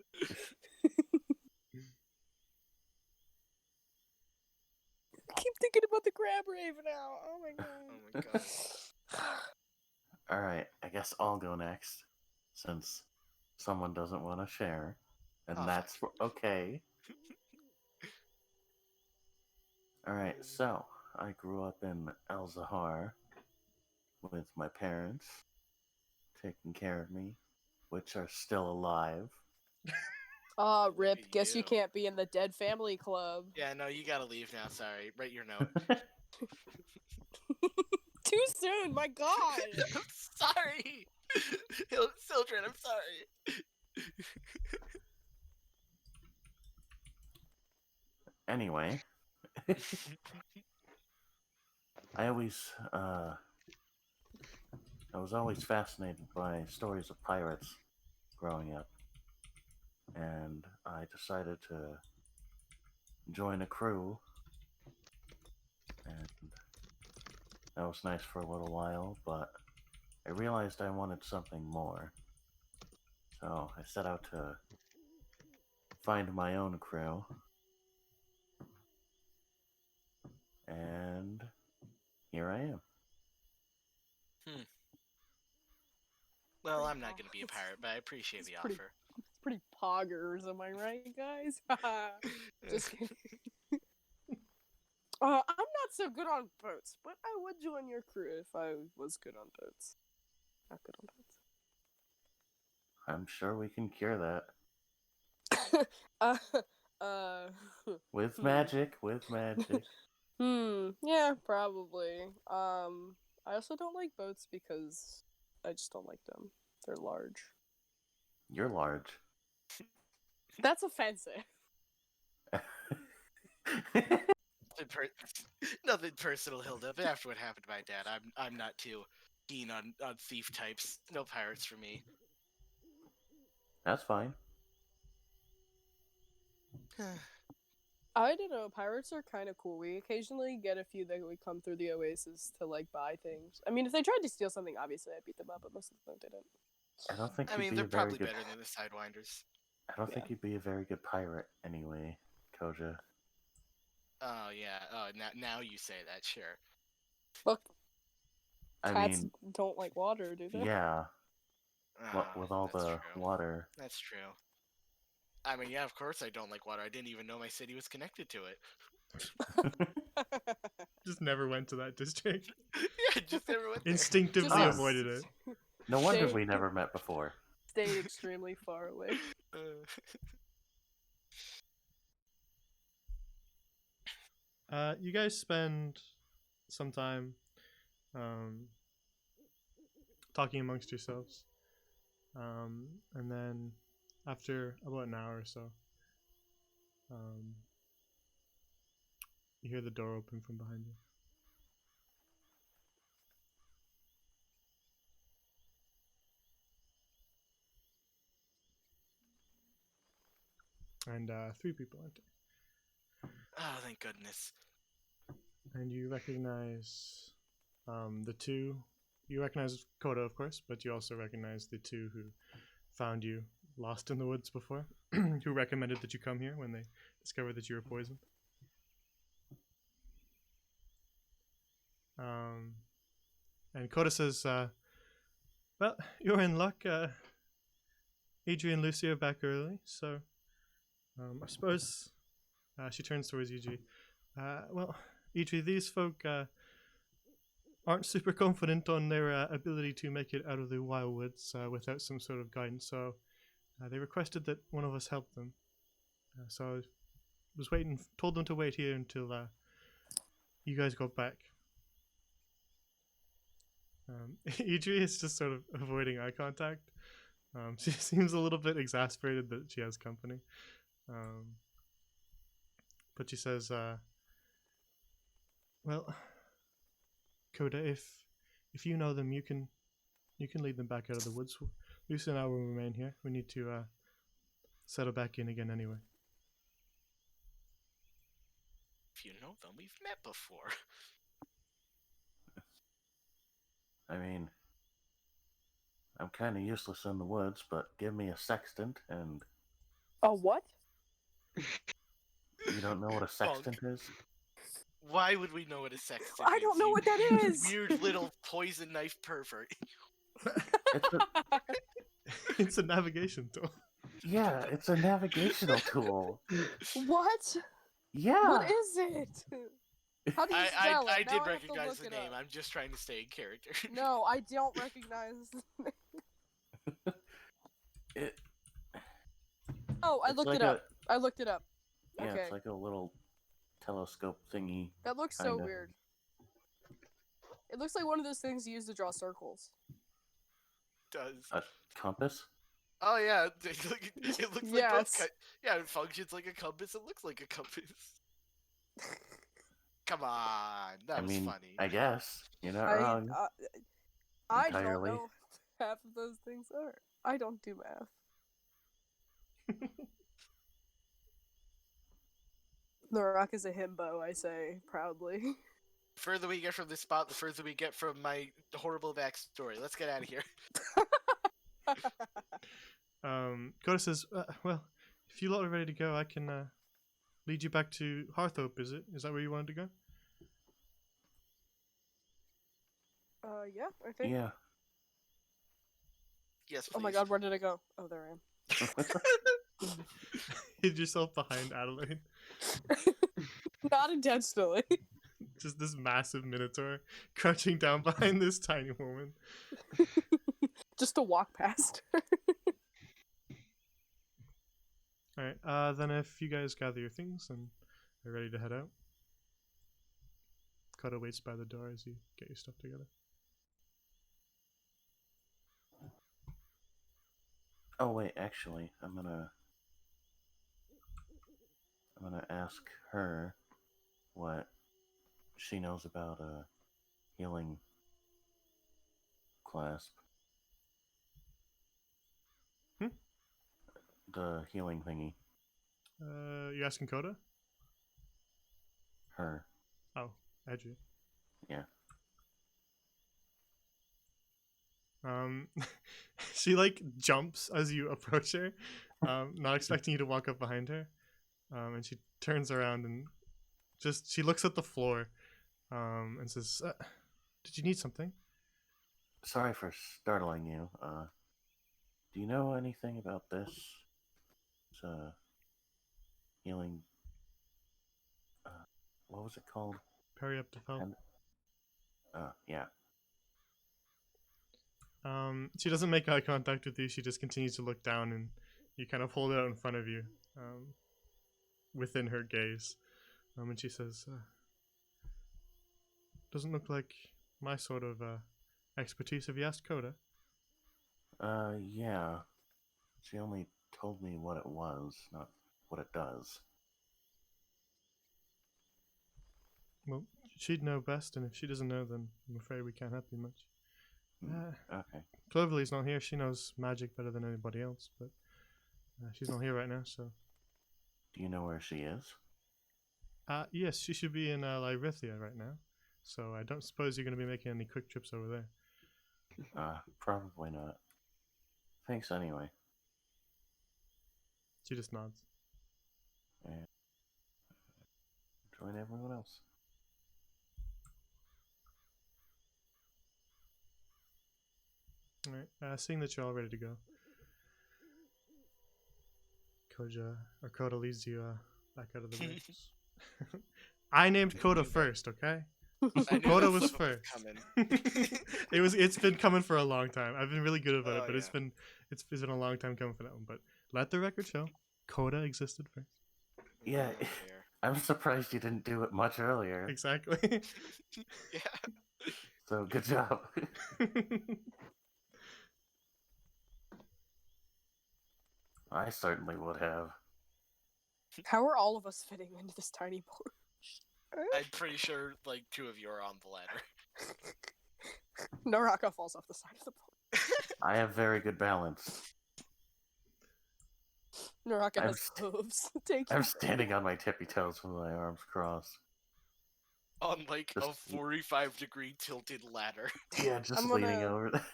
Keep thinking about the crab rave now. Oh my god. Oh my god. Alright, I guess I'll go next, since someone doesn't want to share, and Oh, that's okay. Alright, so, I grew up in Al-Zahar with my parents, taking care of me, which are still alive. Rip. at Guess you you. can't be in the dead family club. Yeah, no, you gotta leave now. Sorry. Write your note. Too soon, my god! I'm sorry! Sildren, I'm sorry. Anyway, I was always fascinated by stories of pirates growing up, and I decided to join a crew, and that was nice for a little while, but I realized I wanted something more. So I set out to find my own crew, and here I am. Well, Pretty I'm not gonna be a awesome. pirate, but I appreciate It's the pretty- offer. It's pretty poggers, am I right, guys? Just kidding. I'm not so good on boats, but I would join your crew if I was good on boats. Not good on boats. I'm sure we can cure that. uh, uh, With magic, with magic. yeah, probably. I also don't like boats because I just don't like them. They're large. You're large. That's offensive. Nothing personal, Hilda. But after what happened to my dad, I'm not too keen on thief types. No pirates for me. That's fine. I don't know. Pirates are kind of cool. We occasionally get a few that would come through the Oasis to like buy things. I mean, if they tried to steal something, obviously I'd beat them up, but most of them didn't. I don't think I you'd mean, be they're a very probably good. better than the Sidewinders. I don't Yeah. think you'd be a very good pirate anyway, Koja. Oh yeah. Oh, now you say that. Sure. Look, I cats mean, don't like water, do they? yeah. Oh, With all that's the true. water. That's true. I mean, yeah, of course I don't like water. I didn't even know my city was connected to it. Just never went to that district. Yeah, just never went there. Instinctively Just- avoided it. No wonder Stay- we never met before. Stayed extremely far away. You guys spend some time talking amongst yourselves. And then after about an hour or so, you hear the door open from behind you. And 3 people enter. Oh, thank goodness. And you recognize the 2. You recognize Koda, of course, but you also recognize the 2 who found you lost in the woods before, who recommended that you come here when they discovered that you were poisoned. And Koda says, well, you're in luck. Adri and Lucy are back early, so I suppose she turns towards Idri. Well, Idri, these folk aren't super confident on their ability to make it out of the wild woods without some sort of guidance, so they requested that one of us help them. So I was told them to wait here until you guys got back. Idri is just sort of avoiding eye contact. She seems a little bit exasperated that she has company. But she says, well, Koda, if you know them, you can lead them back out of the woods. Lucy and I will remain here. We need to settle back in again anyway. If you know them, we've met before. I mean, I'm kind of useless in the woods, but give me a sextant and... A what? You don't know what a sextant is? Why would we know what a sextant I is? don't know you what that is. Weird little poison knife pervert. It's a, It's a navigation tool. yeah, it's a navigational tool. What? Yeah. What is it? How do you spell I it? Now did I have to recognize look the it name. up. I'm just trying to stay in character. No, I don't recognize. It, Oh, I it's looked like it up. I looked it up. Yeah, Okay. it's like a little telescope thingy. That looks so kinda. weird. It looks like one of those things you use to draw circles. Does. A compass? Oh yeah, it looks like both. Yes. Yeah, it functions like a compass. It looks like a compass. Come on, that I was mean, funny. I guess you're not I wrong I don't entirely. know what half of those things are. I don't do math. The Rock is a himbo, I say proudly. The further we get from this spot, the further we get from my horrible backstory. Let's get out of here. Coda says, well, if you lot are ready to go, I can lead you back to Hearth. Is it? Is that where you wanted to go? Yeah, I think. Yeah. Yes, please. Oh my god, where did I go? Oh, there I am. Hid yourself behind Adelaide. Not intentionally. Just this massive minotaur crouching down behind this tiny woman. Just to walk past. Alright, then if you guys gather your things and are ready to head out. Coda waits by the door as you get your stuff together. Oh wait, actually, I'm gonna ask her what she knows about a healing clasp. Hmm? The healing thingy. You asking Coda? Her. Oh, Edgy. Yeah. She like jumps as you approach her, not expecting you to walk up behind her. And she turns around and she looks at the floor, and says, "Did you need something?" Sorry for startling you. Do you know anything about this? It's healing. What was it called? Periaptive health. Yeah. She doesn't make eye contact with you. She just continues to look down, and you kind of hold it out in front of you, within her gaze. And she says, "Doesn't look like my sort of expertise. Have you asked Coda?" Yeah. She only told me what it was, not what it does. Well, she'd know best, and if she doesn't know, then I'm afraid we can't help you much. Okay. Cloverly's not here. She knows magic better than anybody else, but she's not here right now, so... Do you know where she is? Yes, she should be in Lyrithia right now, so I don't suppose you're going to be making any quick trips over there. Probably not. Thanks anyway. She just nods. And join everyone else. Alright, seeing that you're all ready to go, Coda leads you back out of the race. I named Coda first, okay? I knew Coda that was flip-up first. coming. It's been coming for a long time. I've been really good about it, Oh, but it's been a long time coming for that one. But let the record show, Coda existed first. Yeah, Oh, dear. I'm surprised you didn't do it much earlier. Exactly. Yeah. So good job. I certainly would have. How are all of us fitting into this tiny board? I'm pretty sure like 2 of you are on the ladder. Naraka falls off the side of the board. I have very good balance. Naraka I'm has hooves. Take I'm you. standing on my tippy toes with my arms crossed. On like a Just- 45-degree tilted ladder. Yeah, just I'm leaning gonna- over there.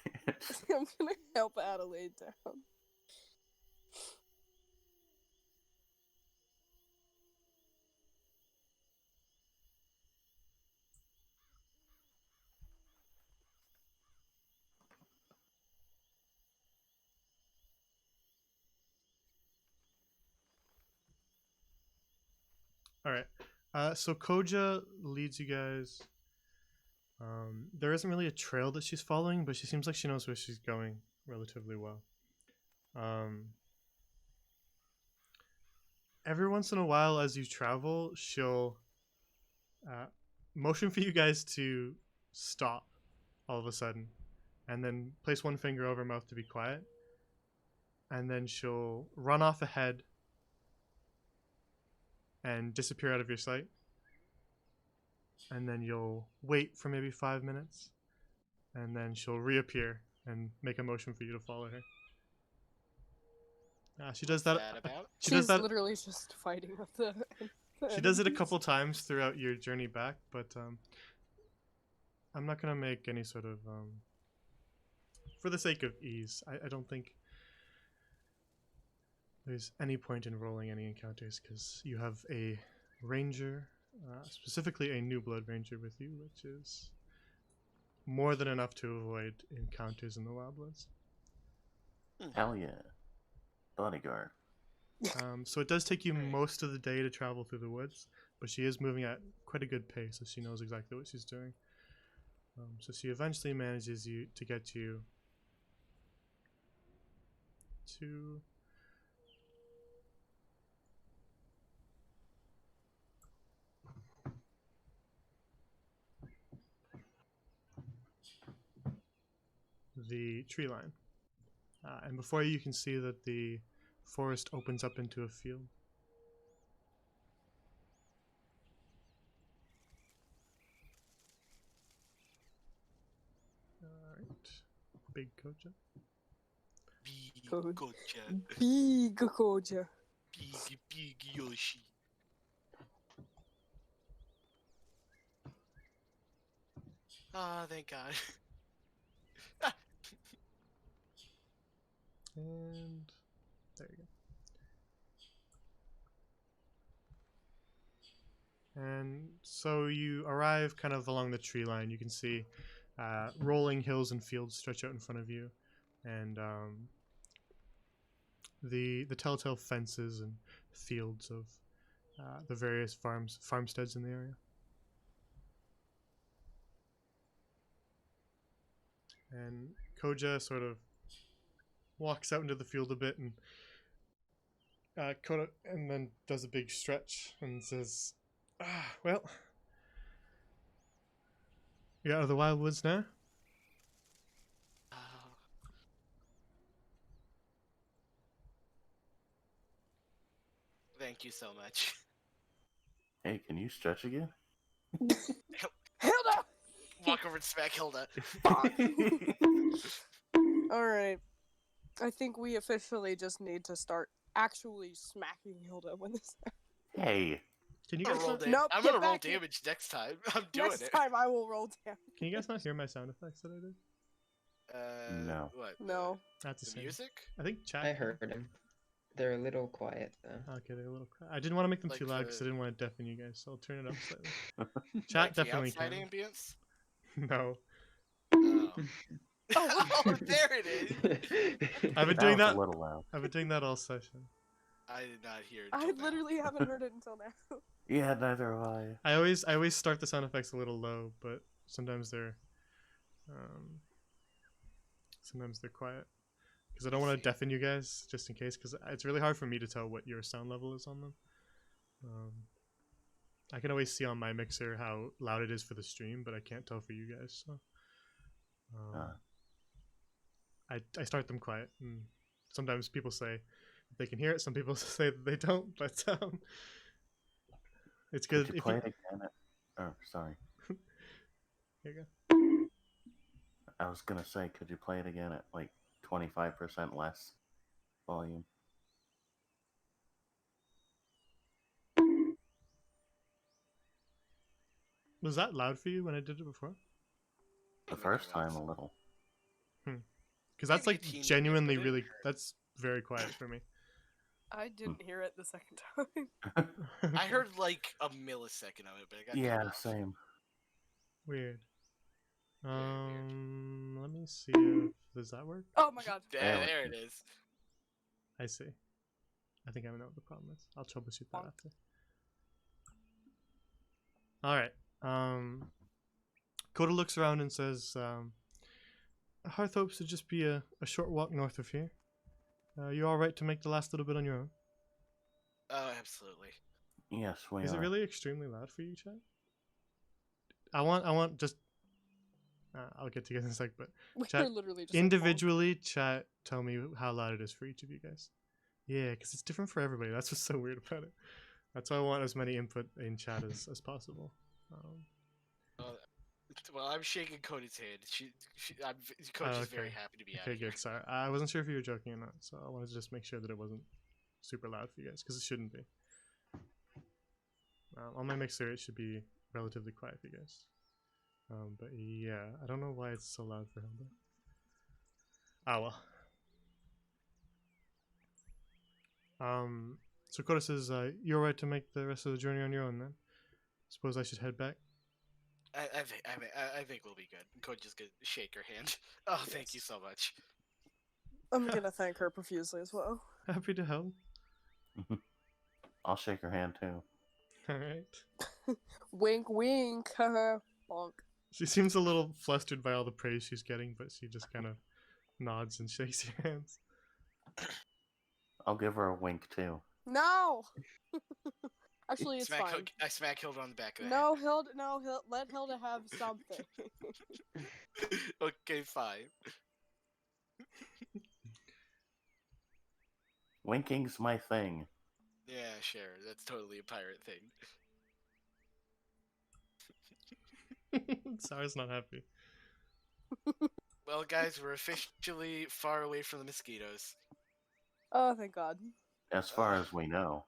I'm gonna help Adelaide down. All right. So Koja leads you guys. There isn't really a trail that she's following, but she seems like she knows where she's going relatively well. Every once in a while, as you travel, she'll motion for you guys to stop all of a sudden, and then place one finger over her mouth to be quiet, and then she'll run off ahead and disappear out of your sight. And then you'll wait for maybe 5 minutes, and then she'll reappear and make a motion for you to follow her. She does What's that. that about? She does She's that. literally just fighting with the. She does it a couple times throughout your journey back, but I'm not gonna make any sort of for the sake of ease. I don't think there's any point in rolling any encounters because you have a ranger, specifically a new blood ranger with you, which is more than enough to avoid encounters in the wildlands. Hell yeah. Bodyguard. So it does take you Right. most of the day to travel through the woods, but she is moving at quite a good pace, so she knows exactly what she's doing. So she eventually manages to get you to the tree line. And before you can see that the forest opens up into a field. Alright. Big Koja. Big Good. Gocha. Big Koja. Big Yoshi. Ah, thank God. And there you go. And so you arrive kind of along the tree line. You can see rolling hills and fields stretch out in front of you, and the telltale fences and fields of the various farmsteads in the area. And Koja sort of walks out into the field a bit and and then does a big stretch and says, well, you're out of the wild woods now? Thank you so much. Hey, can you stretch again? Hilda! Walk over and smack Hilda. Alright. I think we officially just need to start actually smacking Hilda when this. Hey, Can you I'm guys gonna roll, not, Nope, I'm get gonna roll back here. damage next time. I'm doing Next it. time I will roll down. can you guys not hear my sound effects that I did? No. What? No. That's the The same. music? I think chat. I heard him. They're a little quiet though. Okay, they're a little. I didn't want to make them too Like loud because I the- didn't want to deafen you guys, so I'll turn it up slightly. Chat Like the definitely outside can. ambience? No, Oh. Oh, Oh, there it is! I've been that doing was that. a little loud. I've been doing that all session. I did not hear it. I till now. literally haven't heard it until now. Yeah, neither have I. I always start the sound effects a little low, but sometimes they're quiet because I don't want to deafen you guys just in case, because it's really hard for me to tell what your sound level is on them. I can always see on my mixer how loud it is for the stream, but I can't tell for you guys. So I start them quiet, and sometimes people say they can hear it. Some people say that they don't, but it's good Could you if play you. it again at... Oh, sorry. Here you go. I was gonna say, could you play it again at like 25% less volume? Was that loud for you when I did it before? The think it first time, was. a little. Because that's Maybe like a teeny bit, genuinely but it really. didn't hurt. That's very quiet for me. I didn't hear it the second time. I heard like a millisecond of it, but I got Yeah, cut off. same. Weird. weird. Let me see if does that work. Oh my god. There it is. I see. I think I know what the problem is. I'll troubleshoot that Bonk. after. All right. Coda looks around and says, "Hearth hopes to just be a short walk north of here. You all right to make the last little bit on your own? Oh, absolutely. Yes, we Is are. it really extremely loud for you, Chad? I want just I'll get to you guys in a sec, but We're chat literally just like, individually, chat, tell me how loud it is for each of you guys. Yeah, because it's different for everybody. That's what's so weird about it. That's why I want as many input in chat as possible. Well, I'm shaking Cody's hand. Coach is very okay. happy to be out Okay, of here. good. Sorry, I wasn't sure if you were joking or not, so I wanted to just make sure that it wasn't super loud for you guys, because it shouldn't be. On my mixer, it should be relatively quiet for you guys. But yeah, I don't know why it's so loud for him. But... Ah well. So Coda says, you're right to make the rest of the journey on your own then. Suppose I should head back. I think we'll be good. Coach is gonna shake her hand. Oh, thank you so much. I'm gonna thank her profusely as well. Happy to help. I'll shake her hand too. Alright. Wink, wink. Haha. Bonk. She seems a little flustered by all the praise she's getting, but she just kind of nods and shakes your hands. I'll give her a wink too. No. Actually, it's fine. I smack Hilda on the back of the No, Hilda. No, let Hilda have something. head. Okay, fine. Winking's my thing. Yeah, sure. That's totally a pirate thing. Sarah's not happy. Well, guys, we're officially far away from the mosquitoes. Oh, thank God. As far as we know.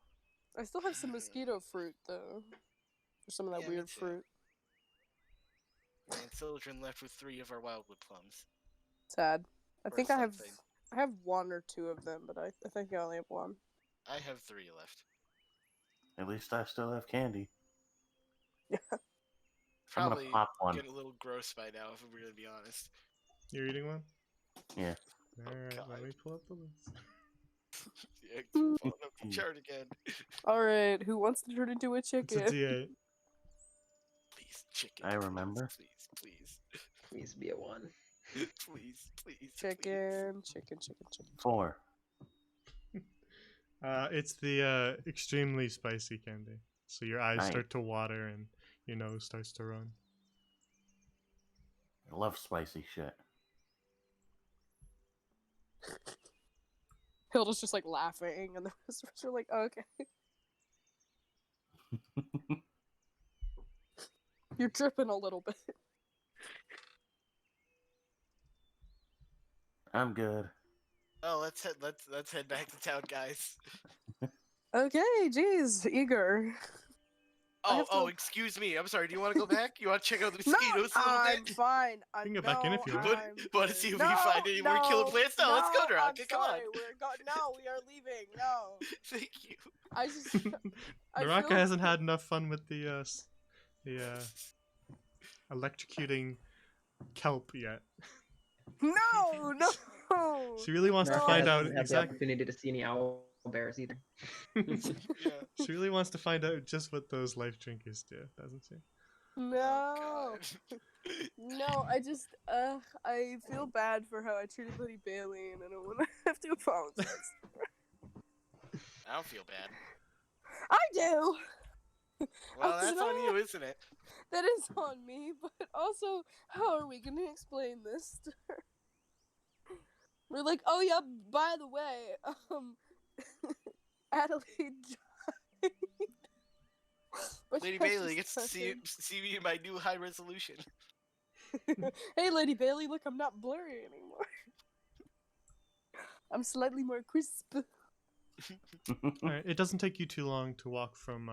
I still have some mosquito fruit though. Or some of that Yeah, me weird too. fruit. And children left with 3 of our wildwood plums. Sad. I Or think something. I have 1 or 2 of them, but I think I only have 1. I have 3 left. At least I still have candy. I'm Probably gonna pop one. getting a little gross by now, if we're gonna be honest. You're eating one? Yeah. Alright, God. let me pull up the list. Yeah, pulling up the chart again. Alright, who wants to turn into a It's a chicken? D8. Please, chicken. I please, remember. Please, Please be a 1. please. Chicken. 4. It's the extremely spicy candy. So your eyes Nice. start to water and your nose starts to run. I love spicy shit. Hilda's just like laughing, and the rest of us are like, oh, okay. You're dripping a little bit. I'm good. Oh, let's head back to town, guys. Okay, jeez, eager. I have to- Excuse me. I'm sorry. Do you want to go back? You want to check out the No, mosquitoes a little I'm bit? fine. You can go back in if you want. Want to see if we can find any more killer plants? No, let's go, Naraka. Come on. No, we are leaving. No. Thank you. I just. I Naraka feel- hasn't had enough fun with the electrocuting kelp yet. No. She really wants to No, find I out Have the exactly. opportunity to see any owl bears either. Yeah. She really wants to find out just what those life drinkers do, doesn't she? No. Oh, God. No, I feel bad for how I treated Lady Bailey, and I don't want to have to apologize. I don't feel bad. I do. Well, I'm that's on not- you, isn't it? That is on me, but also, how are we gonna explain this to her? We're like, oh yeah, by the way, Adelaide died. But Lady yeah, Bailey she's gets to see me in my new high resolution. Hey, Lady Bailey, look, I'm not blurry anymore. I'm slightly more crisp. Alright, it doesn't take you too long to walk from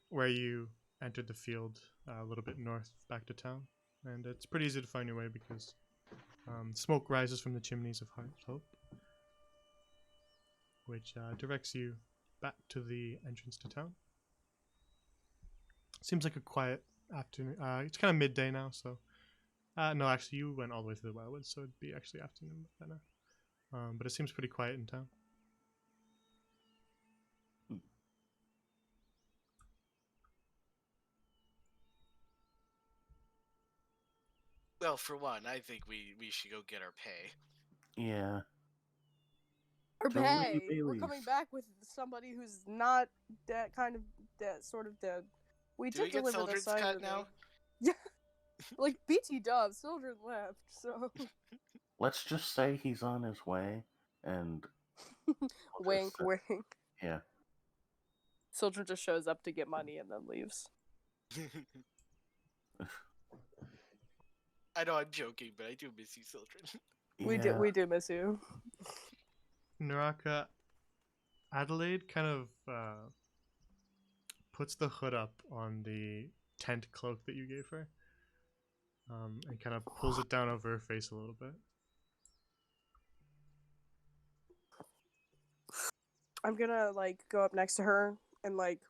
where you entered the field a little bit north back to town, and it's pretty easy to find your way because smoke rises from the chimneys of Hearth, which directs you back to the entrance to town. Seems like a quiet afternoon. It's kind of midday now, so no, actually, you went all the way through the wildwoods, so it'd be actually afternoon by now. But it seems pretty quiet in town. Well, for one, I think we should go get our pay. Yeah. Or To Lady pay. We're coming Bailey's. back with somebody who's not dead, kind of dead, sort of dead. We Do we did get deliver the Sildred's sign cut today. now? Yeah. Like BT Dove, Sildren left, so Let's just say he's on his way, and we'll wink, just say- wink. yeah. Sildren just shows up to get money and then leaves. I know I'm joking, but I do miss you, children. We do miss you. Naraka, Adelaide kind of puts the hood up on the tent cloak that you gave her, and kind of pulls it down over her face a little bit. I'm gonna like go up next to her and like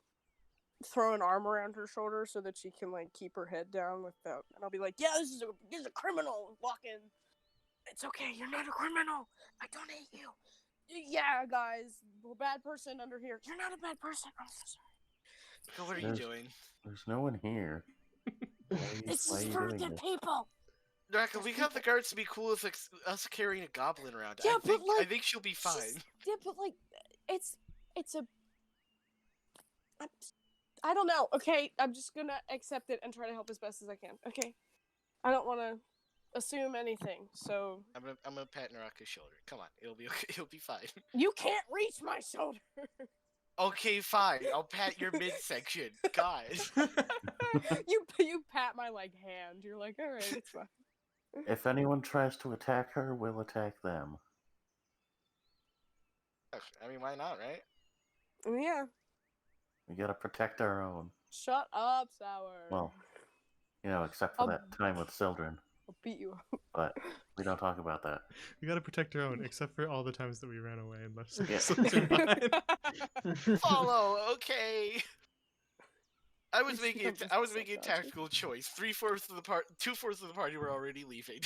throw an arm around her shoulder so that she can like keep her head down without. And I'll be like, "Yeah, this is a criminal walking. It's okay, you're not a criminal. I don't hate you. Yeah, guys, we're a bad person under here. You're not a bad person. I'm so sorry. So what are you There's- doing? There's no one here. Why This are is you for doing the this? people. Naraka, we got the guards to be cool with us carrying a goblin around. Yeah, I think, but, like, I think she'll be fine. Yeah, but like, it's a. I don't know. Okay, I'm just gonna accept it and try to help as best as I can. Okay, I don't want to assume anything. So I'm gonna pat Naraka's shoulder. Come on, it'll be okay. It'll be fine. you can't reach my shoulder. Okay, fine. I'll pat your midsection. God. you pat my like hand. You're like, all right, it's fine. If anyone tries to attack her, we'll attack them. I mean, why not, right? Yeah. We gotta protect our own. Shut up, Sour. Well, except for I'll- that time with Sildren. I'll beat you up. But we don't talk about that. We gotta protect our own, except for all the times that we ran away and left Yeah. something behind. Follow, okay. I was You making should have I was just making a said that. tactical choice. 2/4 of the party were already leaving.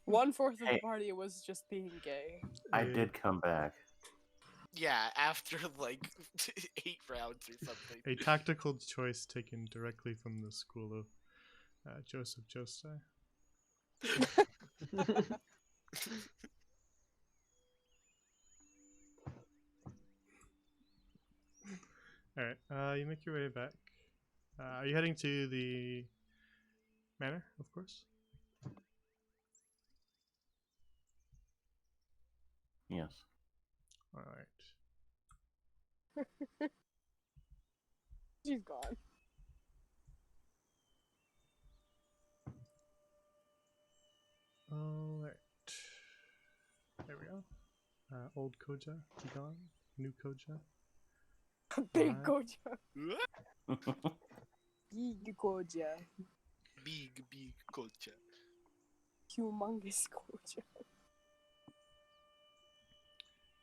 1/4 of the Hey. party was just being gay. I Yeah. did come back. Yeah, after like 8 rounds or something. A tactical choice taken directly from the school of Joseph Joestar. Alright, you make your way back. Are you heading to the manor, of course? Yes. Alright. She's gone. Alright. There we go. Old Koja, gone. New Koja. Big Alright. Koja. Big Koja. Big culture. Humongous Koja.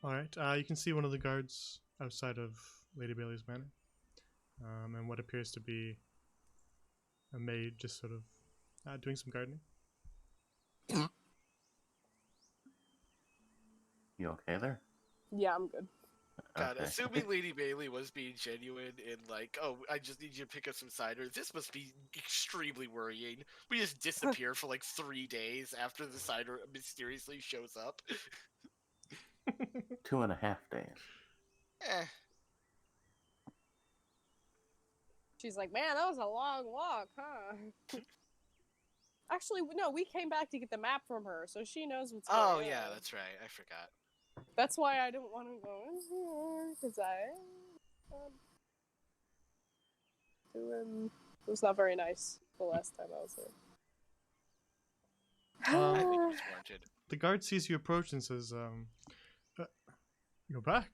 Alright, you can see one of the guards outside of Lady Bailey's manor. And what appears to be a maid just sort of doing some gardening. You okay there? Yeah, I'm good. God, Okay. assuming Lady Bailey was being genuine and like, oh, I just need you to pick up some cider, this must be extremely worrying. We just disappear for like 3 days after the cider mysteriously shows up. 2.5 days. Eh. She's like, man, that was a long walk, huh? Actually, no, we came back to get the map from her, so she knows what's going on. Oh yeah, that's right. I forgot. That's why I didn't want to go in here, because it was not very nice the last time I was there. I think it was warranted. The guard sees you approach and says, you're back.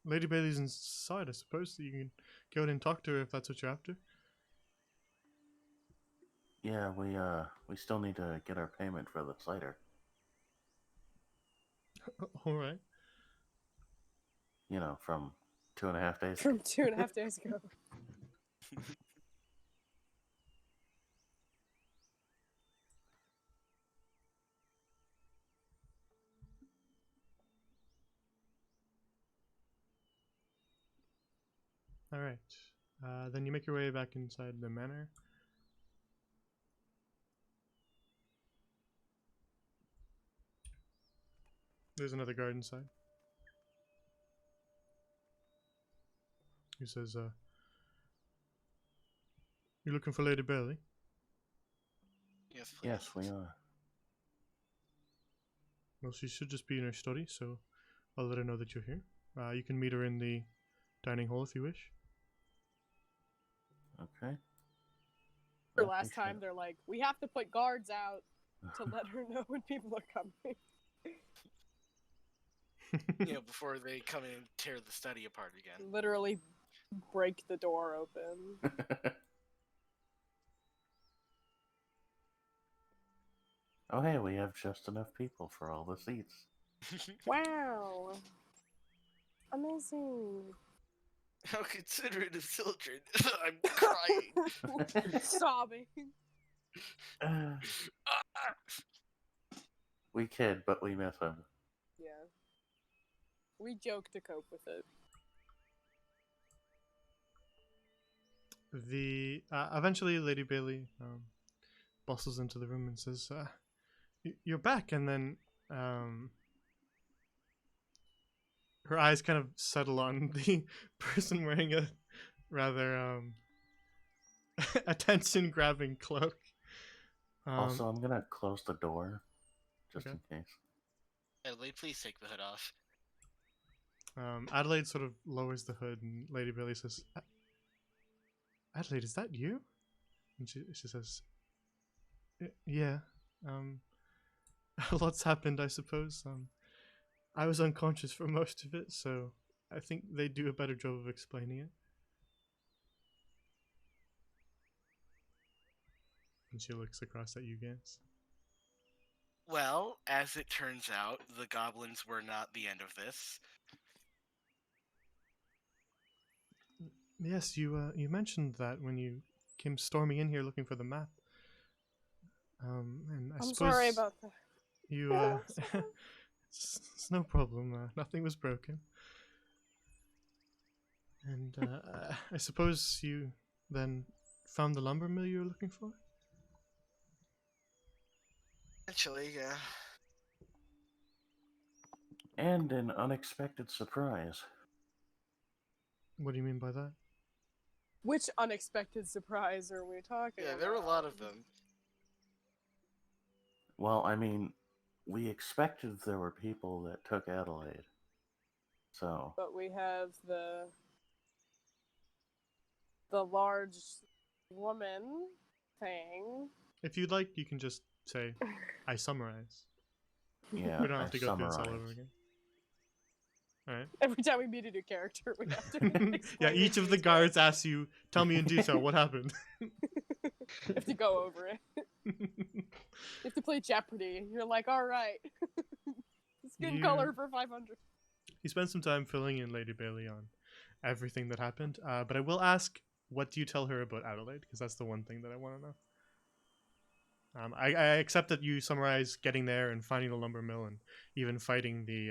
Lady Bailey's inside, I suppose. So you can go in and talk to her if that's what you're after. Yeah, we still need to get our payment for the cider. Alright. From 2.5 days. From 2.5 days ago. Alright. Then you make your way back inside the manor. There's another guard inside. He says, you're looking for Lady Bailey? Yes, please. Yes, we are. Well, she should just be in her study, so I'll let her know that you're here. You can meet her in the dining hall if you wish. Okay. For Well, last time, they're like, we have to put guards out to let her know when people are coming. Before they come in and tear the study apart again. Literally break the door open. Oh, hey, we have just enough people for all the seats. Wow. Amazing. How considerate of children. I'm crying. Sobbing. We kid, but we miss him. Yeah. We joke to cope with it. The eventually Lady Bailey bustles into the room and says, "You're back." And then her eyes kind of settle on the person wearing a rather attention-grabbing cloak. Also, I'm gonna close the door, just Okay. in case. Adelaide, please take the hood off. Adelaide sort of lowers the hood, and Lady Bailey says, "Adelaide, is that you?" And she says, "Yeah. A lot's happened, I suppose. I was unconscious for most of it, so I think they do a better job of explaining it." And she looks across at you guys. Well, as it turns out, the goblins were not the end of this. Yes, you mentioned that when you came storming in here looking for the map. And I I'm suppose sorry about that. you it's no problem. Nothing was broken. And I suppose you then found the lumber mill you were looking for? Actually, yeah. And an unexpected surprise. What do you mean by that? Which unexpected surprise are we talking Yeah, about? there were a lot of them. Well, I mean, we expected there were people that took Adelaide. So, But we have the large woman thing. If you'd like, you can just say, "I summarize." yeah, We don't have I to go through this all over summarized. again. Alright. Every time we meet a new character, we have to Yeah, explain each in of the detail. guards asks you, "Tell me in detail what happened." You have to go over it. You have to play Jeopardy. You're like, all right. Skin You- color for 500. You spend some time filling in Lady Bailey on everything that happened, but I will ask, what do you tell her about Adelaide? Because that's the one thing that I want to know. I accept that you summarize getting there and finding the lumber mill and even fighting the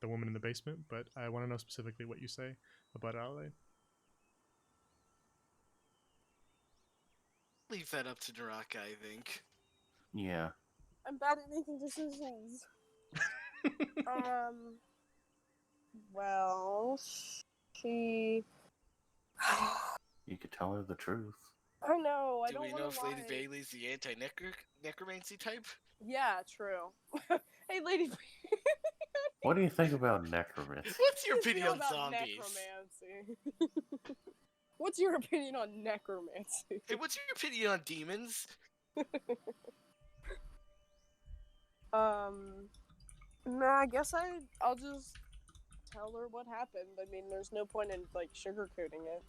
woman in the basement, but I want to know specifically what you say about Adelaide. Leave that up to Naraka, I think. Yeah. I'm bad at making decisions. Well, she. You could tell her the truth. I know. I Do don't we want know to if Lady lie. Bailey's the anti-necromancy type? Yeah, true. Hey, Lady. What do you think about necromancy? What's your How do you opinion feel on about zombies? necromancy? What's your opinion on necromancy? Hey, what's your opinion on demons? No, I guess I'll just tell her what happened. I mean, there's no point in like sugarcoating it,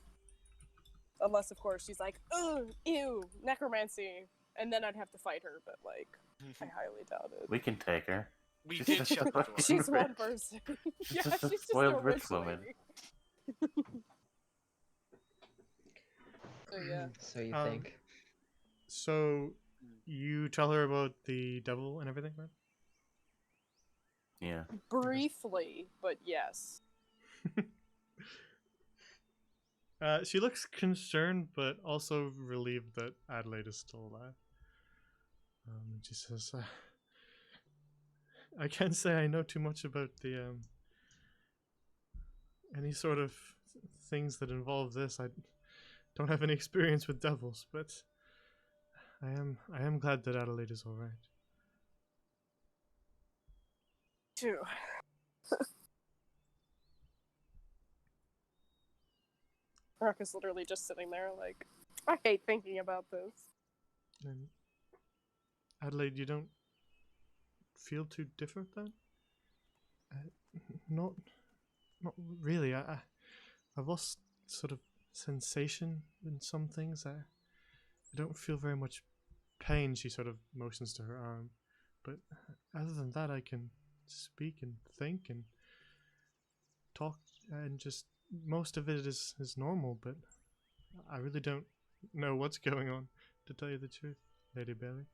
unless of course she's like, "Ugh, ew, necromancy," and then I'd have to fight her. But like, I highly doubt it. We can take her. We She's did just shut the a door. She's one rich- person. She's Yeah, just a she's just spoiled a rich woman. lady. So yeah. So you Um, think? So you tell her about the devil and everything, right? Yeah. Briefly, but yes. She looks concerned, but also relieved that Adelaide is still alive. She says, "I can't say I know too much about the any sort of things that involve this. I don't have any experience with devils, but I am glad that Adelaide is all right. Too. Rock is literally just sitting there like, I hate thinking about this. And Adelaide, you don't feel too different then? Not, not really. I've lost sort of sensation in some things. I don't feel very much pain. She sort of motions to her arm, but other than that, I can speak and think and talk, and just most of it is normal. But I really don't know what's going on, to tell you the truth, Lady Bailey.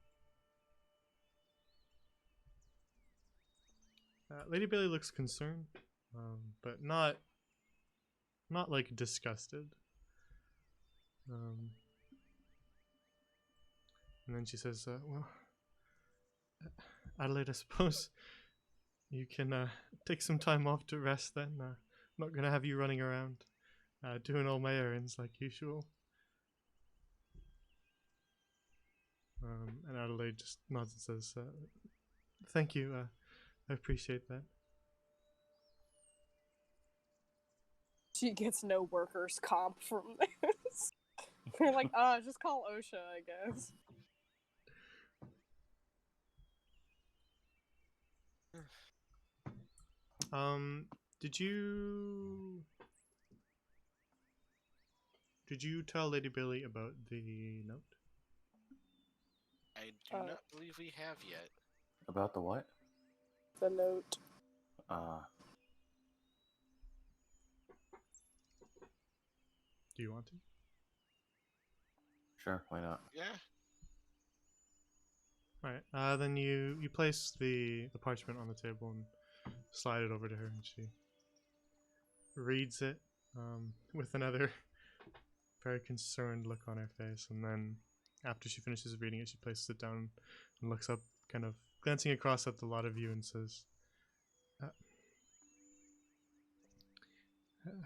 Lady Bailey looks concerned, but not like disgusted. And then she says, "Well, Adelaide, I suppose you can take some time off to rest. Then, I'm not gonna have you running around, doing all my errands like usual." And Adelaide just nods and says, "Thank you. I appreciate that." She gets no workers' comp from this. They're like, just call OSHA, I guess. Did you tell Lady Billy about the note? I do not believe we have yet. About the what? The note. Do you want to? Sure, why not? Yeah. Alright, then you place the parchment on the table and slide it over to her, and she reads it with another very concerned look on her face, and then after she finishes reading it, she places it down and looks up, kind of glancing across at the lot of you, and says, I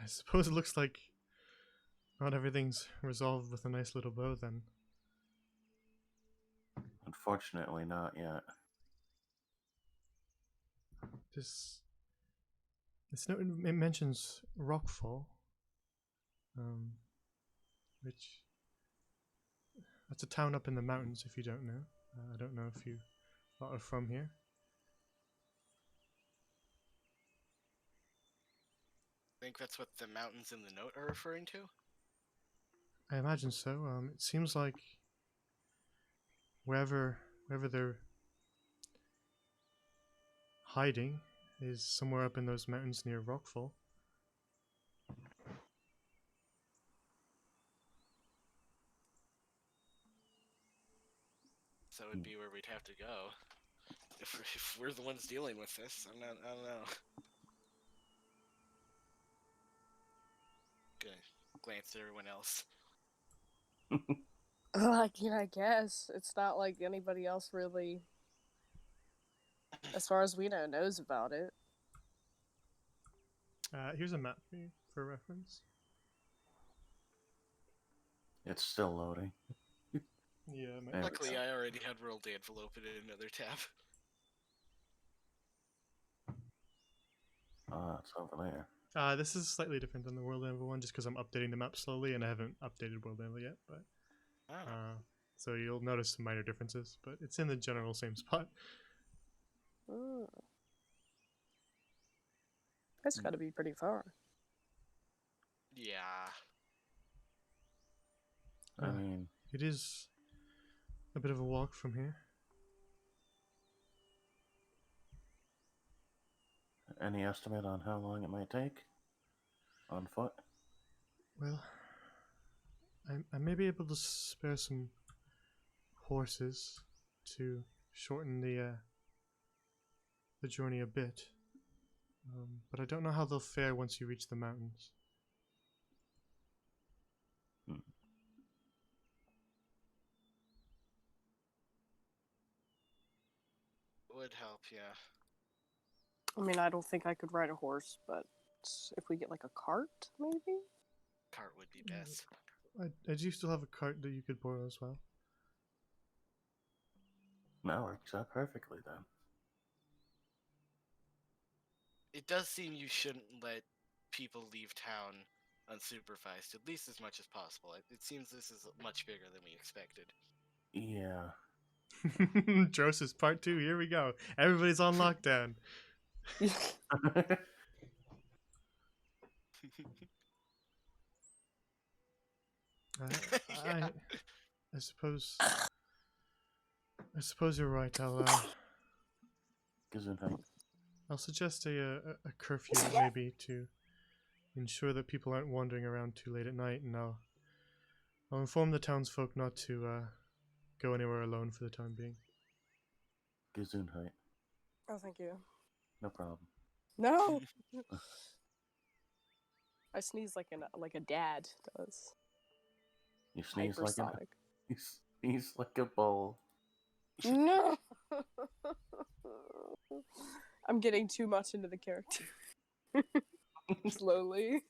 suppose it looks like not everything's resolved with a nice little bow then. Unfortunately, not yet. This note, it mentions Rockfall, which that's a town up in the mountains. If you don't know, I don't know if you are from here. I think that's what the mountains in the note are referring to. I imagine so. It seems like wherever they're hiding is somewhere up in those mountains near Rockfall. So it'd be where we'd have to go if we're the ones dealing with this. I don't know. Gonna glance at everyone else. I guess. It's not like anybody else really, as far as we know, knows about it. Here's a map for you for reference. It's still loading. Yeah, There we Luckily, go. I already had World Envelope in another tab. It's over there. This is slightly different than the World Anvil one, just because I'm updating the map slowly, and I haven't updated World Anvil yet. But Oh. so you'll notice some minor differences, but it's in the general same spot. Mm. That's got to be pretty far. Yeah. I mean, It is a bit of a walk from here. any estimate on how long it might take? On foot? Well, I may be able to spare some horses to shorten the journey a bit, but I don't know how they'll fare once you reach the mountains. Would help, yeah. I mean, I don't think I could ride a horse, but if we get like a cart, maybe? Cart would be best. I do still have a cart that you could borrow as well. No, works out perfectly then. It does seem you shouldn't let people leave town unsupervised, at least as much as possible. It seems this is much bigger than we expected. Yeah. Joseph's part 2. Here we go. Everybody's on lockdown. Yeah. I suppose you're right. Gesundheit. I'll suggest a curfew maybe to ensure that people aren't wandering around too late at night, and I'll inform the townsfolk not to go anywhere alone for the time being. Gesundheit. Oh, thank you. No problem. No. I sneeze like a dad does. You sneeze like a Hypersonic. you sneeze like a bull. No. I'm getting too much into the character. slowly,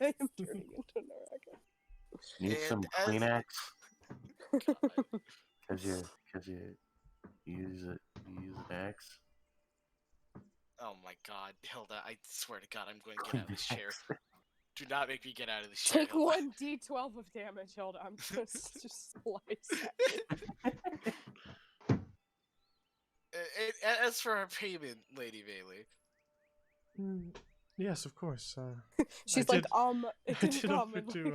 I am turning into Naraka. Need some And as- Kleenex? God. Cause you use an axe. Oh my god, Hilda, I swear to god I'm going to get out of this chair. Do not make me get out of this chair. Take Hilda. 1 d12 of damage, Hilda. I'm just slice. As for our payment, Lady Bailey. Yes, of course. She's I like, did- it I didn't did come offer in, to like-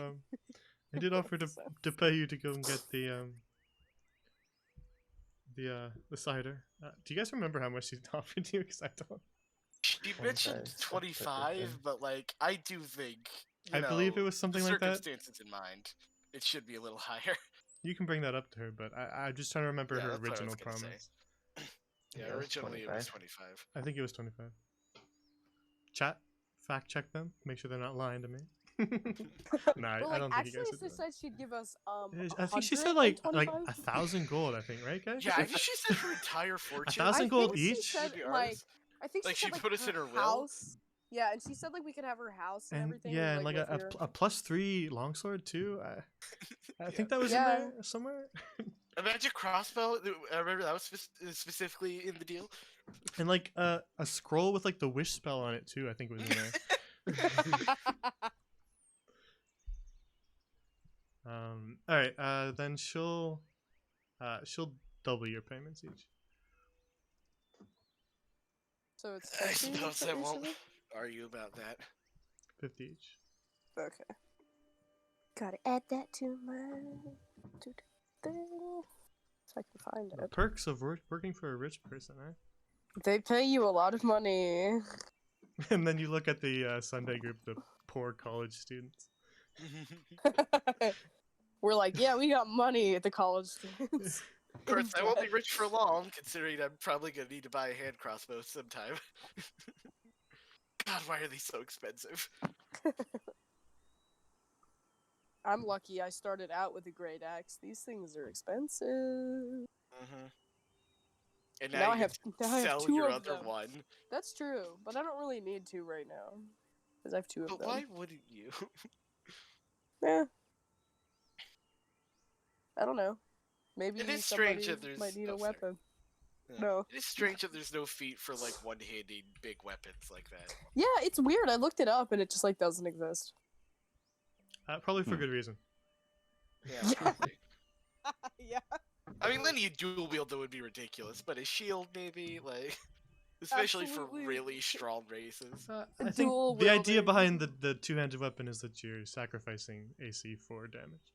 I did offer to pay you to go and get the cider. Do you guys remember how much she offered you? Because I don't. She 25, mentioned that's 25, okay. but like I do think I believe it was something the like that. circumstances in mind, it should be a little higher. You can bring that up to her, but I'm just trying to remember Yeah, her that's what I was original gonna say. promise. Yeah, Yeah, originally it was 25. 25. I think it was 25. Chat, fact check them. Make sure they're not lying to me. No, I But, like, don't think you actually, guys would. she said she'd give us I think she said like 125? 1,000 gold. I think, right, guys? Yeah, I think she said her entire fortune. 1,000 gold think she each? said, would be like, ours. I think Like, she she said, put us in her will? house. Yeah, and she said like we could have her house and, And everything. yeah, and like live a here. +3 longsword too. I Yeah. think that was Yeah. in there somewhere. A magic crossbow. I remember that was specifically in the deal. And like a scroll with like the wish spell on it too. I think was in there. All right. Then she'll double your payments each. So it's I 13 suppose for I each won't of them? argue about that. 50 each. Okay. Gotta add that to my thing so I can find The it. perks of working for a rich person, eh? They pay you a lot of money. And then you look at the Sunday group, the poor college students. We're like, yeah, we got money at the college students. Of course, I won't be rich for long, considering I'm probably gonna need to buy a hand crossbow sometime. God, why are they so expensive? I'm lucky I started out with a great axe. These things are expensive. Mm-hmm. And Now I you have sell two your of other them. one. That's true, but I don't really need to right now. Because I have two of But them. why wouldn't you? Yeah. I don't know. Maybe It is somebody strange that there's- might need oh, a sorry. weapon. Yeah. No. It is strange that there's no feat for like one-handed big weapons like that. Yeah, it's weird. I looked it up and it just like doesn't exist. Probably for Hmm. good reason. Yeah, probably. Yeah. I mean, letting you dual wield though would be ridiculous, but a shield maybe, like, especially Absolutely. for really strong races. I think Dual the idea wielding. behind the two-handed weapon is that you're sacrificing AC for damage.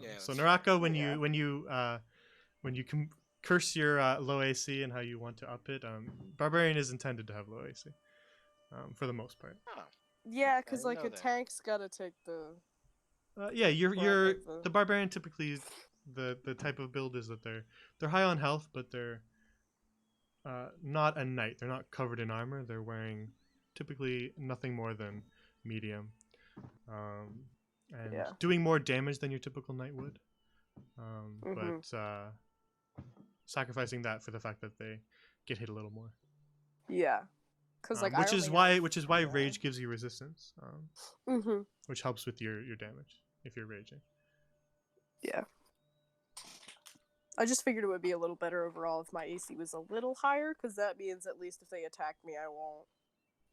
Yeah, So that's Naraka, when Yeah. you curse your low AC and how you want to up it, Barbarian is intended to have low AC, for the most part. Huh. Yeah, I because didn't like know a that. tank's gotta take the. Yeah, you're Brunt of the Barbarian typically the type of build is that they're high on health, but they're not a knight. They're not covered in armor. They're wearing typically nothing more than medium, and Yeah. doing more damage than your typical knight would. Mhm. But sacrificing that for the fact that they get hit a little more. Yeah. Because like which is why rage gives you resistance, Mm-hmm. which helps with your damage if you're raging. Yeah. I just figured it would be a little better overall if my AC was a little higher, because that means at least if they attack me, I won't,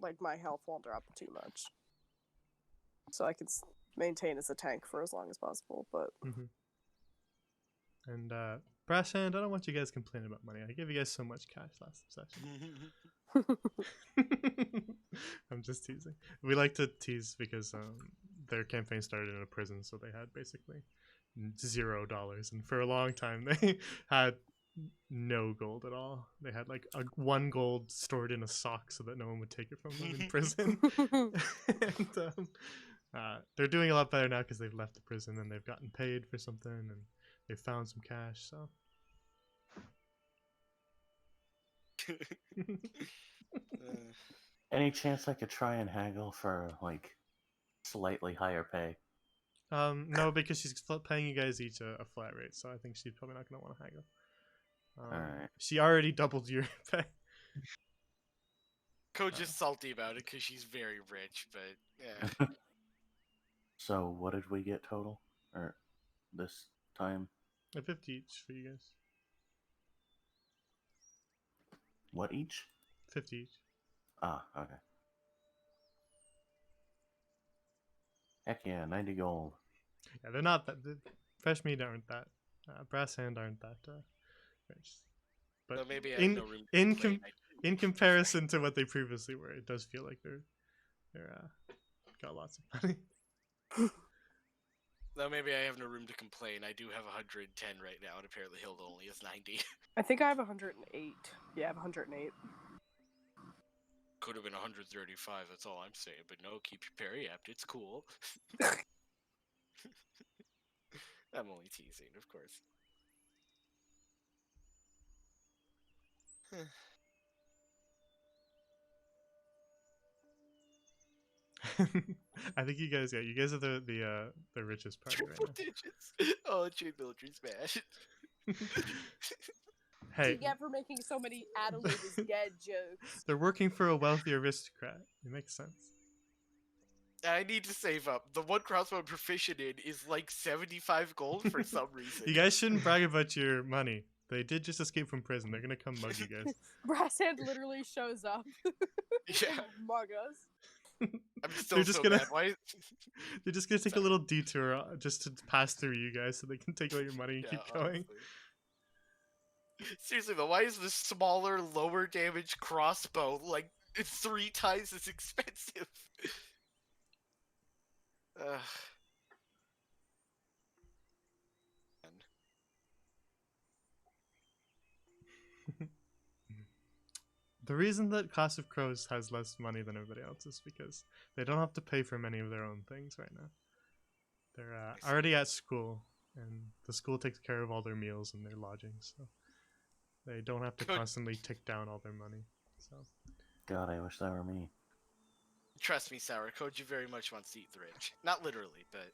like, my health won't drop too much. So I can maintain as a tank for as long as possible, but... And Brass Hand, I don't want you guys complaining about money. I gave you guys so much cash last session. I'm just teasing. We like to tease because their campaign started in a prison, so they had basically $0, and for a long time they had no gold at all. They had like 1 gold stored in a sock so that no one would take it from them in prison. And they're doing a lot better now because they've left the prison and they've gotten paid for something and they've found some cash. So Any chance I could try and haggle for like slightly higher pay? no, because she's paying you guys each a flat rate, so I think she's probably not going to want to haggle. Alright. She already doubled your pay. Coach is salty about it because she's very rich, but yeah. So what did we get total? Or this time? A 50 each for you guys. What each? 50 each. Ah, okay. Heck yeah, 90 gold. Yeah, they're not that. The fresh meat aren't that. Brass Hand aren't that rich. But So maybe I have no room to in complain. in comparison to what they previously were, it does feel like they're got lots of money. Though maybe I have no room to complain. I do have 110 right now, and apparently Hilda only has 90. I think I have 108. Yeah, I have 108. Could have been 135, that's all I'm saying. But no, keep your parry apt. It's cool. I'm only teasing, of course. I think you guys are the richest party right Triple now. digits. Oh, Jay Mildred smash. Hey, You get for making so many Adelaide is dead jokes. they're working for a wealthy aristocrat. It makes sense. I need to save up. The one crossbow I'm proficient in is like 75 gold for some reason. You guys shouldn't brag about your money. They did just escape from prison. They're gonna come mug you guys. Brass Hand literally shows up. Yeah. Mug us. I'm still They're just so gonna- mad. Why? They're just gonna take a little detour just to pass through you guys, so they can take all your money and Yeah, keep going. honestly. Seriously though, why is the smaller, lower damage crossbow like 3 times as expensive? Ugh. The reason that Class of Crows has less money than everybody else is because they don't have to pay for many of their own things right now. They're already at school, and the school takes care of all their meals and their lodging, so they don't have to Good. constantly tick down all their money. So God, I wish that were me. Trust me, Sour, Koji very much wants to eat the rich. Not literally, but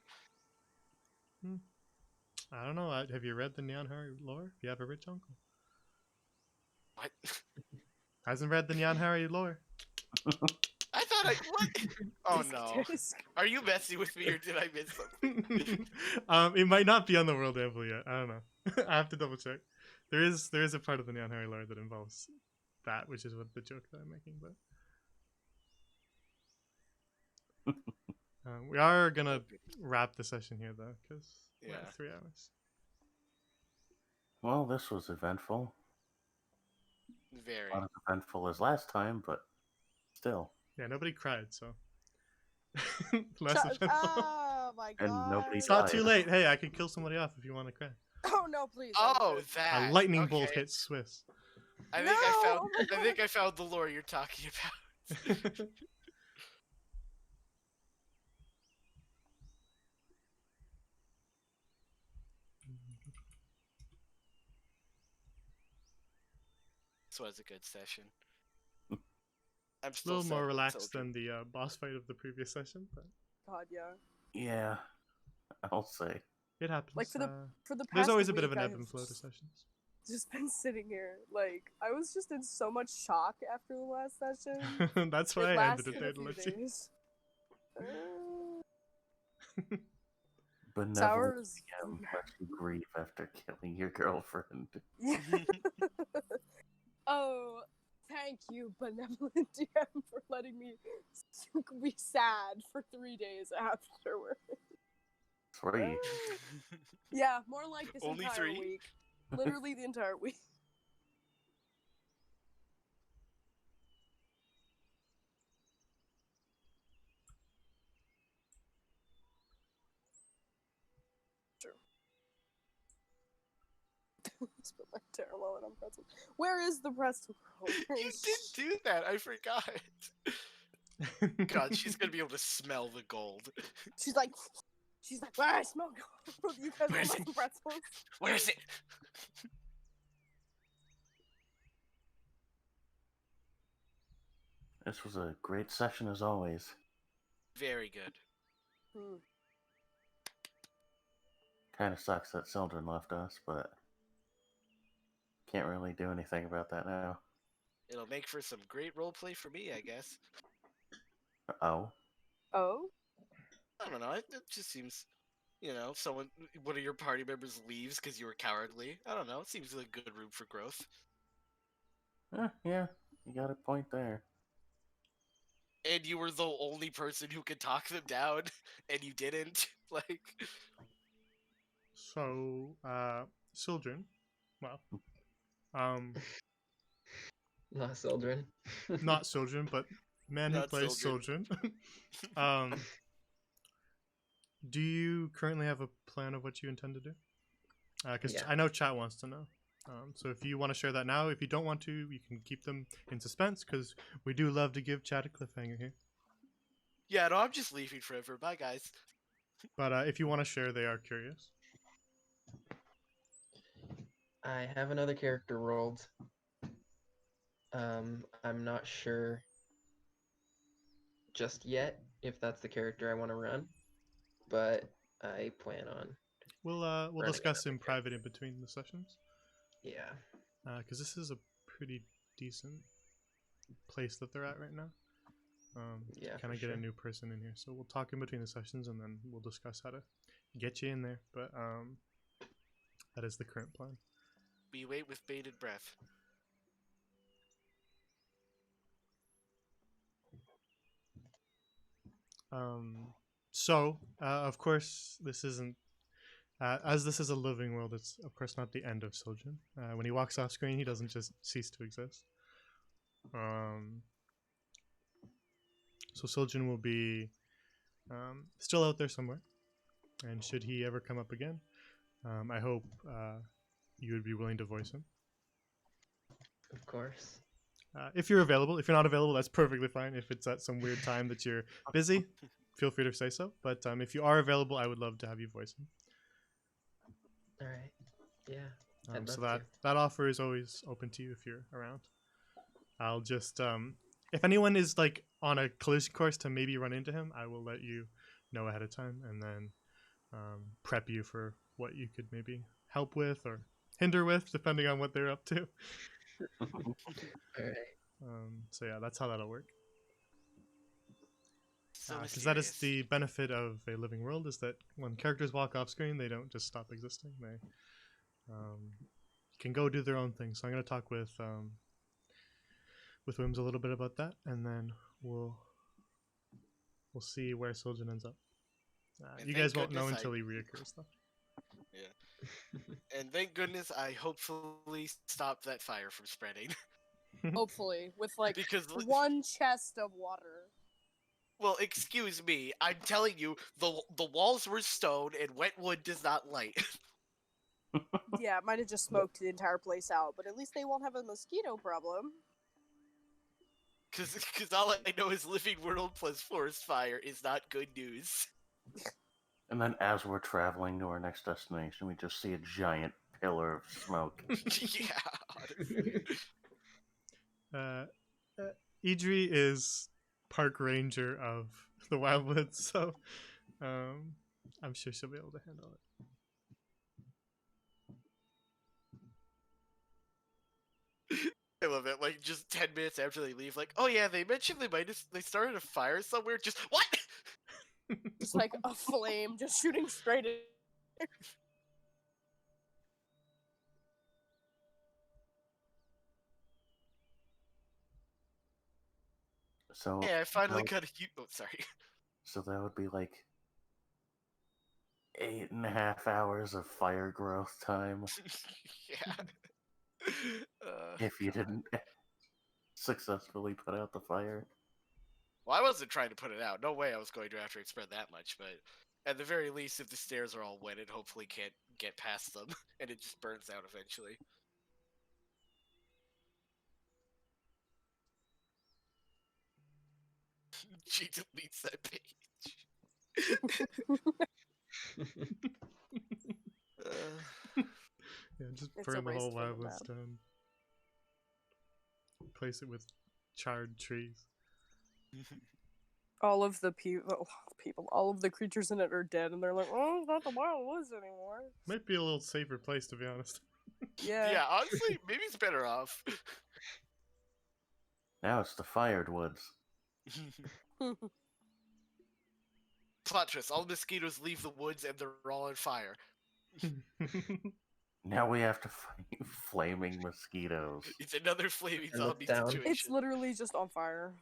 I don't know. Have you read the Neon Harry lore? If you have a rich uncle, what? hasn't read the Neon Harry lore. I thought what? Oh no. Disc. Are you messing with me or did I miss something? It might not be on the World Ample yet. I don't know. I have to double check. There is a part of the Neon Harry lore that involves that, which is what the joke that I'm making. But we are gonna wrap the session here though, because we're Yeah. at 3 hours. Well, this was eventful. Very. Not as eventful as last time, but still. Yeah, nobody cried, so less Shut- eventful. Oh my god. And nobody It's not too died. late. Hey, I can kill somebody off if you want to cry. Oh no, please. Oh, that. A lightning bolt okay. hits Swiss. I think No! I found. Oh my I think I found the lore you're talking about. This was a good session. I'm A still little sad more about relaxed Soldier. than the boss fight of the previous session, but God, yeah. Yeah, I'll say. it happens. Like, for the past there's always a bit of week, an I ebb have and flow to sessions. just been sitting here, like, I was just in so much shock after the last session. That's It why I ended lasted it a there to few let you. days. benevolent Sour's. DM lets you grieve after killing your girlfriend. Oh, thank you, benevolent DM, for letting me be sad for 3 days afterward. 3. Yeah, more like this Only entire 3? week. Literally the entire week. True. Spit my terrible on pretzel. Where is the pretzel girl? Where You is did she? do that. I forgot. God, she's gonna be able to smell the gold. She's like, "Ah, I smell gold. You guys Where want is it? some pretzels?" Where is it? This was a great session as always. Very good. Hmm. Kind of sucks that Sildren left us, but can't really do anything about that now. It'll make for some great roleplay for me, I guess. Oh. Oh? I don't know. It just seems, one of your party members leaves because you were cowardly. I don't know. It seems like good room for growth. Yeah, you got a point there. And you were the only person who could talk them down, and you didn't. Like, So, Sildren, well, um, Not Sildren. not Sildren, but man who Not plays Sildren. Sildren. Do you currently have a plan of what you intend to do? Because Yeah. I know chat wants to know. So if you want to share that now, if you don't want to, you can keep them in suspense because we do love to give chat a cliffhanger here. yeah, no, I'm just leaving forever. Bye, guys. But if you want to share, they are curious. I have another character rolled. I'm not sure just yet if that's the character I want to run, but I plan on. We'll Running discuss in another private in between the sessions. Yeah. Because this is a pretty decent place that they're at right now. Yeah, Kind for of get a sure. new person in here, so we'll talk in between the sessions and then we'll discuss how to get you in there. But that is the current plan. We wait with bated breath. So of course this isn't as this is a living world. It's of course not the end of Soljin. When he walks off screen, he doesn't just cease to exist. So Soljin will be still out there somewhere, and should he ever come up again, I hope you would be willing to voice him. Of course. If you're available. If you're not available, that's perfectly fine. If it's at some weird time that you're busy, feel free to say so. But if you are available, I would love to have you voice him. All right. Yeah. I'd So love that offer is always open to you if you're around. I'll just if anyone is like on a collision course to maybe run into him, I will let you know ahead of time and then prep you for what you could maybe help with or hinder with, depending on what they're up to. All right. So yeah, that's how that'll work. So Because that is mysterious. the benefit of a living world, is that when characters walk off screen, they don't just stop existing. They can go do their own thing. So I'm going to talk with Wims a little bit about that, and then we'll see where Soljin ends up. And You thank guys won't know goodness until he reoccurs, though. And thank goodness I hopefully stopped that fire from spreading. Hopefully, with like Because, one chest of water. well, excuse me, I'm telling you, the walls were stone and wet wood does not light. Yeah, it might have just smoked the entire place out, but at least they won't have a mosquito problem. Because all I know is living world plus forest fire is not good news. And then as we're traveling to our next destination, we just see a giant pillar of smoke. Yeah, honestly. Idri is park ranger of the Wildwoods, so I'm sure she'll be able to handle it. I love it. Like, just 10 minutes after they leave, like, oh yeah, they mentioned they started a fire somewhere. Just, what? Just like a flame just shooting straight at. So Hey, I finally that, got a Oh, sorry. so that would be like 8.5 hours of fire growth time Yeah. if you didn't successfully put out the fire. Well, I wasn't trying to put it out. No way I was going to after it spread that much, but at the very least, if the stairs are all wet, it hopefully can't get past them, and it just burns out eventually. She deletes that page. Yeah, just It's burn the whole erased from the lava map. stone. Replace it with charred trees. All of the all of the creatures in it are dead, and they're like, "Oh, it's not the Wild Woods anymore." Might be a little safer place, to be honest. Yeah. Yeah, honestly, maybe it's better off. Now it's the fired woods. Plot twist: all mosquitoes leave the woods and they're all on fire. Now we have to fight flaming mosquitoes. It's another flaming And look zombie down. situation. It's literally just on fire.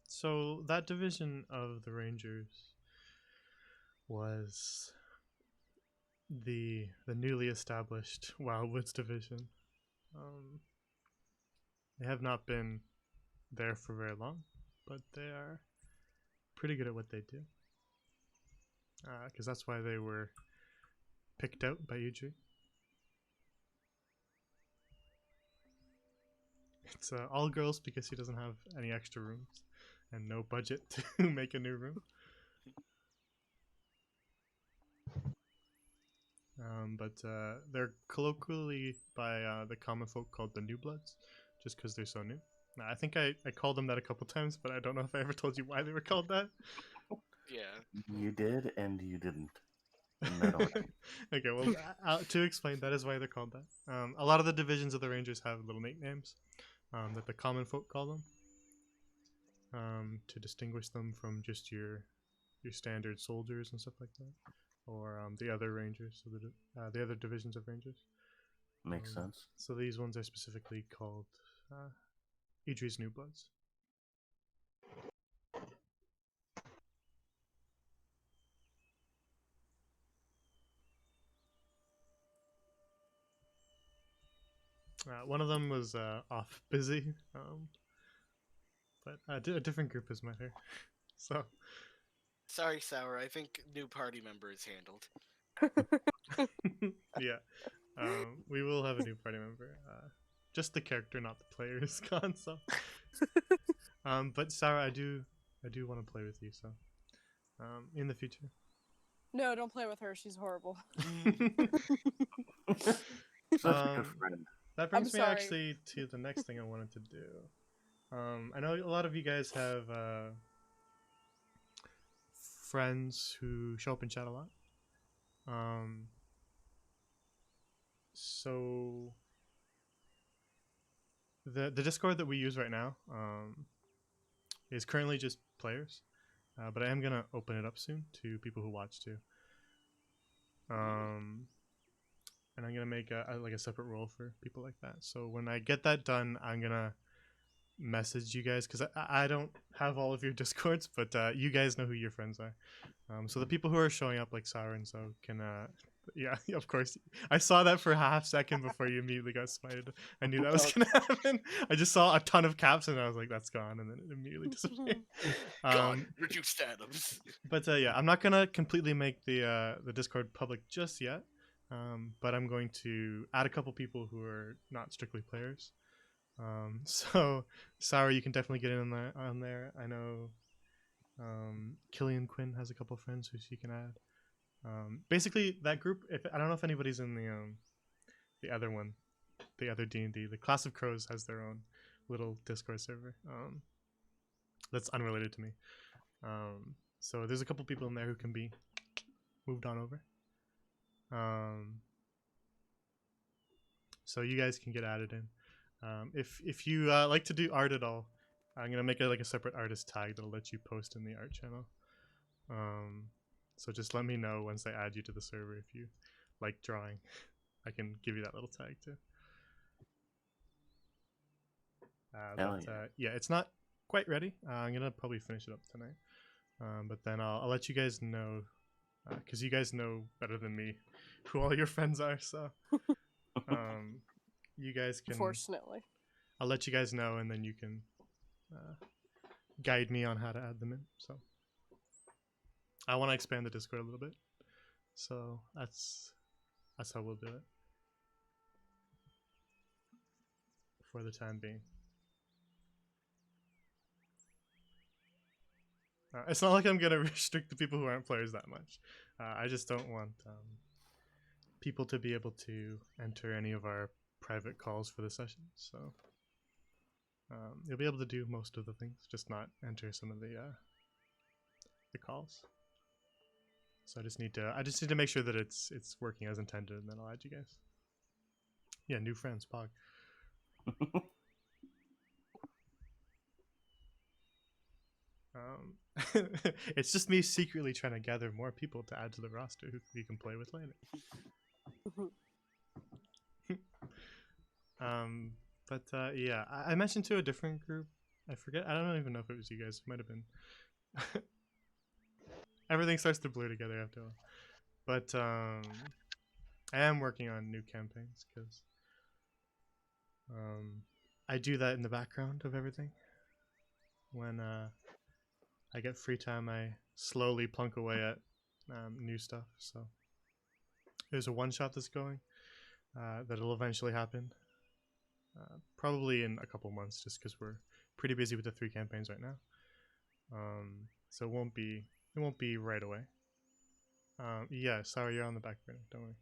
So that division of the Rangers was the newly established Wildwoods division. They have not been there for very long, but they are pretty good at what they do. Because that's why they were picked out by Idri. It's all girls because he doesn't have any extra rooms and no budget to make a new room. But they're colloquially by the common folk called the New Bloods, just because they're so new. I think I called them that a couple times, but I don't know if I ever told you why they were called that. Yeah. You did and you didn't. In that order. Okay, well, to explain, that is why they're called that. A lot of the divisions of the Rangers have little nicknames that the common folk call them to distinguish them from just your standard soldiers and stuff like that, or the other Rangers, so the other divisions of Rangers. Makes sense. So these ones are specifically called Idri's New Bloods. One of them was off busy, but a different group has met her. So Sorry, Sour. I think new party member is handled. yeah, we will have a new party member. Just the character, not the player, is gone. So, but Sarah, I do want to play with you. So, in the future. No, don't play with her. She's horrible. Such a good friend. That brings me sorry. actually to the next thing I wanted to do. I know a lot of you guys have friends who show up in chat a lot. So the Discord that we use right now is currently just players, but I am gonna open it up soon to people who watch too. And I'm gonna make a separate role for people like that. So when I get that done, I'm gonna message you guys because I don't have all of your Discords, but you guys know who your friends are. So the people who are showing up like Sarah and so can yeah, of course. I saw that for a half second before you immediately got smited. I knew that was gonna happen. I just saw a ton of caps and I was like, that's gone, and then it immediately disappeared. God, reduced atoms. But yeah, I'm not gonna completely make the Discord public just yet. But I'm going to add a couple people who are not strictly players. So Sarah, you can definitely get in on there. I know Killian Quinn has a couple friends who she can add. Basically, that group. If I don't know if anybody's in the other one, the other D&D, the Class of Crows has their own little Discord server. That's unrelated to me. So there's a couple people in there who can be moved on over. So you guys can get added in. If you like to do art at all, I'm gonna make it like a separate artist tag that'll let you post in the art channel. So just let me know once I add you to the server if you like drawing. I can give you that little tag too. Yeah, it's not quite ready. I'm gonna probably finish it up tonight. But then I'll let you guys know, because you guys know better than me who all your friends are. So you guys can. Unfortunately. I'll let you guys know, and then you can guide me on how to add them in. So I want to expand the Discord a little bit. So that's how we'll do it for the time being. It's not like I'm gonna restrict the people who aren't players that much. I just don't want people to be able to enter any of our private calls for the session. So you'll be able to do most of the things, just not enter some of the calls. So I just need to make sure that it's working as intended, and then I'll add you guys. Yeah, new friends, Pog. It's just me secretly trying to gather more people to add to the roster who we can play with later. Yeah, I mentioned to a different group. I forget. I don't even know if it was you guys. It might have been. Everything starts to blur together after all. But I am working on new campaigns because I do that in the background of everything. When I get free time, I slowly plunk away at new stuff. So there's a one-shot that's going that'll eventually happen. Probably in a couple months, just because we're pretty busy with the 3 campaigns right now. So it won't be right away. Yeah, sorry, you're on the back burner. Don't worry.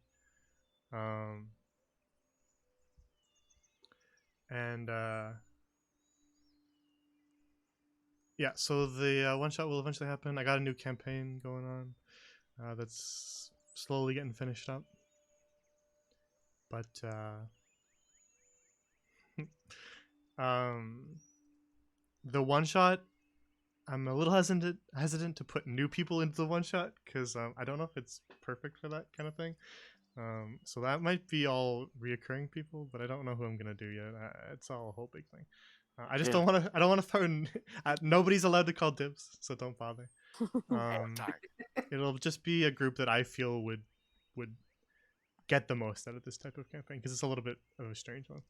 Yeah, so the one shot will eventually happen. I got a new campaign going on that's slowly getting finished up. But the one shot, I'm a little hesitant to put new people into the one shot because I don't know if it's perfect for that kind of thing. So that might be all reoccurring people, but I don't know who I'm gonna do yet. It's all a whole big thing. I just don't want to. I don't want to throw. Nobody's allowed to call dibs, so don't bother. It'll just be a group that I feel would get the most out of this type of campaign because it's a little bit of a strange one.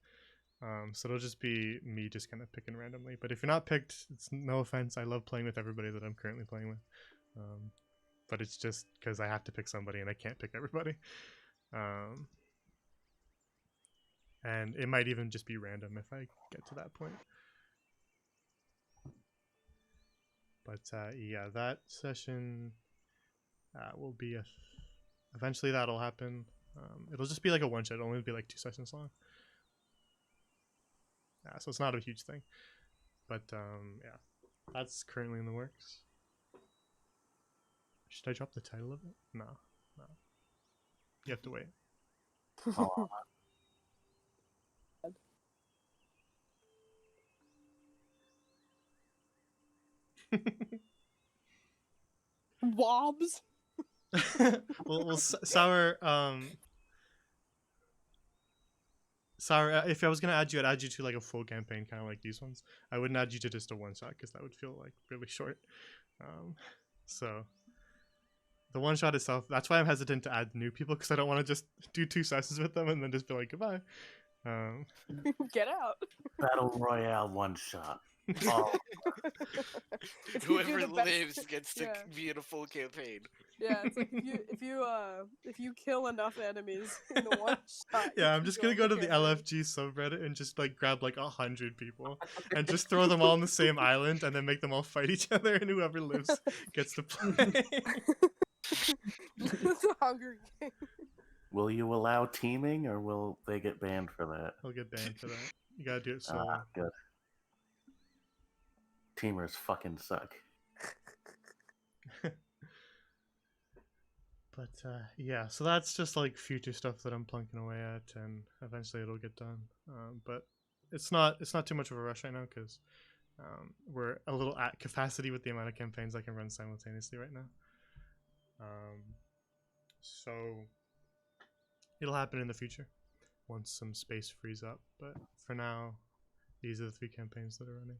So it'll just be me just kind of picking randomly. But if you're not picked, it's no offense. I love playing with everybody that I'm currently playing with. But it's just because I have to pick somebody and I can't pick everybody. And it might even just be random if I get to that point. But yeah, that session will be eventually that'll happen. It'll just be like a one shot. It'll only be like 2 sessions long. So it's not a huge thing. But yeah, that's currently in the works. Should I drop the title of it? No. You have to wait. Oh, Wobs. well, Sour. Sour. If I was gonna add you, I'd add you to like a full campaign, kind of like these ones. I wouldn't add you to just a one shot because that would feel like really short. So the one shot itself. That's why I'm hesitant to add new people because I don't want to just do 2 sessions with them and then just be like goodbye. Get out. Battle Royale one shot. Oh, If you do Whoever the best- lives gets to yeah. be in a full campaign. Yeah, it's like if you kill enough enemies in the one shot. you Yeah, I'm can just gonna join go to the campaign. LFG subreddit and just like grab like 100 people and just throw them all on the same island and then make them all fight each other and whoever lives gets to play. It's a Hunger Games. will you allow teaming or will they get banned for that? I'll get banned for that. You gotta do it solo. Ah, good. Teamers fucking suck. But yeah, so that's just like future stuff that I'm plunking away at, and eventually it'll get done. But it's not too much of a rush right now because We're a little at capacity with the amount of campaigns I can run simultaneously right now. So it'll happen in the future once some space frees up. But for now, these are the 3 campaigns that are running.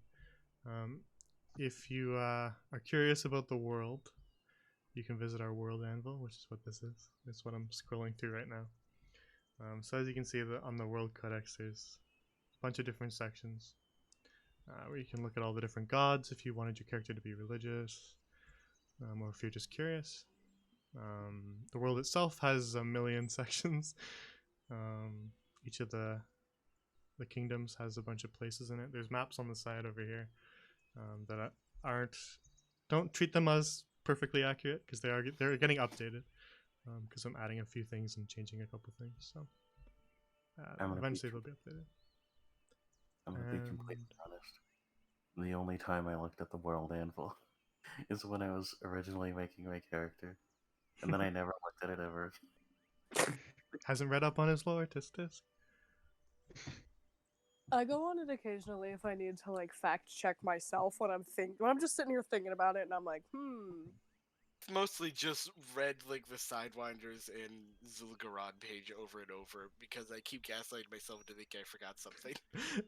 If you are curious about the world, you can visit our world anvil, which is what this is. It's what I'm scrolling through right now. So as you can see on the world codex, there's a bunch of different sections where you can look at all the different gods if you wanted your character to be religious, or if you're just curious. The world itself has a million sections. Each of the kingdoms has a bunch of places in it. There's maps on the side over here that don't treat them as perfectly accurate, because they're getting updated, because I'm adding a few things and changing a couple things. So eventually they'll be updated. I'm gonna be completely honest. The only time I looked at the world anvil is when I was originally making my character, and then I never looked at it ever. Hasn't read up on his lore, tisk tisk. I go on it occasionally if I need to like fact check myself when I'm just sitting here thinking about it and I'm like, Mostly just read like the Sidewinders and Zul'Gurad page over and over because I keep gaslighting myself to think I forgot something.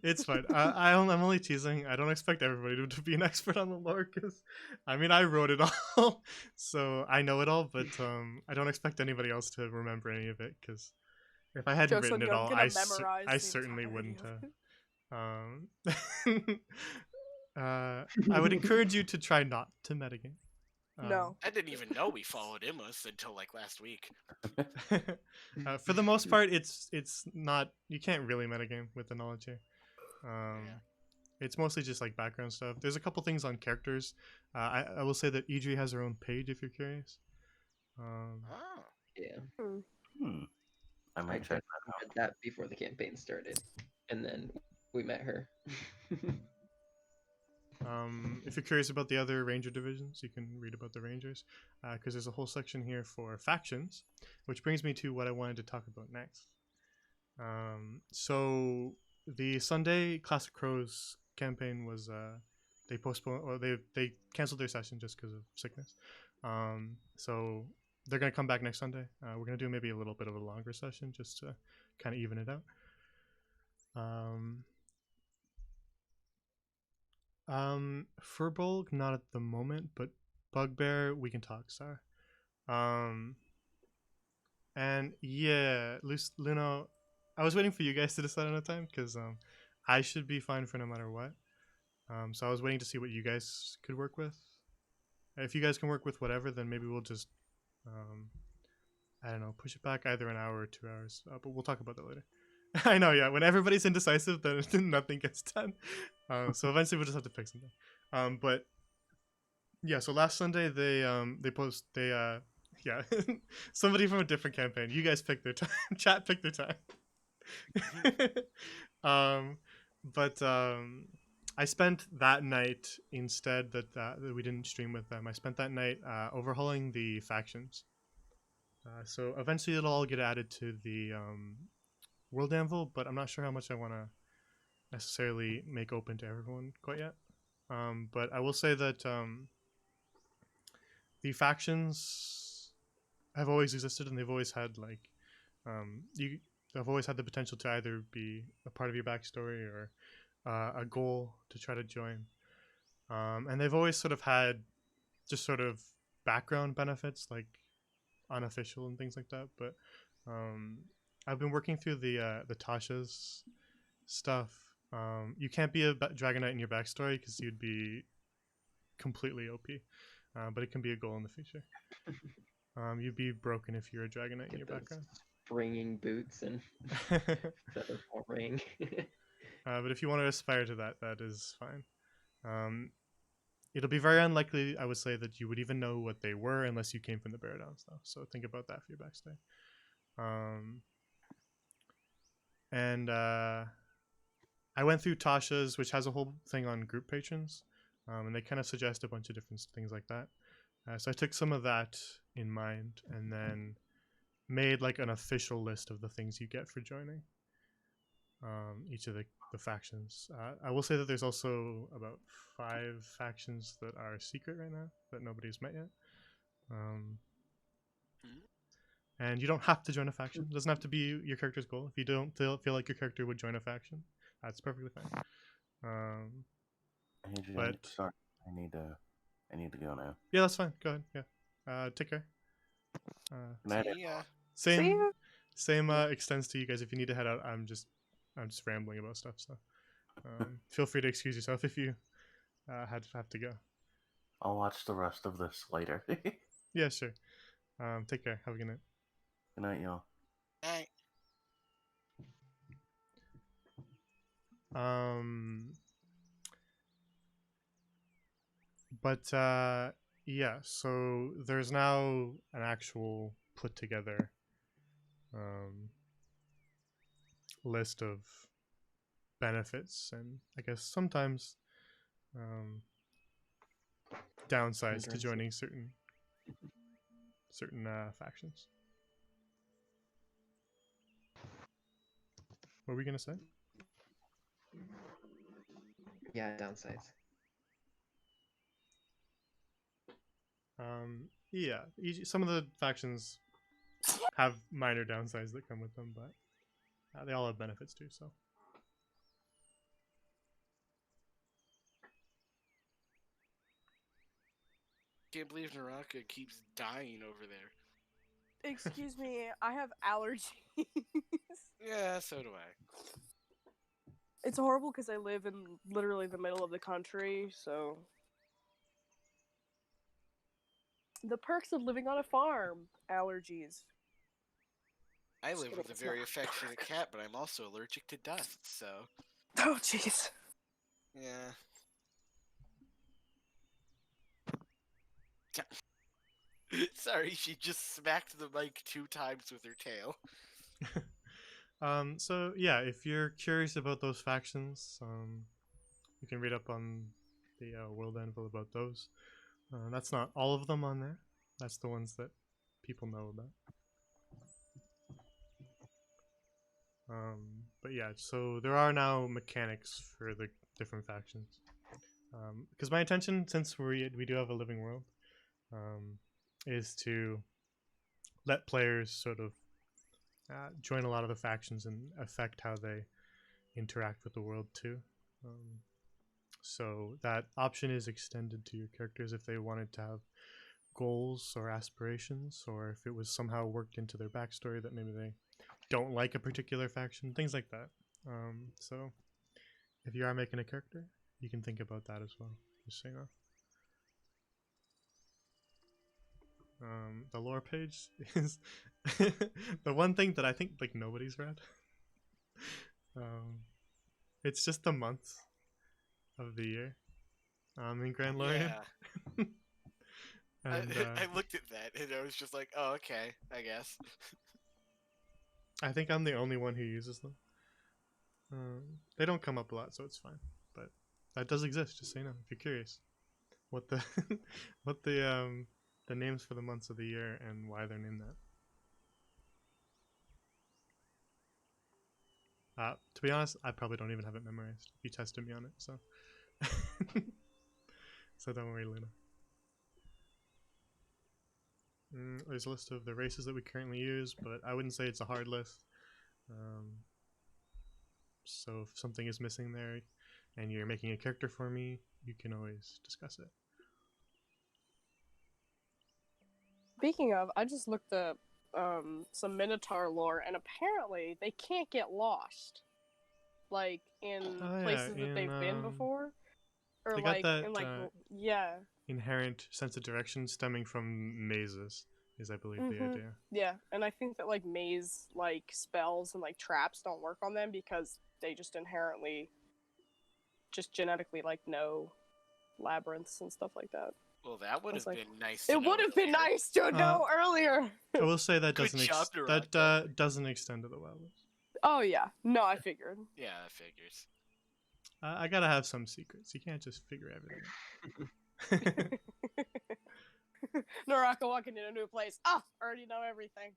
It's fine. I'm only teasing. I don't expect everybody to be an expert on the lore, because I mean I wrote it all, so I know it all. But I don't expect anybody else to remember any of it, because if I hadn't Joke's on written it you, I'm all, gonna memorize I the certainly entirety wouldn't of have. it. I would encourage you to try not to metagame. No. I didn't even know we followed Imus until like last week. For the most part, it's not. You can't really metagame with the knowledge here. It's mostly just like background stuff. There's a couple things on characters. I will say that Idri has her own page if you're curious. Yeah. I I might check definitely read that before the campaign started, and then we met her. If you're curious about the other ranger divisions, you can read about the rangers, because there's a whole section here for factions, which brings me to what I wanted to talk about next. So the Sunday Classic Crows campaign was they postponed, or they canceled their session just because of sickness. So they're gonna come back next Sunday. We're gonna do maybe a little bit of a longer session just to kind of even it out. Furbolg, not at the moment, but Bugbear, we can talk, sir. And yeah, Luno, I was waiting for you guys to decide on a time, because I should be fine for no matter what. So I was waiting to see what you guys could work with. If you guys can work with whatever, then maybe we'll just, I don't know, push it back either an hour or 2 hours. But we'll talk about that later. I know, yeah. When everybody's indecisive, then nothing gets done. So eventually we'll just have to pick something. But yeah, so last Sunday yeah, somebody from a different campaign. You guys picked their time. Chat picked their time. But I spent that night instead that we didn't stream with them. I spent that night overhauling the factions. So eventually it'll all get added to the World Anvil, but I'm not sure how much I want to necessarily make open to everyone quite yet. But I will say that the factions have always existed, and they've always had like they've always had the potential to either be a part of your backstory or a goal to try to join. And they've always sort of had just sort of background benefits, like unofficial and things like that. But I've been working through the Tasha's stuff. You can't be a Dragon Knight in your backstory because you'd be completely OP. But it can be a goal in the future. You'd be broken if you're a Dragon Knight in your background. Springing boots and feather ring. But if you want to aspire to that, that is fine. It'll be very unlikely, I would say, that you would even know what they were unless you came from the Baradons, though. So think about that for your backstory. And I went through Tasha's, which has a whole thing on group patrons, and they kind of suggest a bunch of different things like that. So I took some of that in mind and then made like an official list of the things you get for joining. each of the factions. I will say that there's also about 5 factions that are secret right now that nobody's met yet. And you don't have to join a faction. It doesn't have to be your character's goal. If you don't feel like your character would join a faction, that's perfectly fine. Hey, Jay, But sorry, I need to go now. yeah, that's fine. Go ahead. Yeah. Take care. Good night. See ya. See Same ya. same extends to you guys. If you need to head out, I'm just rambling about stuff. So feel free to excuse yourself if you have to go. I'll watch the rest of this later. Good Yeah, sure. Take care. Have a good night. night, y'all. Hey. But yeah, so there's now an actual put together list of benefits and I guess sometimes downsides to Hindrances. joining certain factions. What were we gonna say? Yeah, downsides. Yeah, some of the factions have minor downsides that come with them, but they all have benefits too. So Can't believe Naraka keeps dying over there. Excuse me, I have allergies. Yeah, so do I. It's horrible because I live in literally the middle of the country, so. The perks of living on a farm. Allergies. I Just live kidding, with a it's very not. affectionate cat, but I'm also allergic to dust, so Oh, jeez. yeah. Sorry, she just smacked the mic 2 times with her tail. so yeah, if you're curious about those factions, you can read up on the World Anvil about those. That's not all of them on there. That's the ones that people know about. But yeah, so there are now mechanics for the different factions. Because my intention, since we do have a living world, is to let players sort of join a lot of the factions and affect how they interact with the world too. So that option is extended to your characters if they wanted to have goals or aspirations, or if it was somehow worked into their backstory that maybe they don't like a particular faction, things like that. So if you are making a character, you can think about that as well. Just so you know. The lore page is the one thing that I think like nobody's read. It's just the months of the year in Grand Lorien. Yeah. And I looked at that and I was just like, oh, okay, I guess. I think I'm the only one who uses them. They don't come up a lot, so it's fine. But that does exist, just so you know, if you're curious. What the what the names for the months of the year and why they're named that. To be honest, I probably don't even have it memorized. You tested me on it, so so don't worry, Luna. There's a list of the races that we currently use, but I wouldn't say it's a hard list. So if something is missing there and you're making a character for me, you can always discuss it. Speaking of, I just looked up some Minotaur lore, and apparently they can't get lost, like in Oh, yeah, places that they've been before, or they got like that, in like yeah, inherent sense of direction stemming from mazes, is I believe the idea. yeah, and I think that like maze like spells and like traps don't work on them because they just inherently, just genetically like know labyrinths and stuff like that. Well, that would have like, been nice. To It know would have been earlier. nice to know earlier. I will say that Good doesn't job, that Naraka. doesn't extend to the wildlands. Oh yeah, no, I figured. Yeah, that figures. I gotta have some secrets. You can't just figure everything out. Naraka walking in a new place. Oh, already know everything.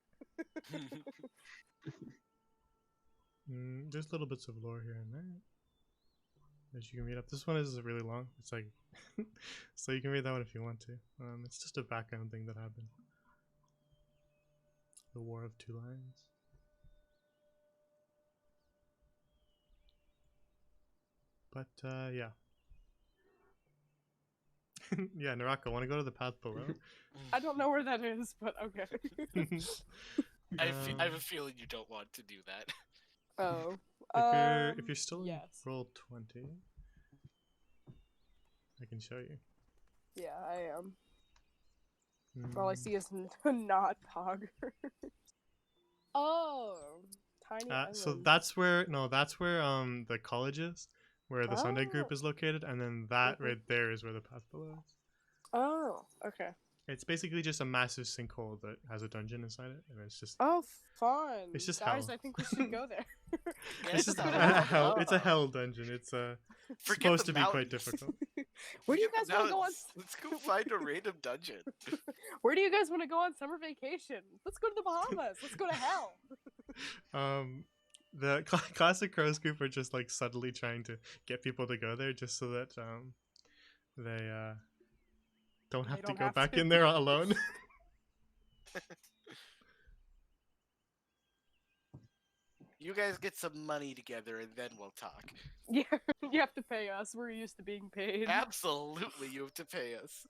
There's little bits of lore here and there that you can read up. This one is really long. It's like, so you can read that one if you want to. It's just a background thing that happened. The War of Two Lions. But yeah. Yeah, Naraka, want to go to the path below? I don't know where that is, but okay. I have a feeling you don't want to do that. Oh. If you're still in yes. roll 20, I can show you. Yeah, I am. All I see is not Pog. Oh, tiny island. So that's where the college is, where the Sunday group is located, and then that right there is where the path below is. Oh, okay. It's basically just a massive sinkhole that has a dungeon inside it, and it's just Oh, fun. It's just Guys, hell. I think we should go there. it's just go a to hell. hell. It's a hell dungeon. It's Forget supposed the to be quite mountains. difficult. Where do you guys want to go on? Let's go find a random dungeon. Where do you guys want to go on summer vacation? Let's go to the Bahamas. Let's go to hell. The classic crows group are just like subtly trying to get people to go there, just so that they don't have to don't go have back to. in there alone. You guys get some money together and then we'll talk. Yeah, you have to pay us. We're used to being paid. Absolutely, you have to pay us.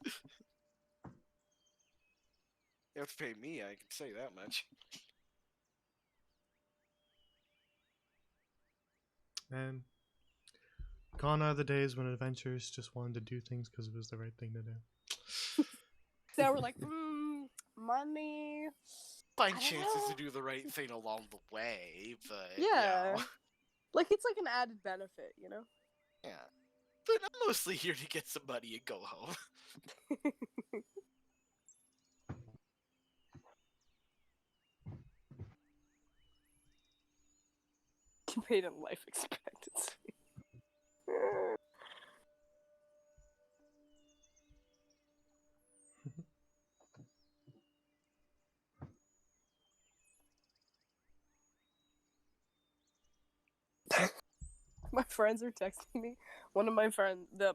You have to pay me, I can say that much. And gone are the days when adventurers just wanted to do things because it was the right thing to do. So we're like, money. Find I don't chances know. to do the right thing along the way, but Yeah. you know, Like, it's like an added benefit, you know? yeah. But I'm mostly here to get some money and go home. Paid in life expectancy. My friends are texting me. One of my friends, the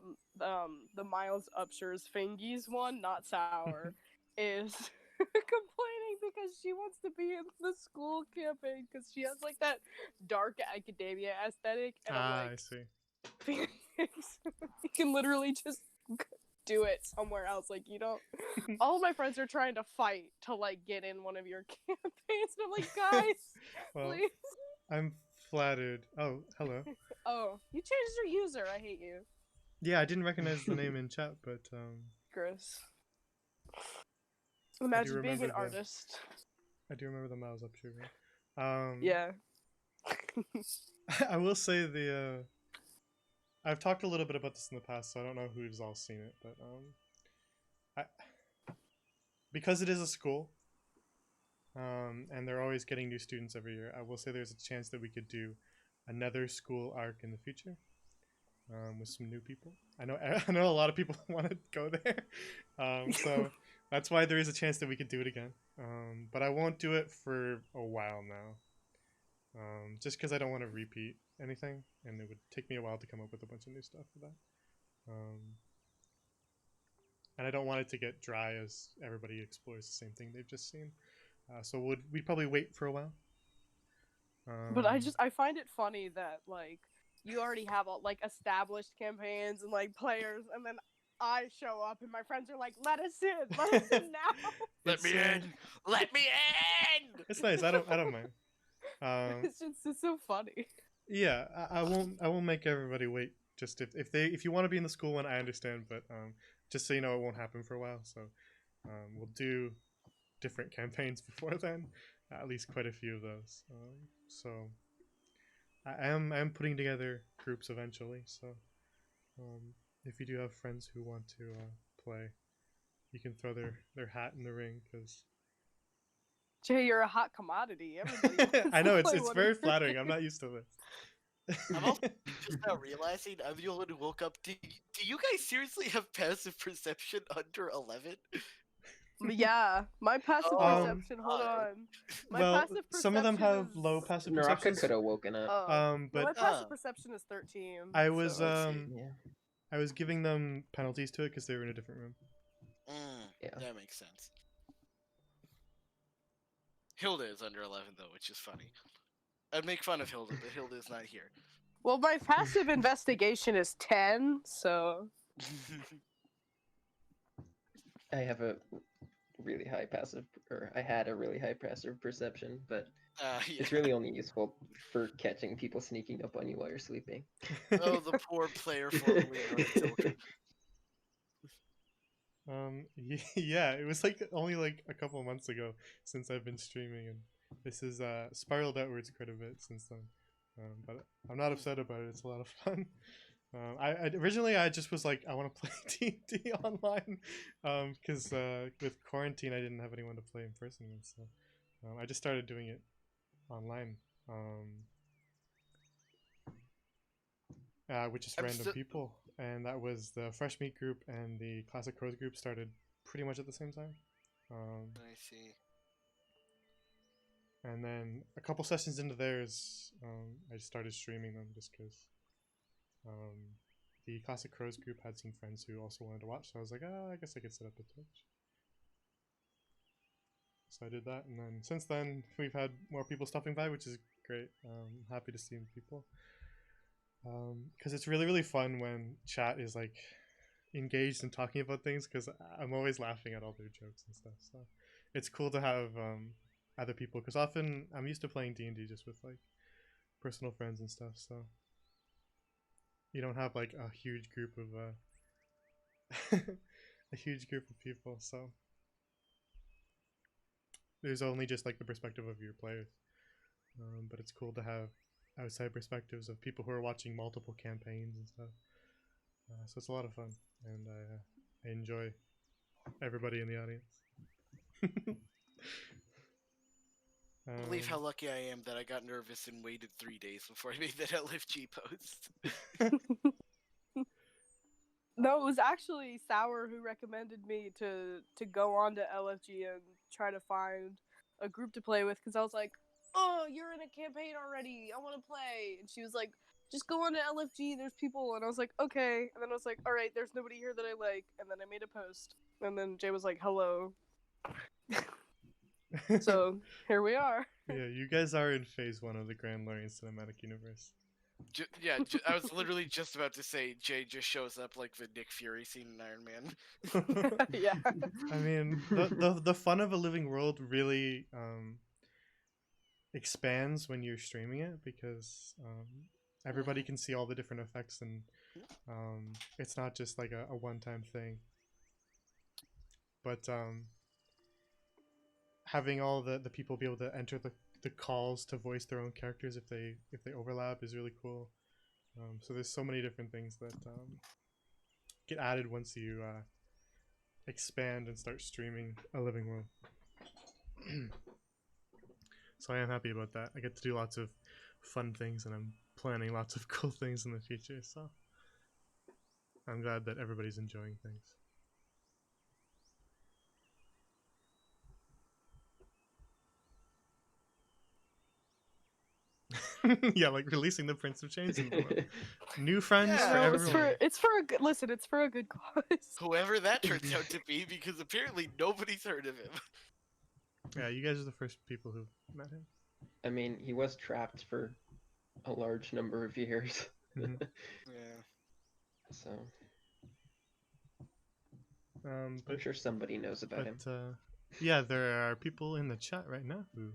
Miles Upshur's Fingies one, not sour, is complaining because she wants to be in the school campaign because she has like that dark academia aesthetic, and I'm I like, see. Phoenix, you can literally just do it somewhere else. Like, you don't. All of my friends are trying to fight to like get in one of your campaigns, and I'm like, guys, Well, please. I'm flattered. Oh, hello. Oh, you changed your user. I hate you. Yeah, I didn't recognize the name in chat, but Gross. Imagine being remember an the- artist. I do remember the Miles Upshur. Yeah. I will say I've talked a little bit about this in the past, so I don't know who's all seen it, but because it is a school, and they're always getting new students every year, I will say there's a chance that we could do another school arc in the future, with some new people. I know a lot of people want to go there, so that's why there is a chance that we could do it again. But I won't do it for a while now, just because I don't want to repeat anything, and it would take me a while to come up with a bunch of new stuff for that. And I don't want it to get dry as everybody explores the same thing they've just seen. So we'd probably wait for a while. But I find it funny that like you already have all like established campaigns and like players, and then I show up and my friends are like, "Let us in now." Let me in! Let me in! It's nice. I don't mind. It's so funny. Yeah, I won't make everybody wait. Just if you want to be in the school one, I understand. But just so you know, it won't happen for a while. So we'll do different campaigns before then. At least quite a few of those. So I am putting together groups eventually. So if you do have friends who want to play, you can throw their hat in the ring because. Jay, you're a hot commodity. Everybody wants I know to it's play it's one very of your flattering. I'm not used to this. I'm also just now realizing I'm the one who woke up. Do you guys seriously have passive perception under 11? Yeah, my passive Oh, perception. Hold God. on. My well, passive some of them perception have is... low passive Naraka perceptions. could have woken up. Oh, no, my But passive Ah. perception is 13. I was I see. Yeah. I was giving them penalties to it because they were in a different room. Yeah. That makes sense. Hilda is under 11 though, which is funny. I'd make fun of Hilda, but Hilda is not here. Well, my passive investigation is 10, so... I have a really high passive, or I had a really high passive perception, but Yeah. it's really only useful for catching people sneaking up on you while you're sleeping. Oh, the poor player formerly known as Tilka. Yeah, it was like only like a couple of months ago since I've been streaming, and this has spiraled outwards quite a bit since then. But I'm not upset about it. It's a lot of fun. I originally I just was like I want to play D&D online, because with quarantine I didn't have anyone to play in person with, so I just started doing it online, with just I'm random still- people, and that was the Fresh Meat group and the Classic Crows group started pretty much at the same time. I see. And then a couple sessions into theirs, I just started streaming them just because the Classic Crows group had some friends who also wanted to watch, so I was like, I guess I could set up a Twitch. So I did that, and then since then we've had more people stopping by, which is great. Happy to see people. Because it's really fun when chat is like engaged and talking about things, because I'm always laughing at all their jokes and stuff, so it's cool to have other people, because often I'm used to playing D&D just with like personal friends and stuff, so you don't have like a huge group of a huge group of people, so there's only just like the perspective of your players, but it's cool to have outside perspectives of people who are watching multiple campaigns and stuff. So it's a lot of fun, and I enjoy everybody in the audience. I believe how lucky I am that I got nervous and waited 3 days before I made that LFG post. No, it was actually Sour who recommended me to go on to LFG and try to find a group to play with, because I was like, oh, you're in a campaign already, I want to play. And she was like, just go on to LFG, there's people. And I was like, okay. And then I was like, all right, there's nobody here that I like. And then I made a post. And then Jay was like, hello. So here we are. Yeah, you guys are in phase 1 of the Grand Lorian Cinematic Universe. I was literally just about to say Jay just shows up like the Nick Fury scene in Iron Man. Yeah. I mean, the fun of a living world really expands when you're streaming it, because everybody can see all the different effects, and it's not just like a one-time thing. But having all the people be able to enter the calls to voice their own characters if they overlap is really cool. So there's so many different things that get added once you expand and start streaming a living world. So I am happy about that. I get to do lots of fun things, and I'm planning lots of cool things in the future, so I'm glad that everybody's enjoying things. Yeah, like releasing the Prince of Chains into the world. New friends Yeah, for no, everyone. It's for a good, listen, it's for a good cause. Whoever that turns out to be, because apparently nobody's heard of him. Yeah, you guys are the first people who met him. I mean, he was trapped for a large number of years. Mhm. Yeah. So But I'm sure somebody knows about him. yeah, there are people in the chat right now who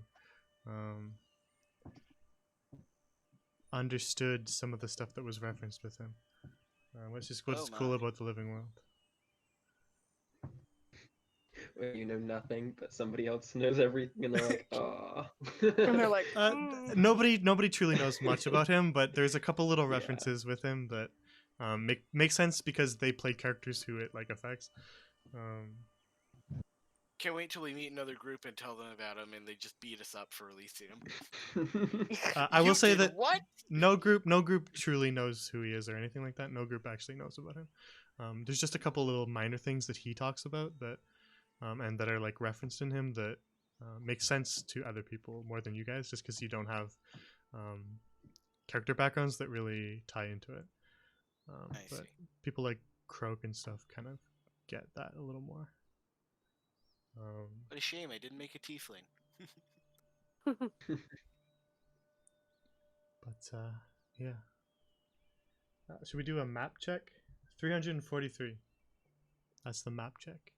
understood some of the stuff that was referenced with him, which is what's Oh cool my. about the living world. When you know nothing, but somebody else knows everything, and they're like, "Ah." And they're like, Nobody truly knows much about him, but there's a couple little Yeah. references with him that make sense because they play characters who it like affects. Can't wait till we meet another group and tell them about him, and they just beat us up for releasing him. I will You say did that what? no group truly knows who he is or anything like that. No group actually knows about him. There's just a couple little minor things that he talks about that and that are like referenced in him that make sense to other people more than you guys, just because you don't have character backgrounds that really tie into it. I But see. people like Croak and stuff kind of get that a little more. What a shame I didn't make a tiefling. But yeah. Should we do a map check? 343. That's the map check.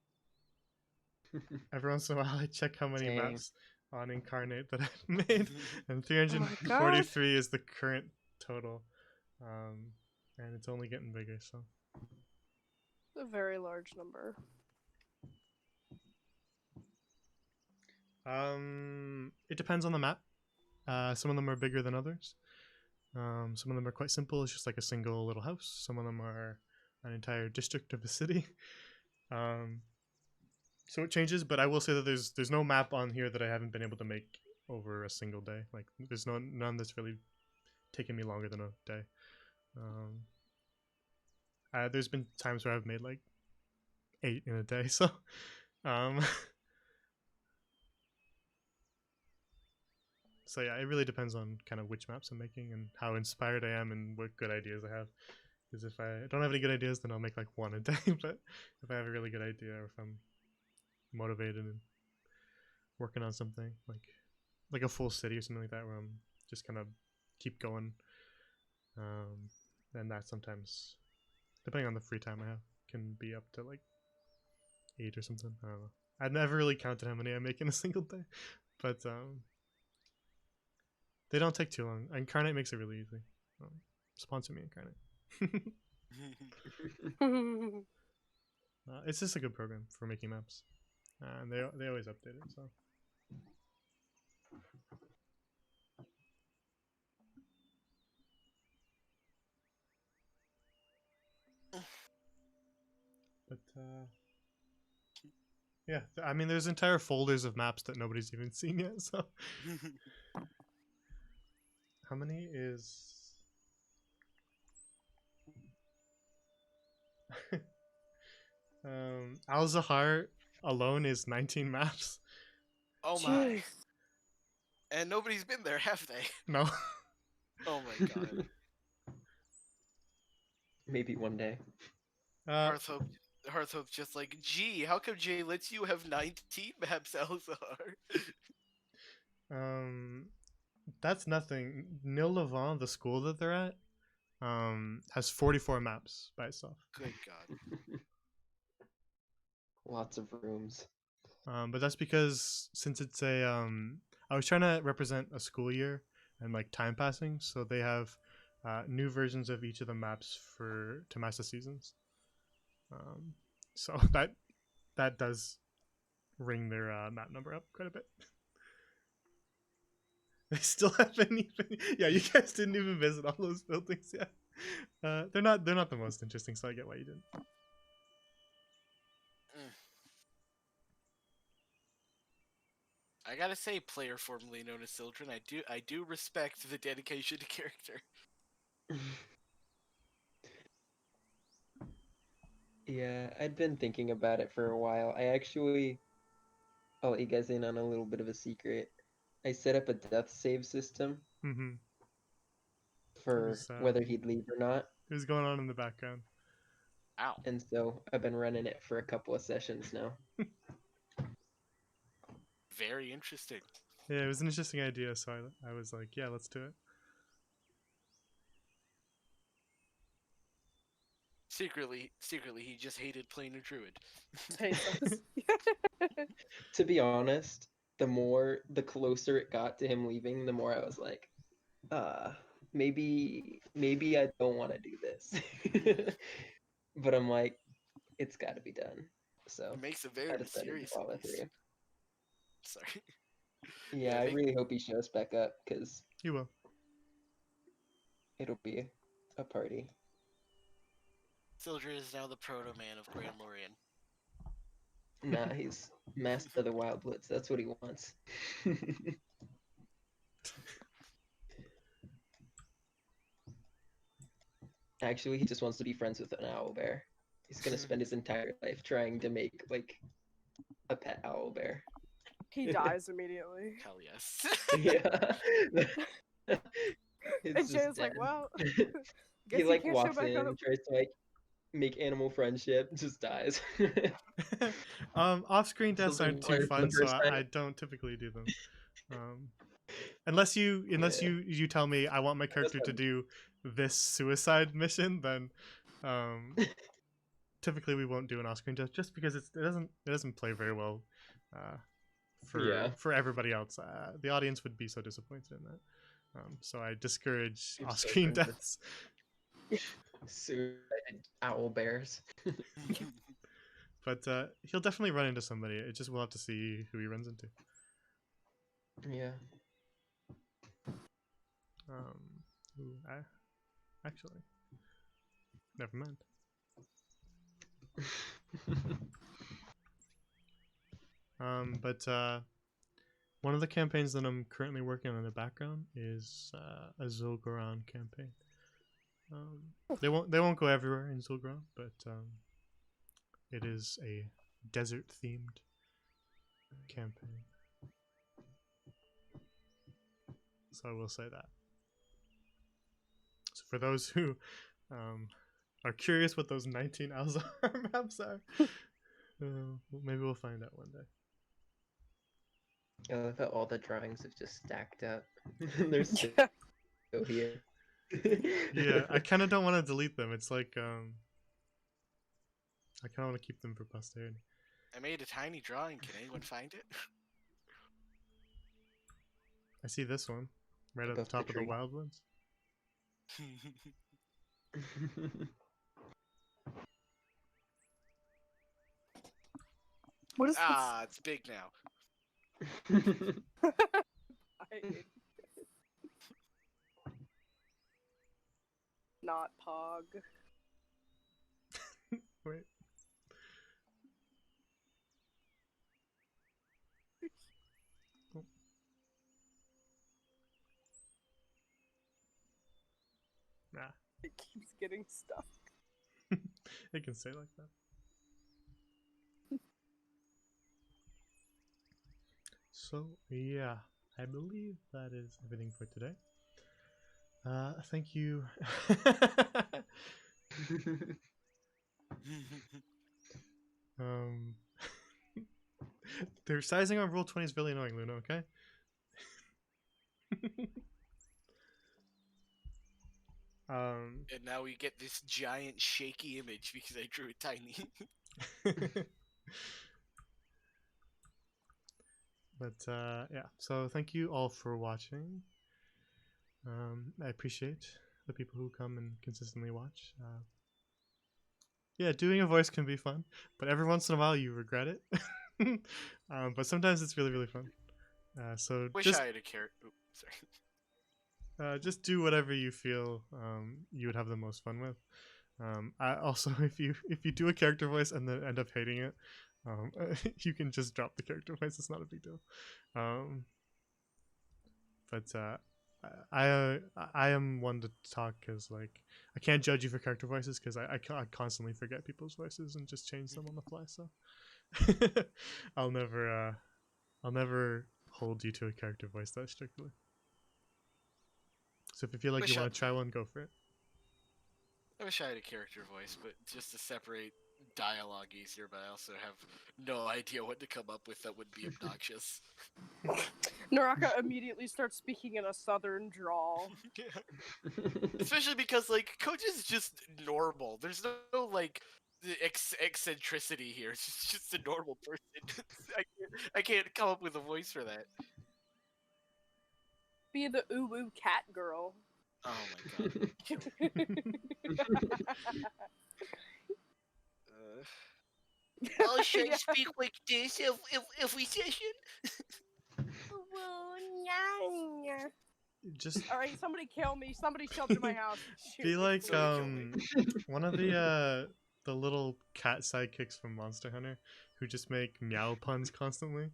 Every once in a while, I check how many Dang. maps on Incarnate that I've made, and Oh my 343 is the current total. And it's only getting bigger, so. A very large number. It depends on the map. Some of them are bigger than others. Some of them are quite simple. It's just like a single little house. Some of them are an entire district of a city. So it changes, but I will say that there's no map on here that I haven't been able to make over a single day. Like there's none that's really taken me longer than a day. There's been times where I've made like 8 in a day. So, so yeah, it really depends on kind of which maps I'm making and how inspired I am and what good ideas I have. Because if I don't have any good ideas, then I'll make like 1 a day. But if I have a really good idea, or if I'm motivated and working on something like a full city or something like that, where I'm just kind of keep going, then that sometimes, depending on the free time I have, can be up to like 8 or something. I don't know. I've never really counted how many I make in a single day, but they don't take too long. Incarnate makes it really easy. Sponsor me, Incarnate. It's just a good program for making maps, and they always update it. So. But yeah, I mean, there's entire folders of maps that nobody's even seen yet. So, how many is? Al Zahar alone is 19 maps. Oh my. Jeez. And nobody's been there, have they? No. Oh my god. Maybe one day. Hearthhope's just like, gee, how come Jay lets you have 19 maps, Elzar? That's nothing. Nil Levant, the school that they're at, has 44 maps by itself. Good god. Lots of rooms. But that's because since it's I was trying to represent a school year and like time passing, so they have new versions of each of the maps to match the seasons. So that does ring their map number up quite a bit. They still haven't even. Yeah, you guys didn't even visit all those buildings yet. They're not the most interesting, so I get why you didn't. I gotta say, player formerly known as Sildren, I do respect the dedication to character. Yeah, I'd been thinking about it for a while. I'll let you guys in on a little bit of a secret. I set up a death save system Mm-hmm. for whether he'd leave or not. It was going on in the background. Ow. And so I've been running it for a couple of sessions now. Very interesting. Yeah, it was an interesting idea, so I was like, yeah, let's do it. Secretly, he just hated playing a druid. To be honest, the closer it got to him leaving, the more I was like, maybe I don't want to do this. But I'm like, it's got to be done. So It makes a I very decided to mysterious follow face. through. Sorry. Yeah, I really hope he shows back up because He will. it'll be a party. Sildren is now the proto-man of Grand Lorien. Nah, he's master of the Wild Blitz. That's what he wants. Actually, he just wants to be friends with an owl bear. He's gonna spend his entire life trying to make like a pet owl bear. He dies immediately. Hell yes. Yeah. And It's just Jay's like, dead. well, He guess he like can't show walks back in, up. tries to like make animal friendship, just dies. Off-screen deaths Something aren't too learned for fun, the so first time. I don't typically do them. Unless you you tell me I want my character to fun. do this suicide mission, then typically we won't do an off-screen death just because it doesn't play very well Yeah. for everybody else. The audience would be so disappointed in that. So I discourage I'm so off-screen sorry. deaths. Suicided owl bears. But he'll definitely run into somebody. It just we'll have to see who he runs into. Yeah. Actually, never mind. But one of the campaigns that I'm currently working on in the background is a Zul'Goran campaign. They won't go everywhere in Zul'Goran, but it is a desert themed campaign. So I will say that. So for those who are curious what those 19 Alzar maps are, maybe we'll find out one day. I love how all the drawings have just stacked up. They're still here. Yeah, I kind of don't want to delete them. It's like I kind of want to keep them for posterity. I made a tiny drawing. Can anyone find it? I see this one right at the Above the top of the tree. wildlands. What is Ah, it's big now. this? Not Pog. Wait. Oh. Nah, It keeps getting stuck. it can stay like that. So yeah, I believe that is everything for today. Thank you. um, their sizing on Roll20 is really annoying, Luna. Okay. And now we get this giant shaky image because I drew it tiny. But yeah, so thank you all for watching. I appreciate the people who come and consistently watch. Yeah, doing a voice can be fun, but every once in a while you regret it. But sometimes it's really, really fun. So Wish just I had a character. Sorry. just do whatever you feel you would have the most fun with. I also, if you do a character voice and then end up hating it, you can just drop the character voice. It's not a big deal. But I am one to talk because like I can't judge you for character voices because I constantly forget people's voices and just change them on the fly. So I'll never hold you to a character voice that strictly. So if you feel like Wish you I- want to try one, go for it. I wish I had a character voice, but just to separate dialogue easier, but I also have no idea what to come up with that would be obnoxious. Naraka immediately starts speaking in a southern drawl. Especially because, like, Coach is just normal. There's no like, eccentricity here. It's just a normal person. I can't come up with a voice for that. Be the ooh cat girl. Oh my god. Oh, should I speak like this if we session? Just All right, somebody kill me. Somebody show up to my house. Shoot be me. like Somebody kill me. one of the little cat sidekicks from Monster Hunter who just make meow puns constantly.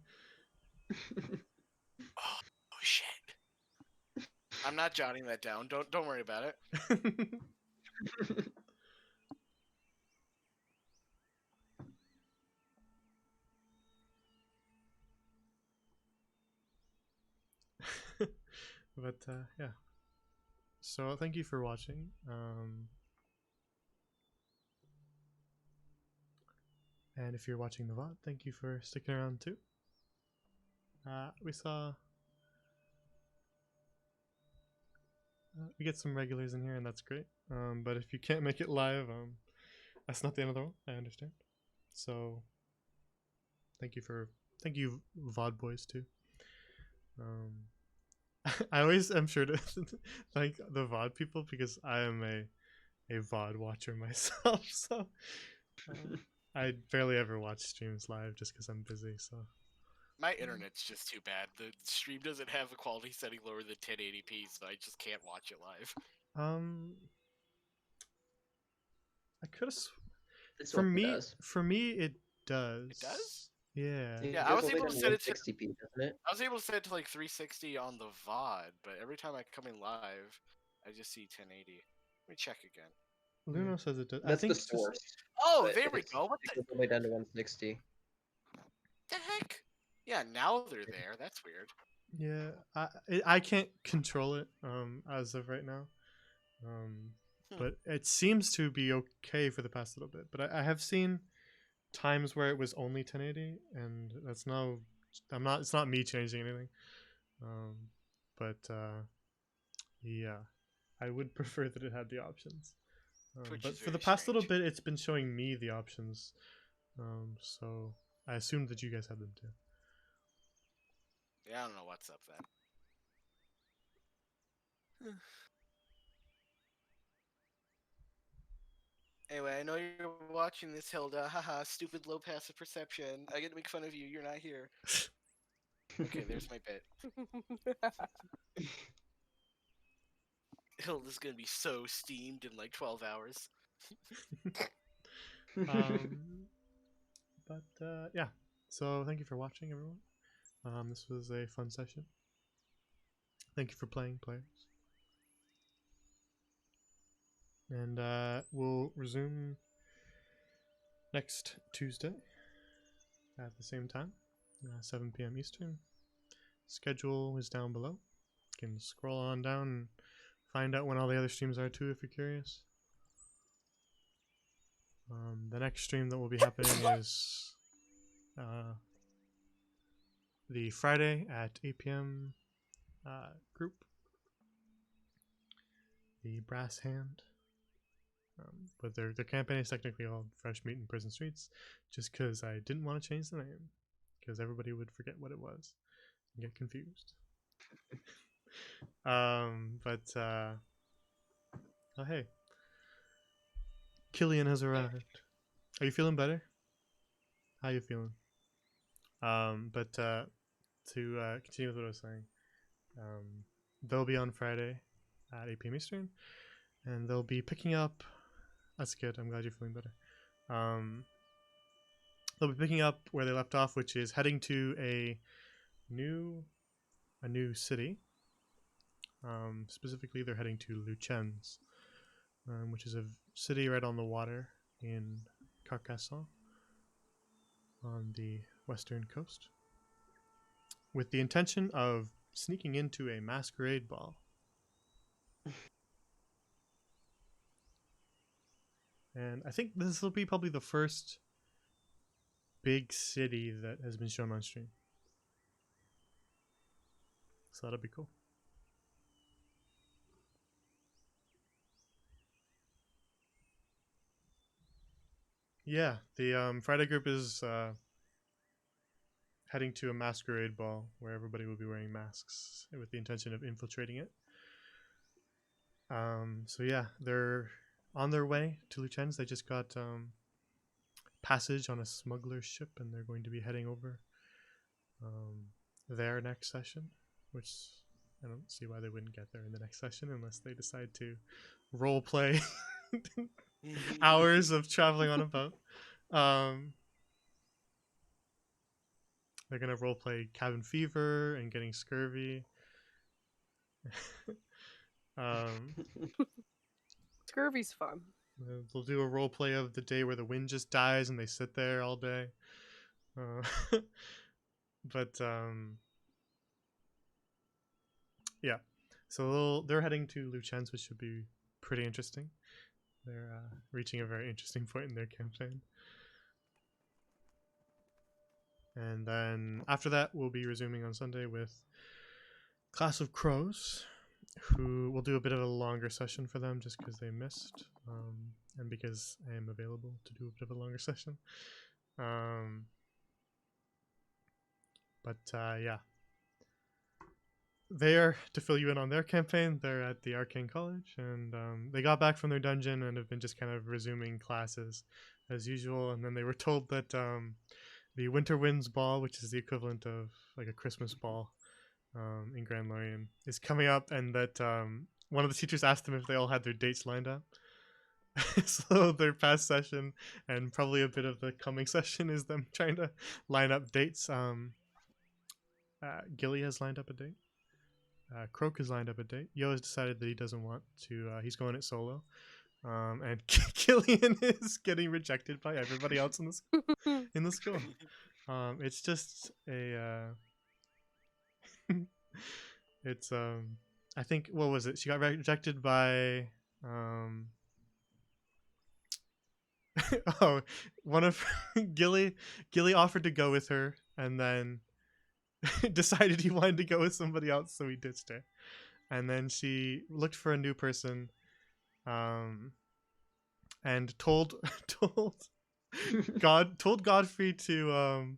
Oh shit. I'm not jotting that down. Don't worry about it. But yeah. So thank you for watching. And if you're watching the VOD, thank you for sticking around too. We saw we get some regulars in here, and that's great. But if you can't make it live, that's not the end of the world. I understand. So thank you VOD boys too. I always am sure to thank the VOD people because I am a VOD watcher myself. So I barely ever watch streams live just because I'm busy. So My internet's just too bad. The stream doesn't have a quality setting lower than 1080p, so I just can't watch it live. I could have. This For one me, does. it does. It does? Yeah. It Yeah, I goes was all the way able down to set it to 160p, doesn't it? I was able to set it to like 360 on the VOD, but every time I come in live, I just see 1080. Let me check again. Luno says it does. I That's think the source. Oh, but there we it's- go. What It goes all the way down to 160. the heck? Yeah, now they're there. That's weird. Yeah, I can't control it as of right now, but it seems to be okay for the past little bit. But I have seen times where it was only 1080, and that's no, I'm not. It's not me changing anything, but yeah, I would prefer that it had the options. Which But is for the very past little strange. bit, it's been showing me the options, so I assumed that you guys had them too. Yeah, I don't know what's up then. Anyway, I know you're watching this, Hilda. Haha, stupid low passive perception. I get to make fun of you. You're not here. Okay, there's my bit. Hilda's gonna be so steamed in like 12 hours. But yeah, so thank you for watching, everyone. This was a fun session. Thank you for playing, players. And we'll resume next Tuesday at the same time, 7 p.m. Eastern. Schedule is down below. You can scroll on down and find out when all the other streams are too if you're curious. The next stream that will be happening is the Friday at 8 p.m. Group. The Brass Hand. But their campaign is technically called Fresh Meat in Prison Streets, just because I didn't want to change the name, because everybody would forget what it was and get confused. Oh hey, Killian has arrived. Are you feeling better? How you feeling? But to continue with what I was saying, they'll be on Friday at 8 p.m. Eastern, and they'll be picking up. That's good. I'm glad you're feeling better. They'll be picking up where they left off, which is heading to a new city. Specifically, they're heading to Lucens, which is a city right on the water in Carcassonne, on the western coast, with the intention of sneaking into a masquerade ball. And I think this will be probably the first big city that has been shown on stream. So that'll be cool. Yeah, the Friday group is heading to a masquerade ball where everybody will be wearing masks with the intention of infiltrating it. So yeah, they're on their way to Lucens. They just got passage on a smuggler's ship, and they're going to be heading over there next session, which I don't see why they wouldn't get there in the next session unless they decide to role play hours of traveling on a boat. They're gonna role play cabin fever and getting scurvy. Scurvy's fun. They'll do a role play of the day where the wind just dies and they sit there all day. But yeah, So they're heading to Luchen's, which should be pretty interesting. They're reaching a very interesting point in their campaign. And then after that, we'll be resuming on Sunday with Class of Crows, who will do a bit of a longer session for them just because they missed, and because I am available to do a bit of a longer session. But yeah. There, to fill you in on their campaign, they're at the Arcane College, and they got back from their dungeon and have been just kind of resuming classes as usual. And then they were told that the Winter Winds Ball, which is the equivalent of like a Christmas ball in Grand Lorien, is coming up, and that one of the teachers asked them if they all had their dates lined up. So their past session and probably a bit of the coming session is them trying to line up dates. Gilly has lined up a date. Croak has lined up a date. Yo has decided that he doesn't want to. He's going it solo. And Killian is getting rejected by everybody else in the school. It's just a. It's I think, what was it? She got rejected by oh, one of Gilly offered to go with her, and then decided he wanted to go with somebody else, so he ditched her. And then she looked for a new person, and told Godfrey to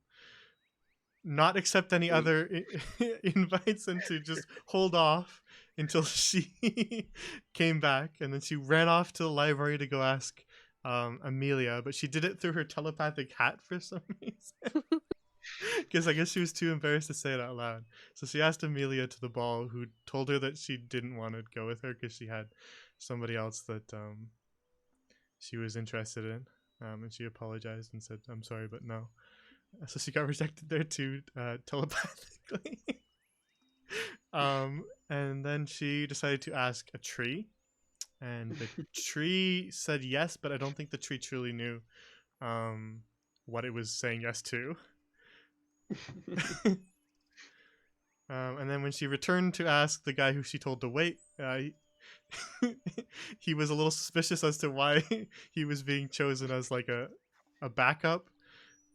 not accept any other invites and to just hold off until she came back. And then she ran off to the library to go ask Amelia, but she did it through her telepathic hat for some reason. Because I guess she was too embarrassed to say it out loud. So she asked Amelia to the ball, who told her that she didn't want to go with her because she had somebody else that she was interested in. And she apologized and said, "I'm sorry, but no." So she got rejected there too, telepathically. And then she decided to ask a tree. And the tree said yes, but I don't think the tree truly knew what it was saying yes to. And then when she returned to ask the guy who she told to wait, he was a little suspicious as to why he was being chosen as like a backup.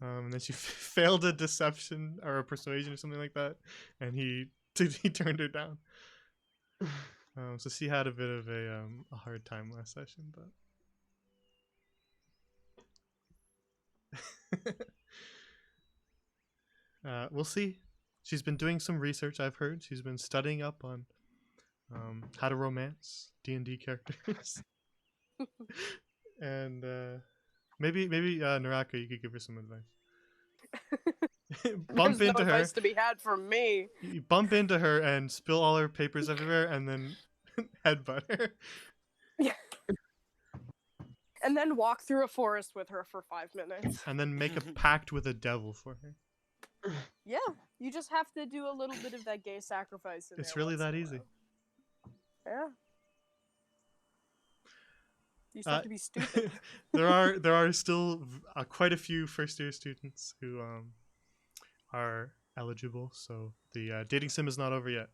And then she failed a deception or a persuasion or something like that, and he turned her down. So she had a bit of a hard time last session, but we'll see. She's been doing some research, I've heard. She's been studying up on how to romance D&D characters. And maybe Naraka, you could give her some advice. Bump There's into no her. advice to be had from me. You bump into her and spill all her papers everywhere, and then headbutt her. And then walk through a forest with her for 5 minutes. And then make a pact with a devil for her. Yeah, you just have to do a little bit of that gay sacrifice. It's really that easy. Yeah. You just have to be stupid. there are still quite a few first-year students who are eligible, so the dating sim is not over yet.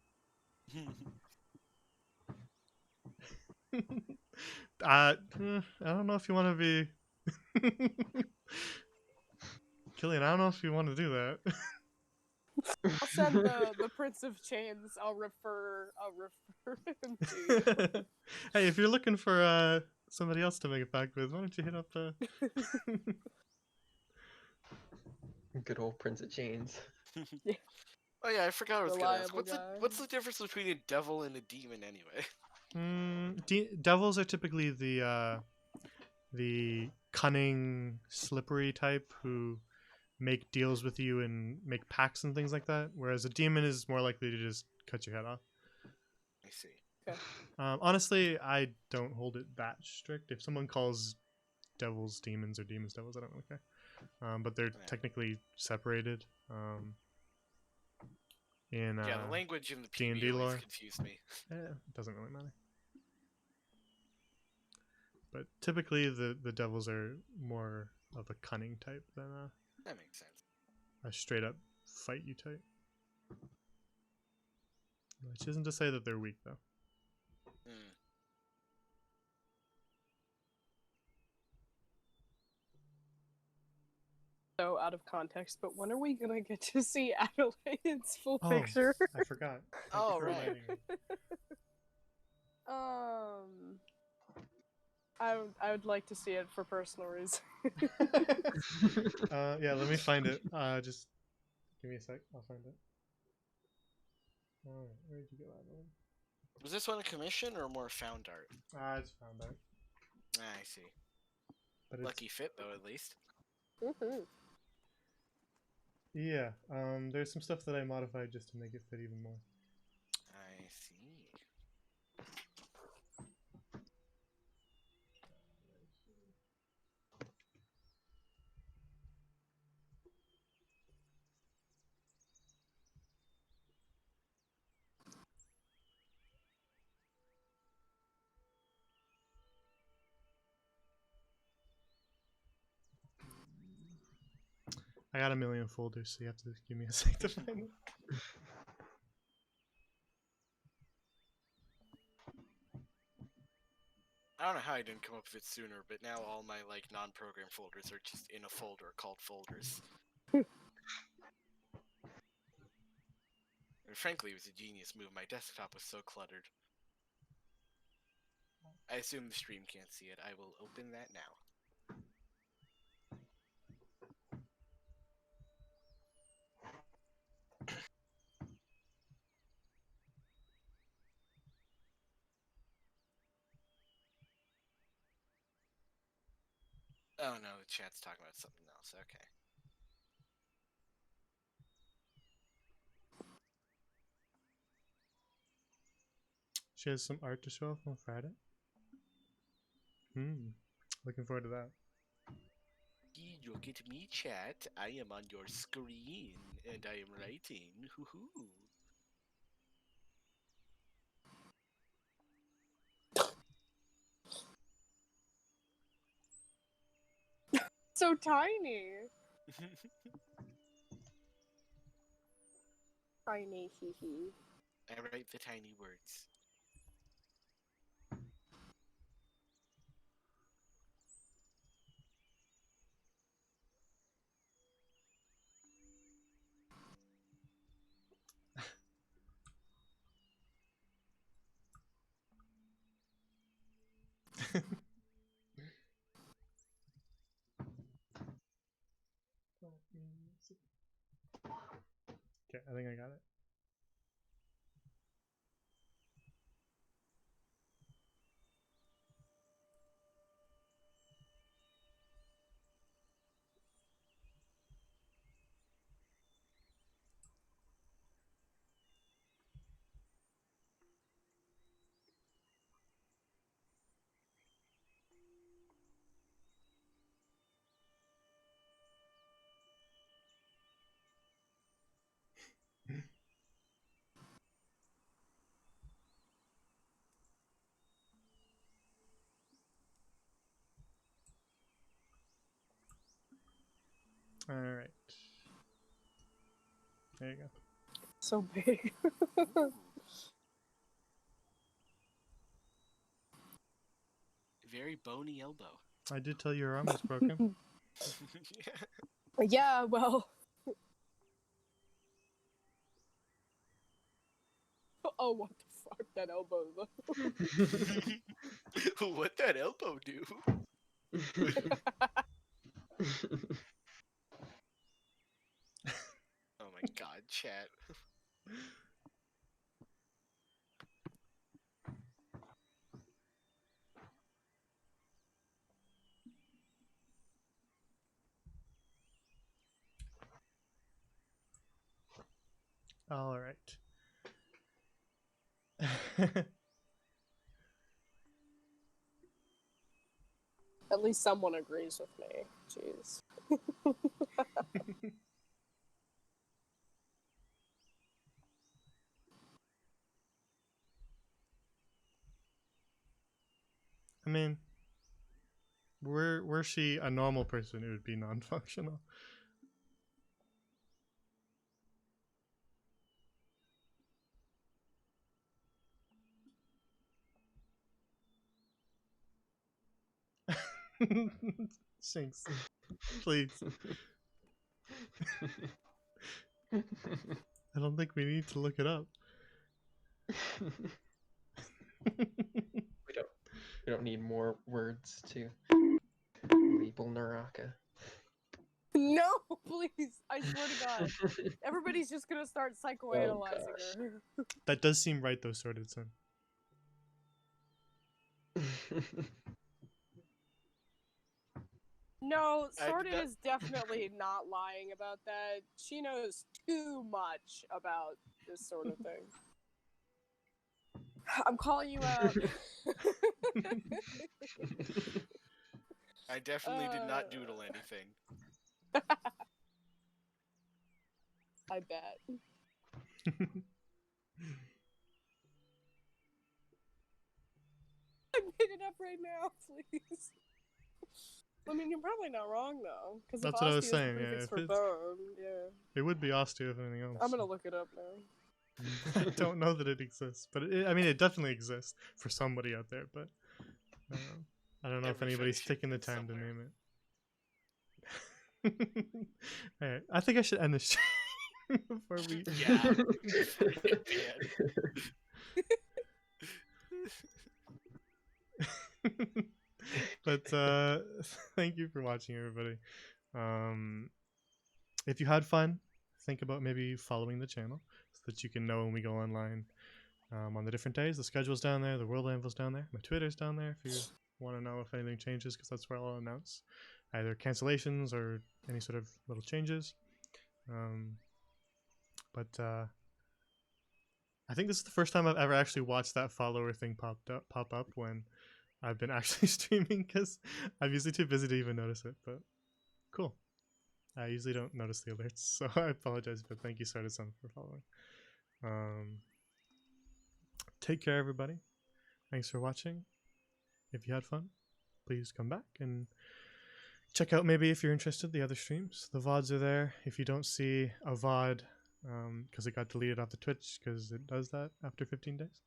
I don't know if you want to be Killian. I don't know if you want to do that. I'll send the Prince of Chains. I'll refer him to you. Hey, if you're looking for somebody else to make a pact with, why don't you hit up Good old Prince of Chains. Oh yeah, I forgot I was gonna ask. Reliable What's the difference between a devil and a demon anyway? Devils are typically the cunning, slippery type who make deals with you and make pacts and things like that, whereas a demon is more likely to just cut your head off. I see. Okay. Honestly, I don't hold it that strict. If someone calls devils demons or demons devils, I don't really care. But they're technically separated. In Yeah, the language in the D&D PB always lore. confused me. It doesn't really matter. But typically the devils are more of a cunning type than That makes sense. a straight up fight you type. Which isn't to say that they're weak though. Hmm. So out of context, but when are we gonna get to see Adelaide's full Oh, picture? I forgot. Thank Oh, you for right. reminding me. I would like to see it for personal reasons. Yeah, let me find it. Just give me a sec. I'll find it. Alright, where did you go, Adeline? Was this one a commission or more found art? It's found out. I see. But it's, Lucky fit though, at least. Mhm. yeah, there's some stuff that I modified just to make it fit even more. I see. I got a million folders, so you have to give me a sec to find them. I don't know how I didn't come up with it sooner, but now all my like non-program folders are just in a folder called folders. And frankly, it was a genius move. My desktop was so cluttered. I assume the stream can't see it. I will open that now. Oh no, the chat's talking about something else. Okay. She has some art to show off on Friday. Looking forward to that. Look at me, chat. I am on your screen, and I am writing. Hoo-hoo. So tiny. Tiny, hee hee. I write the tiny words. Okay, I think I got it. All right. There you go. So big. Ooh. Very bony elbow. I did tell you your arm was broken. Yeah. Yeah, well. Oh, what the fuck? That elbow, though. What that elbow do? Oh my god, chat. All right. At least someone agrees with me. Jeez. I mean, were she a normal person, it would be non-functional. Shinx, please. I don't think we need to look it up. We don't need more words to label Naraka. No, please. I swear to God. Everybody's just gonna start psychoanalyzing gosh. her. That does seem right, though, Sorted Sun. No, I did Sorted not- is definitely not lying about that. She knows too much about this sort of thing. I'm calling you out. I definitely did not doodle anything. I bet. I made it up right now, please. I mean, you're probably not wrong though, because if That's what I was osteo is saying, the yeah, prefix if for it's- bone, yeah. It would be osteo if anything else. I'm gonna look it up now. I don't know that it exists, but I mean, it definitely exists for somebody out there. But I don't know if Every anybody's fetish taking the exists time to somewhere. name it. Alright, I think I should end this before we. Yeah. But thank you for watching, everybody. If you had fun, think about maybe following the channel so that you can know when we go online on the different days. The schedule's down there, the world anvil's down there, my Twitter's down there if you want to know if anything changes, because that's where I'll announce either cancellations or any sort of little changes. But I think this is the first time I've ever actually watched that follower thing pop up when I've been actually streaming, because I'm usually too busy to even notice it. But cool. I usually don't notice the alerts, so I apologize, but thank you, Sarda-san, for following. Take care, everybody. Thanks for watching. If you had fun, please come back and check out, maybe if you're interested, the other streams. The VODs are there. If you don't see a VOD, because it got deleted off the Twitch, because it does that after 15 days,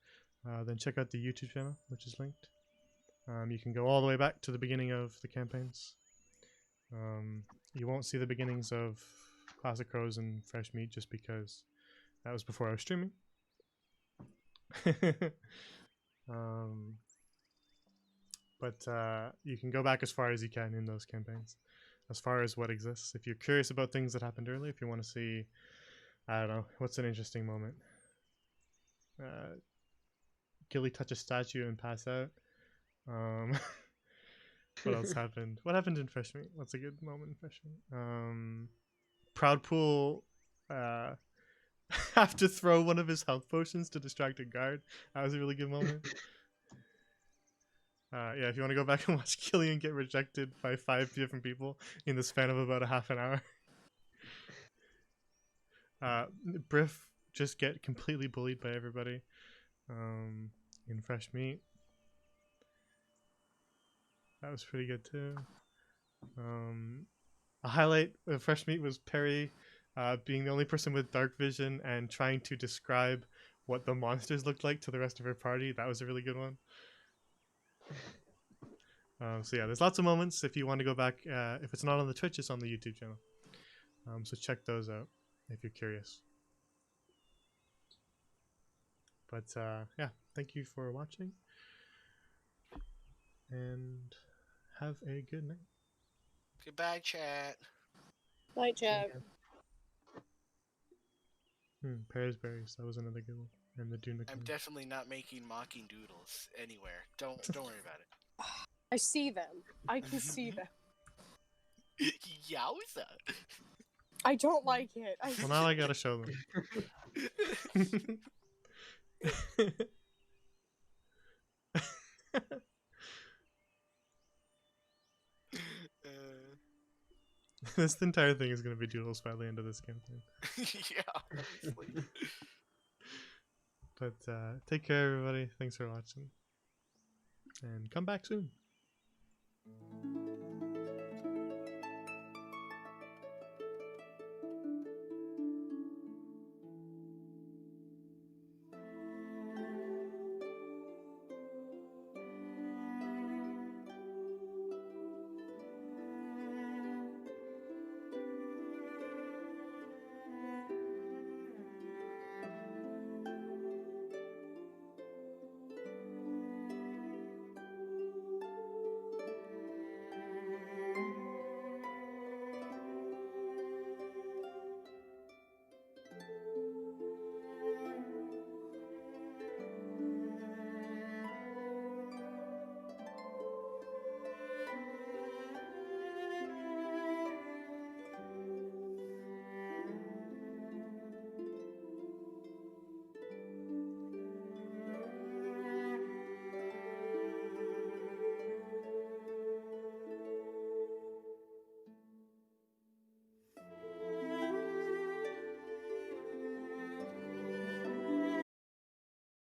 then check out the YouTube channel, which is linked. You can go all the way back to the beginning of the campaigns. You won't see the beginnings of Classic Crows and Fresh Meat just because that was before I was streaming. But you can go back as far as you can in those campaigns, as far as what exists. If you're curious about things that happened early, if you want to see, I don't know, what's an interesting moment? Gilly touch a statue and pass out. What else happened? What happened in Fresh Meat? What's a good moment in Fresh Meat? Proudpool have to throw one of his health potions to distract a guard. That was a really good moment. Yeah, if you want to go back and watch Killian get rejected by 5 different people in the span of about a half an hour. Briff just get completely bullied by everybody in Fresh Meat. That was pretty good too. A highlight of Fresh Meat was Perry being the only person with dark vision and trying to describe what the monsters looked like to the rest of her party. That was a really good one. So yeah, there's lots of moments. If you want to go back, if it's not on the Twitch, it's on the YouTube channel. So check those out if you're curious. But yeah, thank you for watching, and have a good night. Goodbye, chat. Night, chat. Pears Berries, that was another good one. And the Duna. I'm definitely not making mocking doodles anywhere. Don't worry about it. I see them. I can see them. Yowza. I don't like it. Well, now I gotta show them. This entire thing is gonna be doodles by the end of this campaign. Yeah, honestly. But take care, everybody. Thanks for watching, and come back soon.